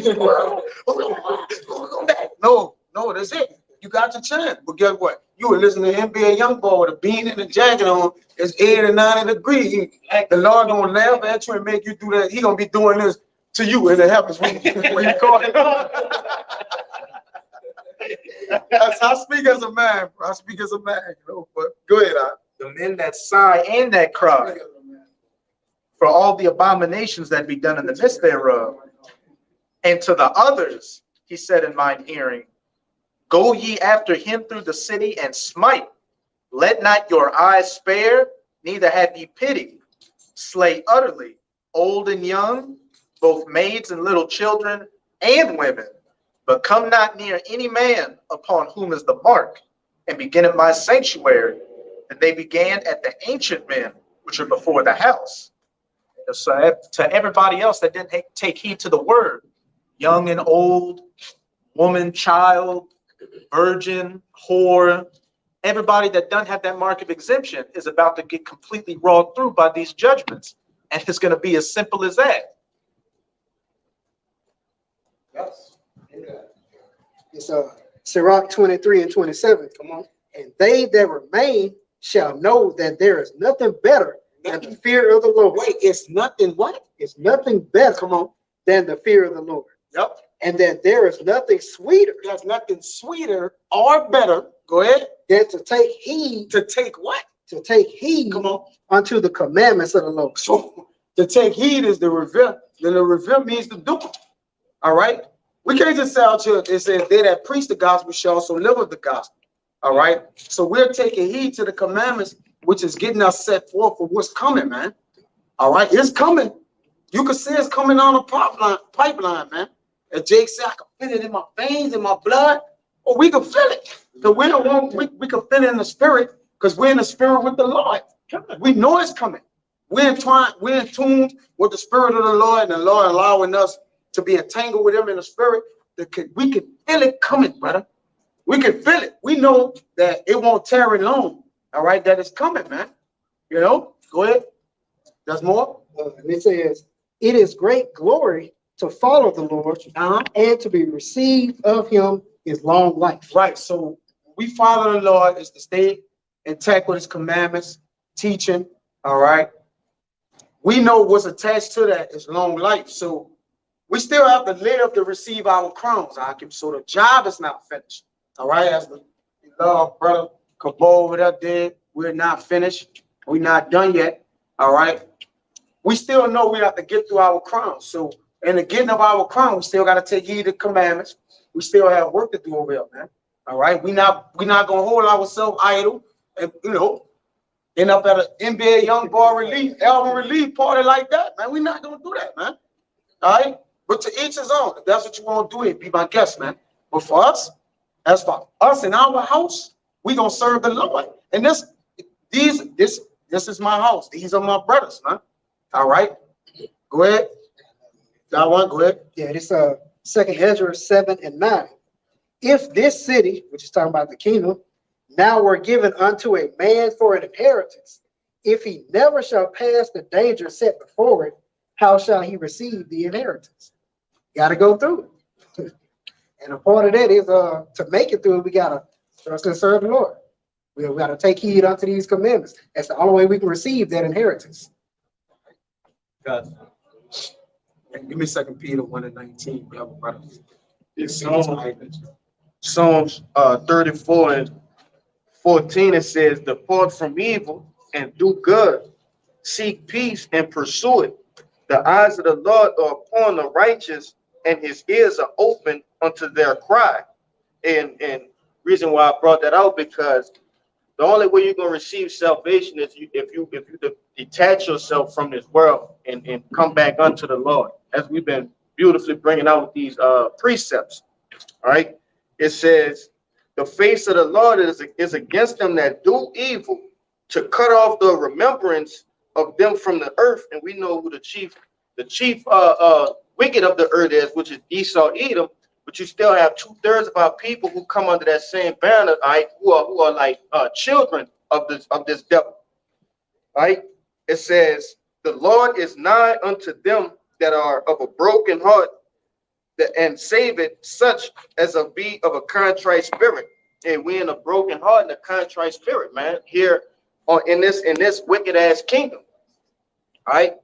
No, that's it. You got your chance. But guess what? You were listening to NBA Youngboy with a bean and a jacket on. It's 80 and 90 degrees. The Lord gonna laugh at you and make you do that. He gonna be doing this to you in the heavens when you call it on. I speak as a man, bro. I speak as a man, but go ahead, The men that sigh and that cry for all the abominations that be done in the midst thereof. And to the others, he said in mine hearing, go ye after him through the city and smite. Let not your eyes spare, neither have ye pity. Slay utterly, old and young, both maids and little children and women. But come not near any man upon whom is the mark, and begin at my sanctuary. And they began at the ancient men, which are before the house. So to everybody else that didn't take heed to the word, young and old, woman, child, virgin, whore, everybody that doesn't have that mark of exemption is about to get completely rawed through by these judgments. And it's going to be as simple as that. Yes. It's Sirach 23 and 27. Come on. And they that remain shall know that there is nothing better than the fear of the Lord. Wait, it's nothing what? It's nothing better, come on, than the fear of the Lord. Yep. And that there is nothing sweeter There's nothing sweeter or better. Go ahead. than to take heed, To take what? to take heed Come on. unto the commandments of the Lord. So to take heed is the revere. Then the revere means to do it. All right. We can't just say out here, it says they that preach the gospel shall also live with the gospel. All right. So we're taking heed to the commandments, which is getting us set forth for what's coming, man. All right. It's coming. You can see it's coming on a pipeline, man. As Jake said, I can feel it in my veins, in my blood. Or we can feel it. So we don't want, we can feel it in the spirit because we're in the spirit with the Lord. We know it's coming. We're in tune with the spirit of the Lord, and the Lord allowing us to be entangled with him in the spirit. We can feel it coming, brother. We can feel it. We know that it won't tarry long. All right, that it's coming, man. Go ahead. There's more. And it says, it is great glory to follow the Lord and to be received of him is long life. Right. So we follow the Lord is to stay intact with his commandments, teaching. All right. We know what's attached to that is long life. So we still have to live to receive our crowns, Akim. So the job is not finished. All right. As the love brother Cabot over there did, we're not finished. We're not done yet. All right. We still know we have to get through our crowns. So in the getting of our crown, we still got to take heed to commandments. We still have work to do over here, man. All right. We're not gonna hold ourselves idle and end up at an NBA young boy album release party like that, man. We're not gonna do that, man. All right. But to each his own. If that's what you want to do, it be my guest, man. But for us, as for us in our house, we gonna serve the Lord. And this is my house. These are my brothers, man. All right. Go ahead. That one, go ahead. Yeah, this Second Ezra 7 and 9. If this city, which is talking about the kingdom, now were given unto a man for an inheritance, if he never shall pass the danger set before it, how shall he receive the inheritance? Got to go through it. And a part of that is to make it through it, we got to trust and serve the Lord. We got to take heed unto these commandments. That's the only way we can receive that inheritance. God. Give me 2 Peter 1:19. We have a brother. It's Psalms 34 and 14, it says, depart from evil and do good. Seek peace and pursue it. The eyes of the Lord are upon the righteous, and his ears are open unto their cry. And reason why I brought that out, because the only way you're going to receive salvation is if you detach yourself from this world and come back unto the Lord, as we've been beautifully bringing out these precepts. All right. It says, the face of the Lord is against them that do evil, to cut off the remembrance of them from the earth. And we know who the chief wicked of the earth is, which is Esau, Edom. But you still have 2/3 of our people who come under that same banner, all right, who are like children of this devil. All right. It says, the Lord is nigh unto them that are of a broken heart, and save it such as be of a contrite spirit. And we in a broken heart and a contrite spirit, man, here in this wicked ass kingdom. All right.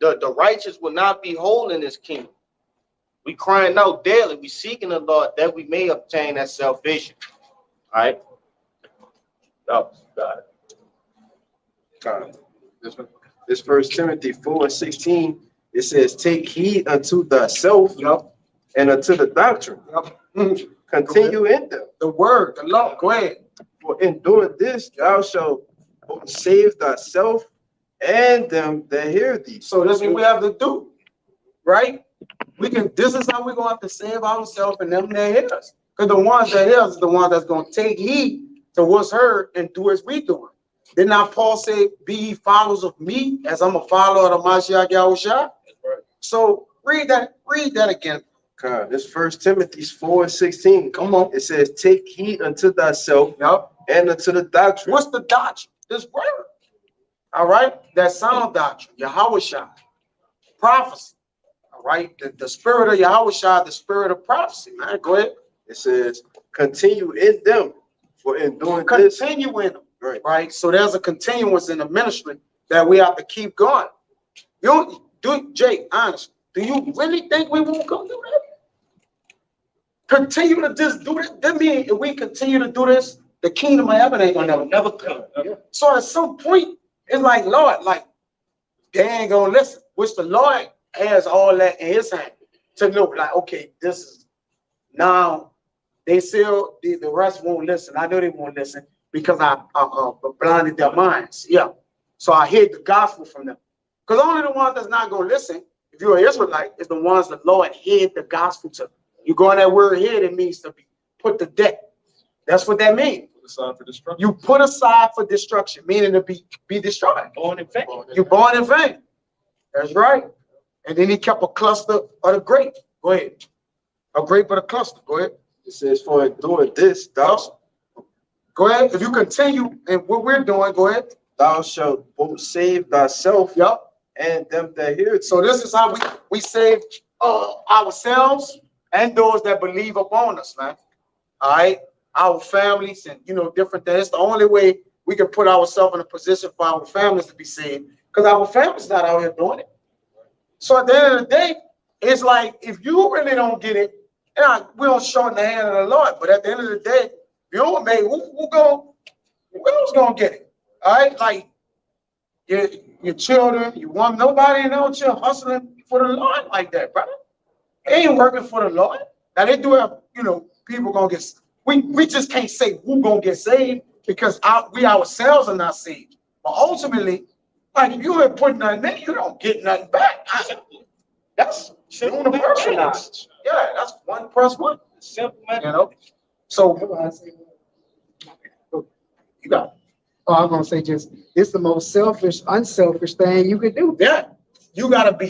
The righteous will not be whole in this kingdom. We crying out daily. We seeking the Lord that we may obtain that salvation. All right. Oh, got it. This 1 Timothy 4:16, it says, take heed unto thyself and unto the doctrine. Continue in them. The word, the law. Go ahead. For in doing this, thou shalt both save thyself and them that hear thee. So this is what we have to do, right? This is how we're going to have to save ourselves and them that hear us. Because the ones that hear us is the ones that's going to take heed to what's heard and do as we doing. Did not Paul say, be ye followers of me as I'm a follower of the Mashiach Yahushua? Right. So read that again. God, this 1 Timothy 4:16. Come on. It says, take heed unto thyself and unto the doctrine. What's the doctrine? This word. All right. That sound doctrine, Yahushua. Prophecy. All right. The spirit of Yahushua, the spirit of prophecy, man. Go ahead. It says, continue in them. For in doing this. Continue in them. Right. So there's a continuance in the ministry that we have to keep going. You do, Jake, honest. Do you really think we won't go do that? Continue to just do it. That means if we continue to do this, the kingdom of heaven ain't gonna never come. So at some point, it's like, Lord, like, they ain't gonna listen, which the Lord has all that in his hand to know, like, okay, this is now they still, the rest won't listen. I know they won't listen because I blinded their minds. Yeah. So I hid the gospel from them. Because only the ones that's not gonna listen, if you're an Israelite, is the ones the Lord hid the gospel to. You go on that word hid, it means to be put to death. That's what that means. Put aside for destruction. You put aside for destruction, meaning to be destroyed. Born in vain. You're born in vain. That's right. And then he kept a cluster of the grape. Go ahead. A grape of the cluster. Go ahead. It says, for in doing this, thou. Go ahead. If you continue in what we're doing, go ahead. Thou shalt both save thyself and them that hear thee. So this is how we save ourselves and those that believe upon us, man. All right. Our families and, different things. It's the only way we can put ourselves in a position for our families to be saved, because our families not out here doing it. So at the end of the day, it's like, if you really don't get it, we don't show in the hand of the Lord, but at the end of the day, you don't make who's gonna get it? All right, like your children, you want nobody knows you're hustling for the Lord like that, brother. They ain't working for the Lord. Now they do have, people gonna get. We just can't say who gonna get saved because we ourselves are not saved. But ultimately, like, if you ain't putting nothing in, you don't get nothing back. That's universal. Yeah, that's 1 + 1. Simple, man. So you got it. Oh, I'm gonna say just it's the most selfish, unselfish thing you could do. Yeah. you gotta be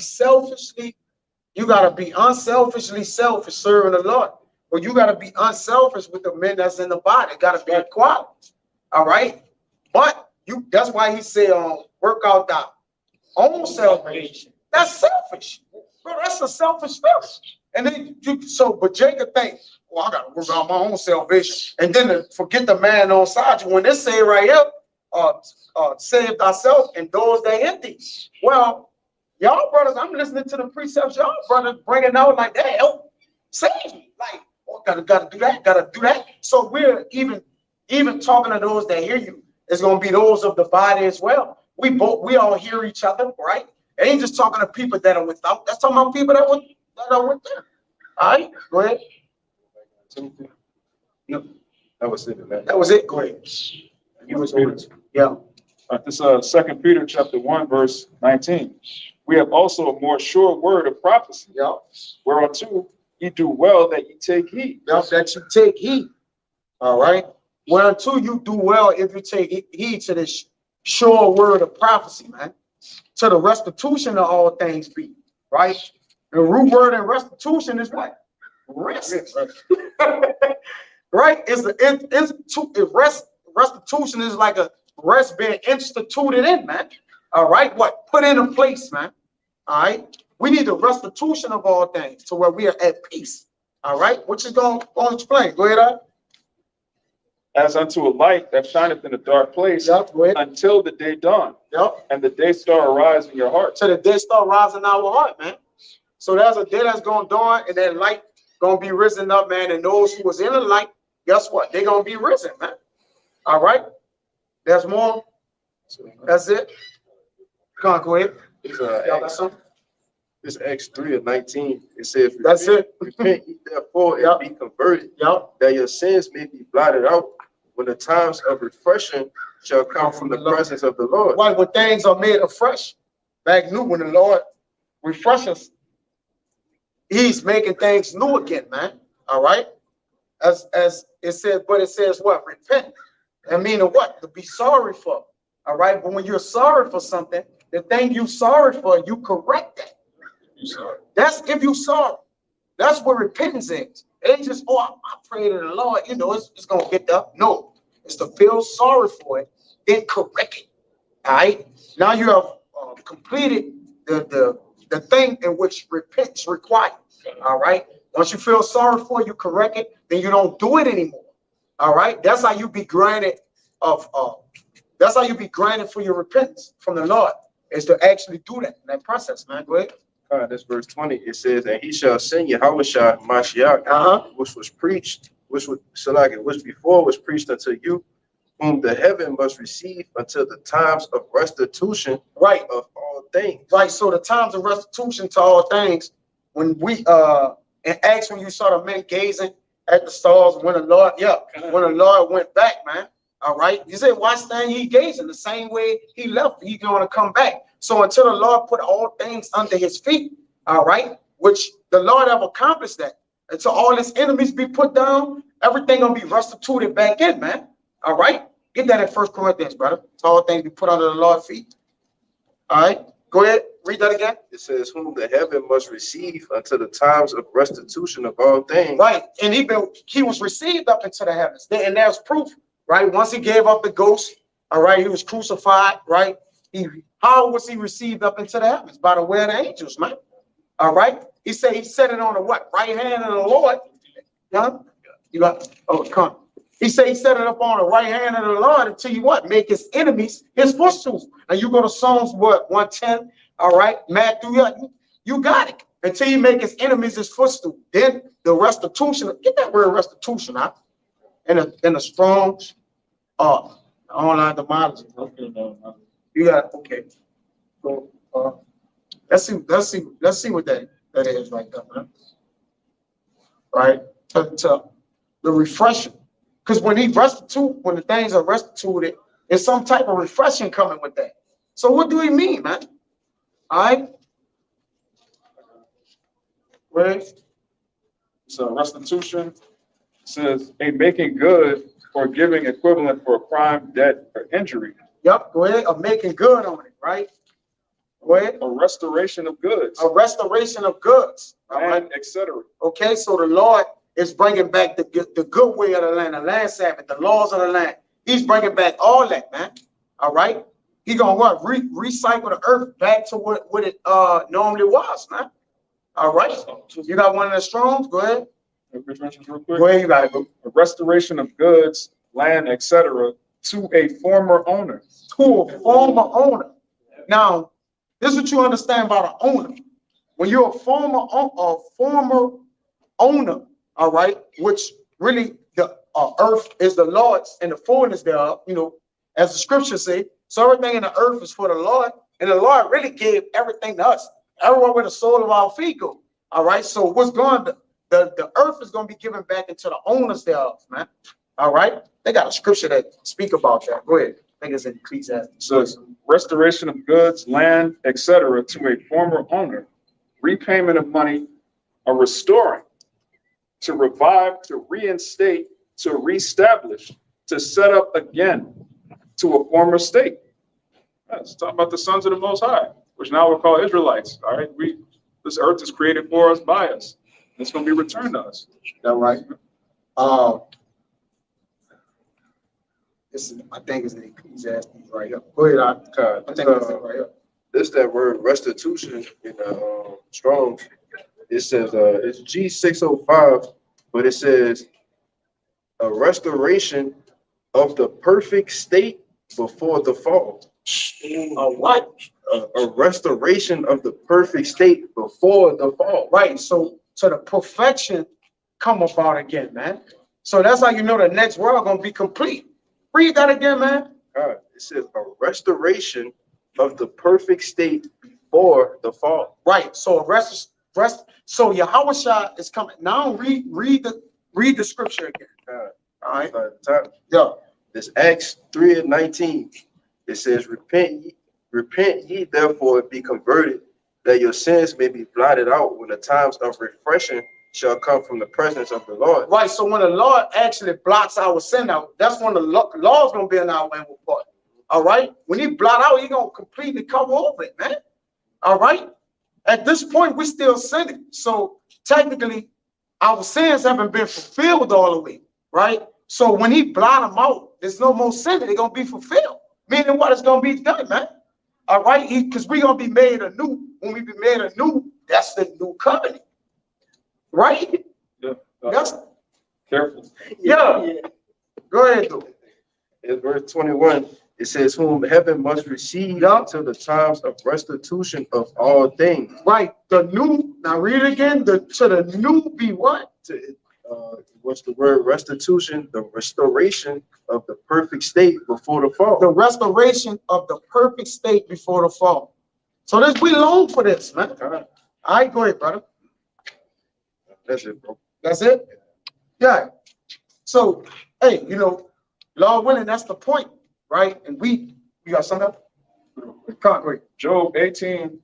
unselfishly selfish serving the Lord. But you gotta be unselfish with the men that's in the body. It gotta be equality. All right. But that's why he said, work out thy own salvation. That's selfish. Bro, that's a selfish spirit. And then but Jacob thinks, well, I gotta work out my own salvation. And then forget the man on side you. When they say right here, save thyself and those that empty. Well, y'all brothers, I'm listening to the precepts, y'all brothers bringing out like that, help save me. Like, oh, gotta do that. So we're even talking to those that hear you. It's gonna be those of the body as well. We all hear each other, right? It ain't just talking to people that are without. That's talking about people that are with them. All right, go ahead. No, that was it, man. That was it. Go ahead. Yeah. This 2 Peter chapter 1, verse 19. We have also a more sure word of prophecy. Yeah. Whereunto ye do well that ye take heed. Yeah, that you take heed. All right. Whereunto you do well if you take heed to this sure word of prophecy, man. To the restitution of all things be. Right? The root word in restitution is what? Rest. Right? Restitution is like a rest being instituted in, man. All right, what? Put in a place, man. All right. We need the restitution of all things to where we are at peace. All right. Which is going to explain. Go ahead, As unto a light that shineth in a dark place, yep, go ahead. Until the day dawn. Yep. And the day star arise in your heart. So the day star rise in our heart, man. So there's a day that's going to dawn and that light going to be risen up, man. And those who was in the light, guess what? They're going to be risen, man. All right. There's more. That's it. Come on, go ahead. It's Acts 3:19. It says, that's it. Repent ye therefore and be converted, that your sins may be blotted out when the times of refreshing shall come from the presence of the Lord. Right, when things are made afresh, back new, when the Lord refreshes, he's making things new again, man. All right. As it says, but it says what? Repent. I mean, what? To be sorry for. All right. But when you're sorry for something, the thing you're sorry for, you correct that. That's if you sorry. That's what repentance is. It ain't just, oh, I prayed to the Lord, it's gonna get up. No, it's to feel sorry for it, then correct it. All right. Now you have completed the thing in which repentance requires. All right. Once you feel sorry for it, you correct it, then you don't do it anymore. All right. That's how you be granted that's how you be granted for your repentance from the Lord, is to actually do that process, man. Go ahead. That's verse 20. It says, and he shall send Yahushua Mashiach, which was preached, which before was preached unto you, whom the heaven must receive until the times of restitution, right, of all things. Right. So the times of restitution to all things, when we in Acts, when you saw the men gazing at the stars, when the Lord went back, man. All right. You say, why stand ye gazing? The same way he left, he's going to come back. So until the Lord put all things under his feet, all right, which the Lord have accomplished that. Until all his enemies be put down, everything gonna be restituted back in, man. All right. Get that in 1 Corinthians, brother. Until all things be put under the Lord's feet. All right. Go ahead. Read that again. It says, whom the heaven must receive until the times of restitution of all things. Right. And he was received up into the heavens. And there's proof, right? Once he gave up the ghost, all right, he was crucified, right? How was he received up into the heavens? By the way of the angels, man. All right. He said he set it on the what? Right hand of the Lord. Huh? You got, oh, come. He said he set it up on the right hand of the Lord until you what? Make his enemies his footstools. And you go to Psalms, what? 110. All right. Matthew, you got it. Until you make his enemies his footstool. Then the restitution, get that word restitution out. In a strong online democracy. You got, okay. So let's see what that is right there, man. Right? To the refreshing. Because when when the things are restituted, there's some type of refreshing coming with that. So what do he mean, man? All right. Where? So restitution says a making good or giving equivalent for a crime, debt, or injury. Yep, go ahead. I'm making good on it, right? Go ahead. A restoration of goods, A restoration of goods. All right. and etc. Okay, so the Lord is bringing back the good way of the land Sabbath, the laws of the land. He's bringing back all that, man. All right. He gonna what? Recycle the earth back to what it normally was, man. All right. You got one of the Strongs? Go ahead. Real quick. Go ahead, you got it. Go. A restoration of goods, land, etc. to a former owner. To a former owner. Now, this is what you understand about an owner. When you're a former owner, all right, which really the earth is the Lord's and the fullness thereof, you know, as the scriptures say. So everything in the earth is for the Lord, and the Lord really gave everything to us. Everywhere where the sole of our feet go. All right. So what's going to the earth is going to be given back into the owners thereof, man. All right. They got a scripture that speak about that. Go ahead. I think it's in Ecclesiastes. So it's restoration of goods, land, etc. to a former owner, repayment of money, a restoring, to revive, to reinstate, to reestablish, to set up again to a former state. Let's talk about the sons of the Most High, which now we'll call Israelites. All right, this earth is created for us, by us. It's going to be returned to us. That right? I think it's in Ecclesiastes right here. Go ahead. I think it's right here. This that word restitution in Strong's. It says it's G605, but it says a restoration of the perfect state before the fall. A what? A restoration of the perfect state before the fall. Right. So the perfection come about again, man. So that's how you know the next world gonna be complete. Read that again, man. It says a restoration of the perfect state before the fall. Right. So so Yahweh is coming. Now read the scripture again. All right. Yeah. This Acts 3:19. It says, repent ye therefore and be converted, that your sins may be blotted out when the times of refreshing shall come from the presence of the Lord. Right. So when the Lord actually blots our sin out, that's when the law's gonna be in our inward part. All right. When he blot out, he gonna completely cover over it, man. All right. At this point, we still sinning. So technically, our sins haven't been fulfilled all the way, right? So when he blot them out, there's no more sin. They're gonna be fulfilled. Meaning what is gonna be done, man. All right, because we're gonna be made anew. When we be made anew, that's the new covenant. Right? Yeah. That's Careful. yeah. Go ahead, though. In verse 21, it says, whom heaven must receive until the times of restitution of all things. Right. The new, now read it again. To the new be what? What's the word? Restitution, the restoration of the perfect state before the fall. The restoration of the perfect state before the fall. So we long for this, man. All right, go ahead, brother. That's it, bro. That's it? Yeah. So, hey, you know, Lord willing, that's the point, right? And you got something else? Job 18,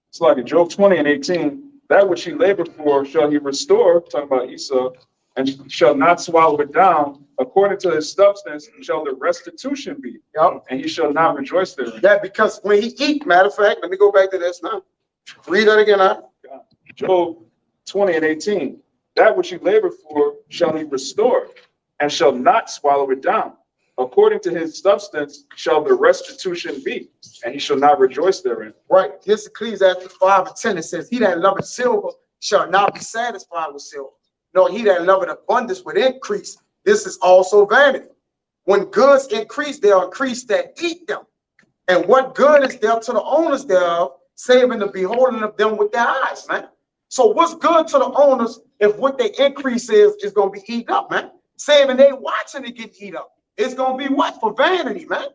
it's like Job 20 and 18. That which he labored for shall he restore, talking about Esau, and shall not swallow it down. According to his substance shall the restitution be. Yep. And he shall not rejoice therein. Yeah, because when he eat, matter of fact, let me go back to this now. Read that again, huh? Job 20 and 18. That which he labored for shall he restore, and shall not swallow it down. According to his substance shall the restitution be, and he shall not rejoice therein. Right. Here's Ecclesiastes 5 and 10. It says, he that loveth silver shall not be satisfied with silver, nor he that loveth abundance with increase. This is also vanity. When goods increase, they are increased that eat them. And what good is there to the owners thereof, saving the beholding of them with their eyes, man? So what's good to the owners if what they increase is going to be eaten up, man? Saving they watching it get eat up. It's going to be what? For vanity, man.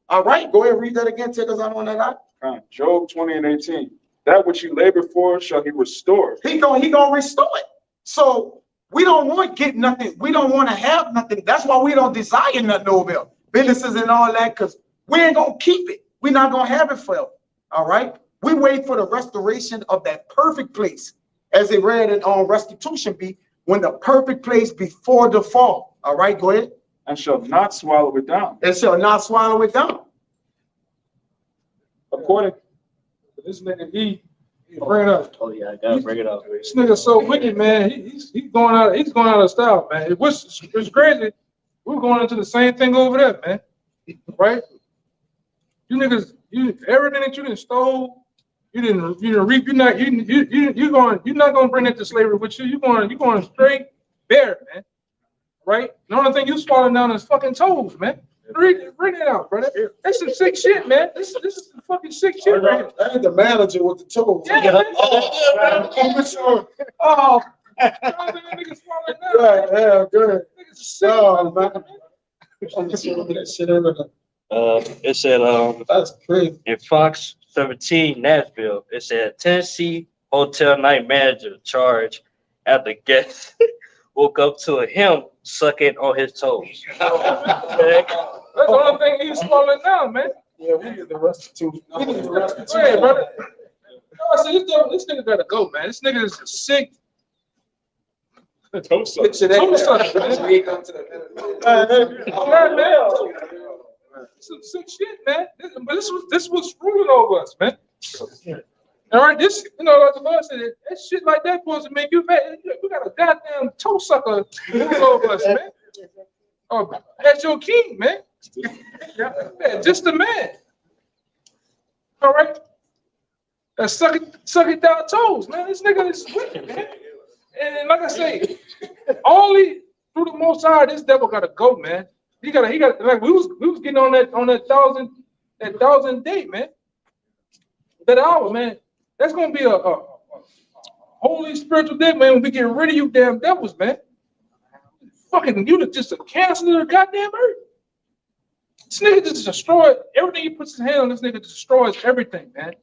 All right, go ahead and read that again. Take us out on that out. Job 20 and 18. That which he labored for shall he restore. He gonna restore it. So we don't want to get nothing. We don't want to have nothing. That's why we don't desire nothing over there. Businesses and all that, because we ain't going to keep it. We're not going to have it forever. All right? We wait for the restoration of that perfect place, as they read in Restitution be, when the perfect place before the fall. All right, go ahead. And shall not swallow it down. And shall not swallow it down. According This nigga, he bring it up. Oh yeah, I gotta bring it up. This nigga so wicked, man. He's going out of style, man. It's crazy. We're going into the same thing over there, man. Right? You niggas, everything that you done stole, you didn't reap. You're not gonna bring that to slavery with you. You're going straight bare, man. Right? The only thing you swallowing down is fucking toes, man. Bring it out, brother. That's some sick shit, man. This is some fucking sick shit, right? I ain't the manager with the tools. Yeah, man. Oh, niggas swallowing down. Yeah, good. Niggas sick. Oh, man. That shit in there. It said That's crazy. in Fox 17 Nashville, it said Tennessee hotel night manager charged after guest woke up to him sucking on his toes. That's the only thing he's swallowing down, man. Yeah, we need the restitution. We need the restitution. Hey, brother. I said, this nigga gotta go, man. This nigga is sick. Toe suck. Toe sucker, man. Yeah, man. Some sick shit, man. But this was ruling over us, man. All right, this, like the Lord said, that shit like that supposed to make you mad. We got a goddamn toe sucker ruling over us, man. Oh, that's your king, man. Yeah, just a man. All right. Suck it down toes, man. This nigga is wicked, man. And like I say, only through the Most High, this devil gotta go, man. He got like we was getting on that thousand day, man. That hour, man. That's gonna be a holy spiritual day, man. When we get rid of you damn devils, man. Fucking you just a cancer of the goddamn earth. This nigga just destroyed everything he puts his hand on. This nigga destroys everything, man.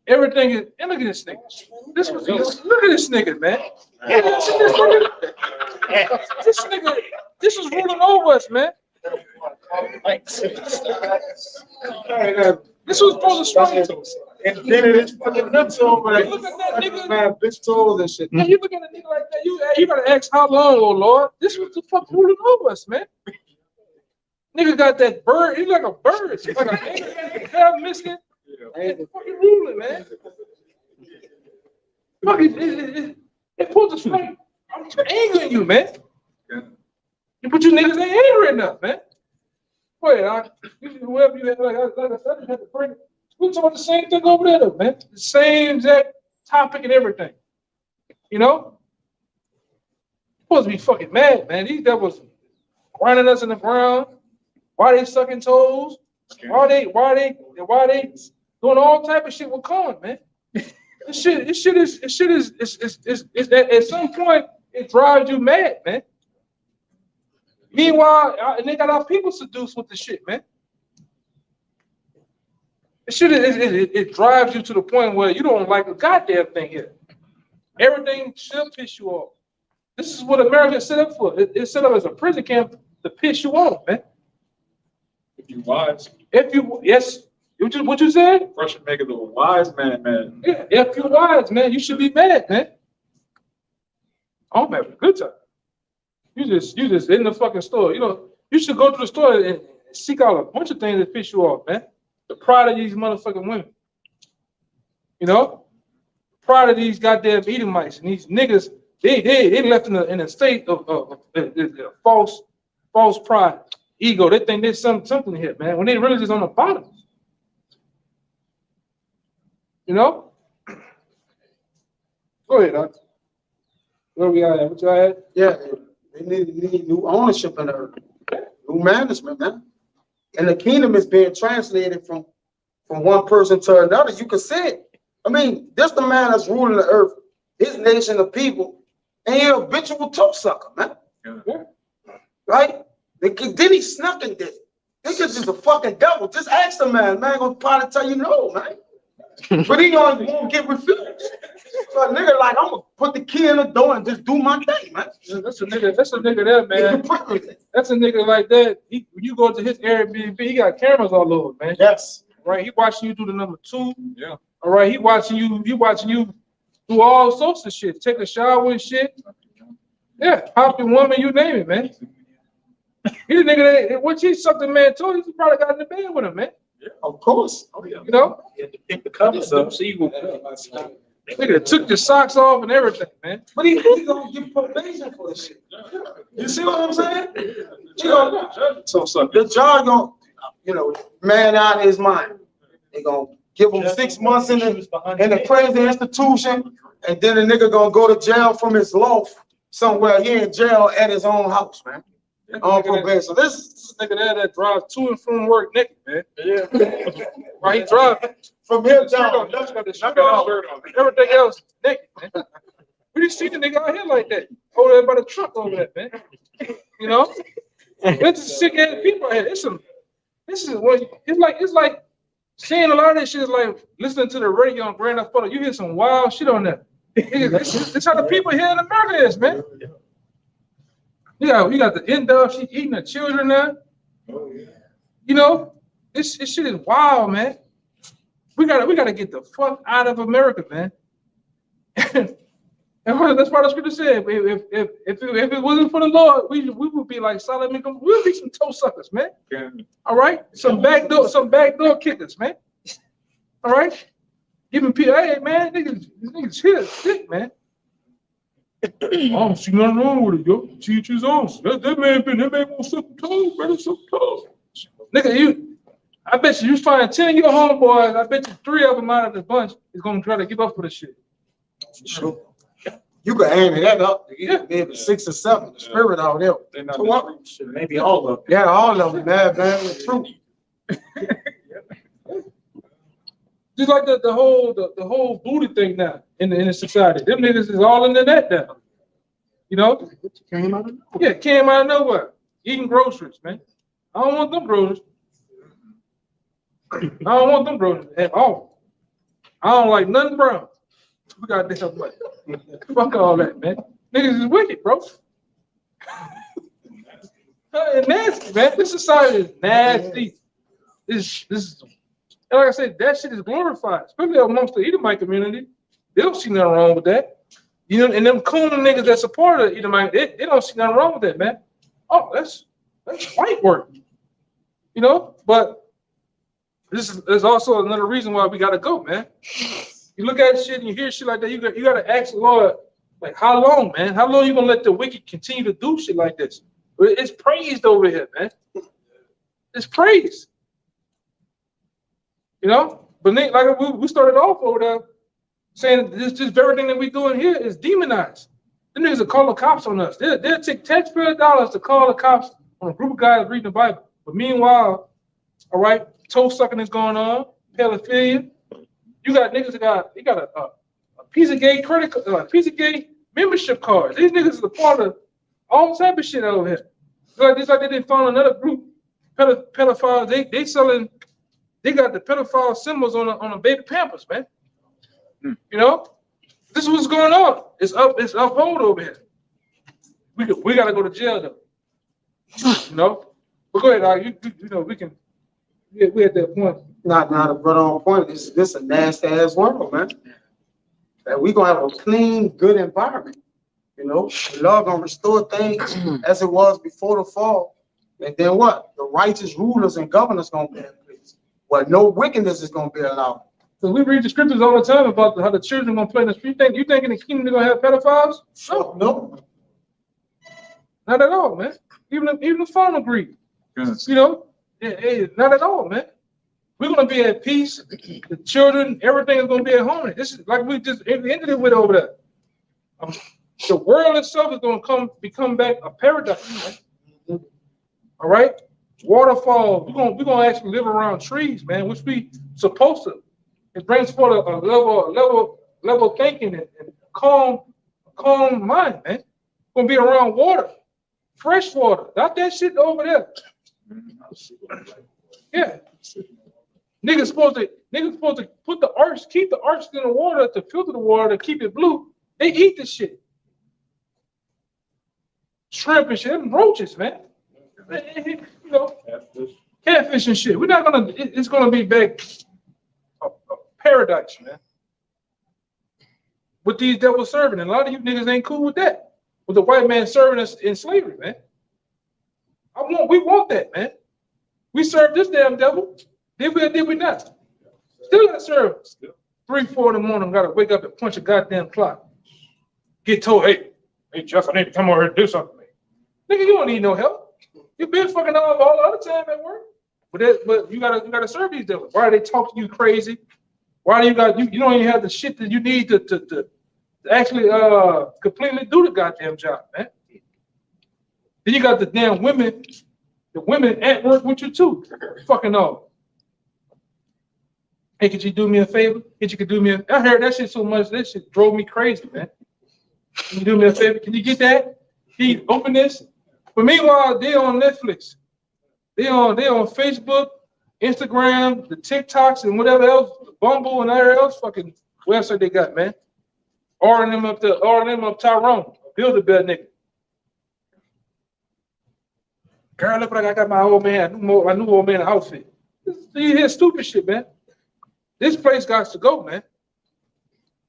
Everything is. And look at this nigga. Look at this nigga, man. This is ruling over us, man. This was supposed to strike. And then it is fucking nuts over there. Look at that nigga. Man, bitch toes and shit. Man, you look at a nigga like that, you gotta ask how long, oh Lord. This was the fuck ruling over us, man. Nigga got that bird, he's like a bird. It's like a nigga missing. And fucking ruling, man. Fuck it pulls the straight. I'm angering you, man. But you niggas ain't angry enough, man. Go ahead, whoever you had, like I said, I just had to bring it. We're talking the same thing over there, though, man. The same exact topic and everything. You know? Supposed to be fucking mad, man. These devils grinding us in the ground. Why they sucking toes? Why they doing all type of shit with corn, man? This shit is at some point it drives you mad, man. Meanwhile, they got our people seduced with the shit, man. It drives you to the point where you don't like a goddamn thing here. Everything should piss you off. This is what America is set up for. It's set up as a prison camp to piss you off, man. If you wise. Yes. What you said? First should make it a wise man, man. Yeah, if you're wise, man, you should be mad, man. I'm having a good time. You just in the fucking store. You should go to the store and seek out a bunch of things that piss you off, man. The pride of these motherfucking women. Pride of these goddamn Edomites and these niggas, they left in a state of false pride, ego. They think there's something here, man, when they really just on the bottom. Go ahead, Doc. Where we at? What you at? Yeah, they need new ownership in the new management, man. And the kingdom is being translated from one person to another. You can see it. I mean, this the man that's ruling the earth, his nation of people, and he's an habitual toe sucker, man. Yeah. Right? Then he snuck and did it. Nigga's just a fucking devil. Just ask the man. Man gonna probably tell you no, man. But he won't get refused. So a nigga like, I'm gonna put the key in the door and just do my thing, man. That's a nigga there, man. That's a nigga like that. When you go to his Airbnb, he got cameras all over, man. Yes. Right? He watching you do the number 2. Yeah. All right, he watching you do all sorts of shit. Take a shower and shit. Yeah, hop your woman, you name it, man. He the nigga that what you sucked the man told, he probably got in the bed with him, man. Of course. You know? You had to pick the covers up so you would. Nigga took your socks off and everything, man. But he gonna give probation for this shit. You see what I'm saying? So The judge gonna, man out of his mind. They gonna give him 6 months in the crazy institution, and then the nigga gonna go to jail from his loft somewhere here in jail at his own house, man. On probation. So This nigga there that drives to and from work naked, man. Yeah. While he driving. from here Shirt on, down. just got the shirt on. Everything else naked, man. We didn't see the nigga out here like that. Over there by the truck over there, man. You know? It's sick ass people out here. It's like seeing a lot of this shit is like listening to the radio on Grand Theft Auto. You hear some wild shit on that. It's how the people here in America is, man. You got the in-dog, she eating the children there. You know, this shit is wild, man. We gotta get the fuck out of America, man. And that's why the scripture said, if it wasn't for the Lord, we would be like Solomon. We would be some toe suckers, man. All right, some backdoor kickers, man. All right, giving people, hey man, niggas here sick, man. I don't see nothing wrong with it, yo. Teach his own. That man won't suck some toes, brother, suck toes. Nigga, I bet you find 10 of your homeboys, I bet you 3 of them out of the bunch is gonna try to give up for the shit. Sure. You can aim that up. Yeah, maybe 6 or 7. The spirit out there. they're not So the what? truth. Shit. Maybe all of them. Yeah, all of them, man, the truth. Just like the whole booty thing now in the society. Them niggas is all in the net now. You know? Came out of nowhere. Yeah, came out of nowhere. Eating groceries, man. I don't want them groceries. I don't want them groceries at all. I don't like nothing brown. We got this much. Fuck all that, man. Niggas is wicked, bro. It's nasty, man. This society is nasty. This is, like I said, that shit is glorified, especially amongst the Edomite community. They don't see nothing wrong with that. You know, and them coon niggas that support the Edomite, they don't see nothing wrong with that, man. Oh, that's white work. You know, but there's also another reason why we gotta go, man. You look at shit and you hear shit like that, you gotta ask the Lord, like, how long, man? How long you gonna let the wicked continue to do shit like this? It's praised over here, man. It's praised. You know? But like we started off over there saying this very thing that we doing here is demonized. Them niggas will call the cops on us. They'll take taxpayer dollars to call the cops on a group of guys reading the Bible. But meanwhile, all right, toe sucking is going on, pedophilia. You got niggas that got a piece of gay credit, piece of gay membership cards. These niggas is a part of all type of shit over here. It's like they didn't find another group, pedophiles. They selling. They got the pedophile symbols on a baby Pampers, man. You know, this is what's going on. It's uphold over here. We gotta go to jail though. You know, but go ahead, you know we can. We at that point. Not a brother on point. This a nasty ass world, man. And we gonna have a clean, good environment. You know, the Lord gonna restore things as it was before the fall. And then what? The righteous rulers and governors gonna be in place. Well, no wickedness is gonna be allowed. So we read the scriptures all the time about how the children gonna play in the street. You think in the kingdom they're gonna have pedophiles? No. Not at all, man. Even the phone agreed. You know, not at all, man. We're gonna be at peace. The children, everything is gonna be at home. This is like we just ended it with over there. The world itself is gonna become back a paradise. Man. All right, waterfalls. We're gonna actually live around trees, man, which we supposed to. It brings forth a level thinking and calm mind, man. We're gonna be around water, fresh water, not that shit over there. Yeah. Niggas supposed to put the arcs, keep the arcs in the water to filter the water to keep it blue. They eat this shit. Shrimp and shit, them roaches, man. You know, catfish and shit. We're not gonna. It's gonna be back a paradise, man. With these devils serving, and a lot of you niggas ain't cool with that. With the white man serving us in slavery, man. We want that, man. We serve this damn devil. Did we or did we not? Still got to serve. 3, 4 in the morning, got to wake up and punch a goddamn clock. Get told, hey, Jeff, I need to come over here and do something. Nigga, you don't need no help. You've been fucking off all the other time at work. But you gotta serve these devils. Why are they talking to you crazy? Why do you don't even have the shit that you need to actually completely do the goddamn job, man? Then you got the damn women, at work with you too. Fucking off. Hey, could you do me a favor? I heard that shit so much, that shit drove me crazy, man. Can you do me a favor? Can you get that? Can you open this? But meanwhile, they on Netflix. They on Facebook, Instagram, the TikToks, and whatever else, Bumble and whatever else fucking website they got, man. Ordering them up Tyrone, Build-A-Bear nigga. Girl, look like I got my old man, my new old man outfit. You hear stupid shit, man. This place got to go, man.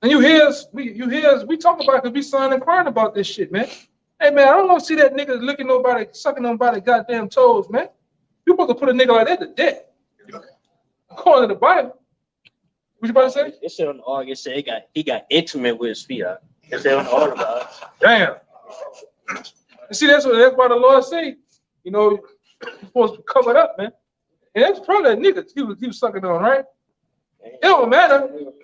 And you hear us, we talk about it because we signed and crying about this shit, man. Hey, man, I don't want to see that nigga licking nobody, sucking nobody's goddamn toes, man. You're supposed to put a nigga like that to death. According to the Bible. What you about to say? It said on the ark, it said he got intimate with his feet. It said on the ark about it. Damn. You see, that's why the Lord say, you know, you're supposed to cover it up, man. And that's probably a nigga he was sucking on, right? It don't matter. It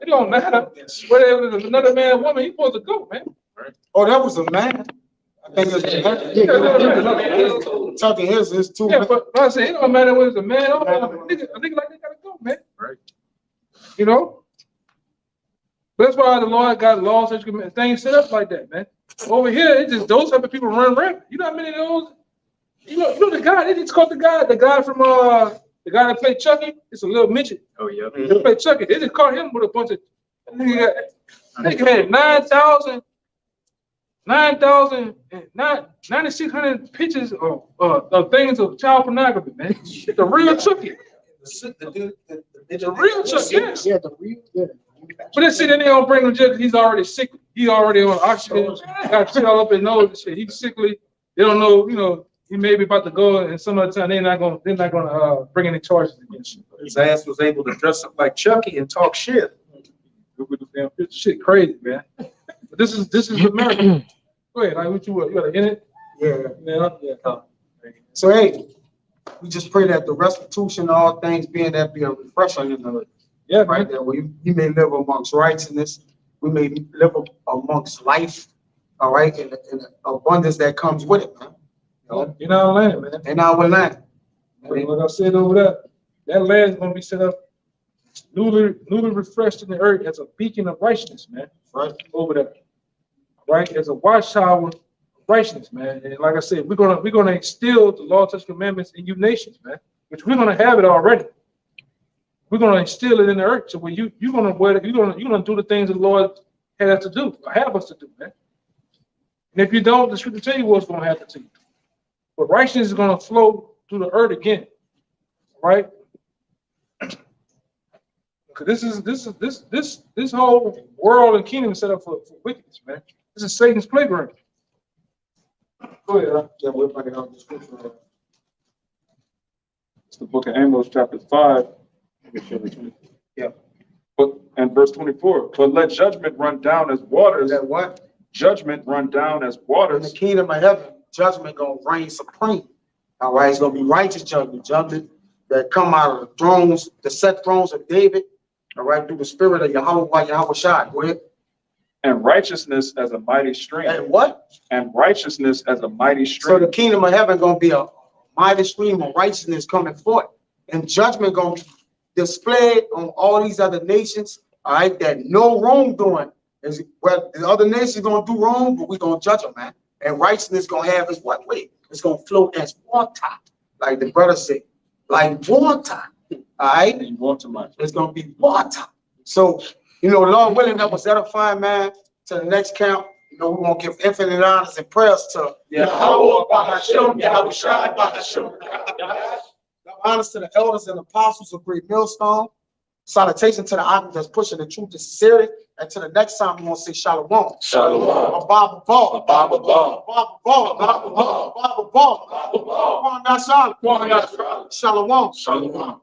don't matter. Whether it was another man or woman, he's supposed to go, man. Oh, that was a man. I think it's talking his two. Yeah, but I say it don't matter whether it's a man or a nigga like they gotta go, man. Right. You know? But that's why the Lord got laws, such things set up like that, man. Over here, it's just those type of people run rampant. You know how many of those? You know the guy, they just called the guy from the guy that played Chucky. It's a little midget. Oh yeah. He played Chucky. They just caught him with a bunch of nigga had 9,600 pictures of things of child pornography, man. The real Chucky. The real Chucky, yes. Yeah, the real, yeah. But they say that they don't bring him just he's already sick. He's already on oxygen. Got shit all up his nose and shit. He's sickly. They don't know, you know, he may be about to go, and some other time they're not gonna bring any charges against him. His ass was able to dress up like Chucky and talk shit. Shit crazy, man. But this is America. Go ahead, like what you gotta in it? Yeah. So hey, we just pray that the restitution of all things being that be a refresher in the Yeah, right there. We may live amongst righteousness. We may live amongst life. All right, and the abundance that comes with it, man. You know our land, man. And our land. Like I said over there, that land is gonna be set up newly refreshed in the earth as a beacon of righteousness, man. Right. Over there. Right? As a watchtower of righteousness, man. And like I said, we're gonna instill the law, touch commandments in you nations, man. Which we're gonna have it already. We're gonna instill it in the earth. So when you're gonna do the things the Lord had us to do, or have us to do, man. And if you don't, the scripture tell you what's gonna happen to you. But righteousness is gonna flow through the earth again, right? Because this whole world and kingdom is set up for wickedness, man. This is Satan's playground. Go ahead. Yeah, we're bringing out the scripture. It's the book of Amos, chapter 5. Yeah. And verse 24. But let judgment run down as waters. That what? Judgment run down as In the waters. kingdom of heaven, judgment gonna reign supreme. All right, it's gonna be righteous judgment that come out of the thrones, the set thrones of David. All right, through the spirit of Yahweh Shai. Go ahead. And righteousness as a mighty stream. And what? And righteousness as a mighty So stream. the kingdom of heaven gonna be a mighty stream of righteousness coming forth, and judgment gonna be displayed on all these other nations. All right, that no wrongdoing is well, the other nations gonna do wrong, but we gonna judge them, man. And righteousness gonna have its what way? It's gonna flow as water, like the brother said, like water. All right, And want too much. it's gonna be water. So, you know, Lord willing, that was edifying, man. To the next count, you know, we're gonna give infinite honors and prayers to Yahweh, honors to the elders and apostles of Great Millstone. Salutation to the island that's pushing the truth and sincerity. And to the next time, we're gonna say Shalom. Shalom. A Bible ball. A Bible ball. Bible ball. Bible ball. Bible ball. Shalom. Shalom. Shalom.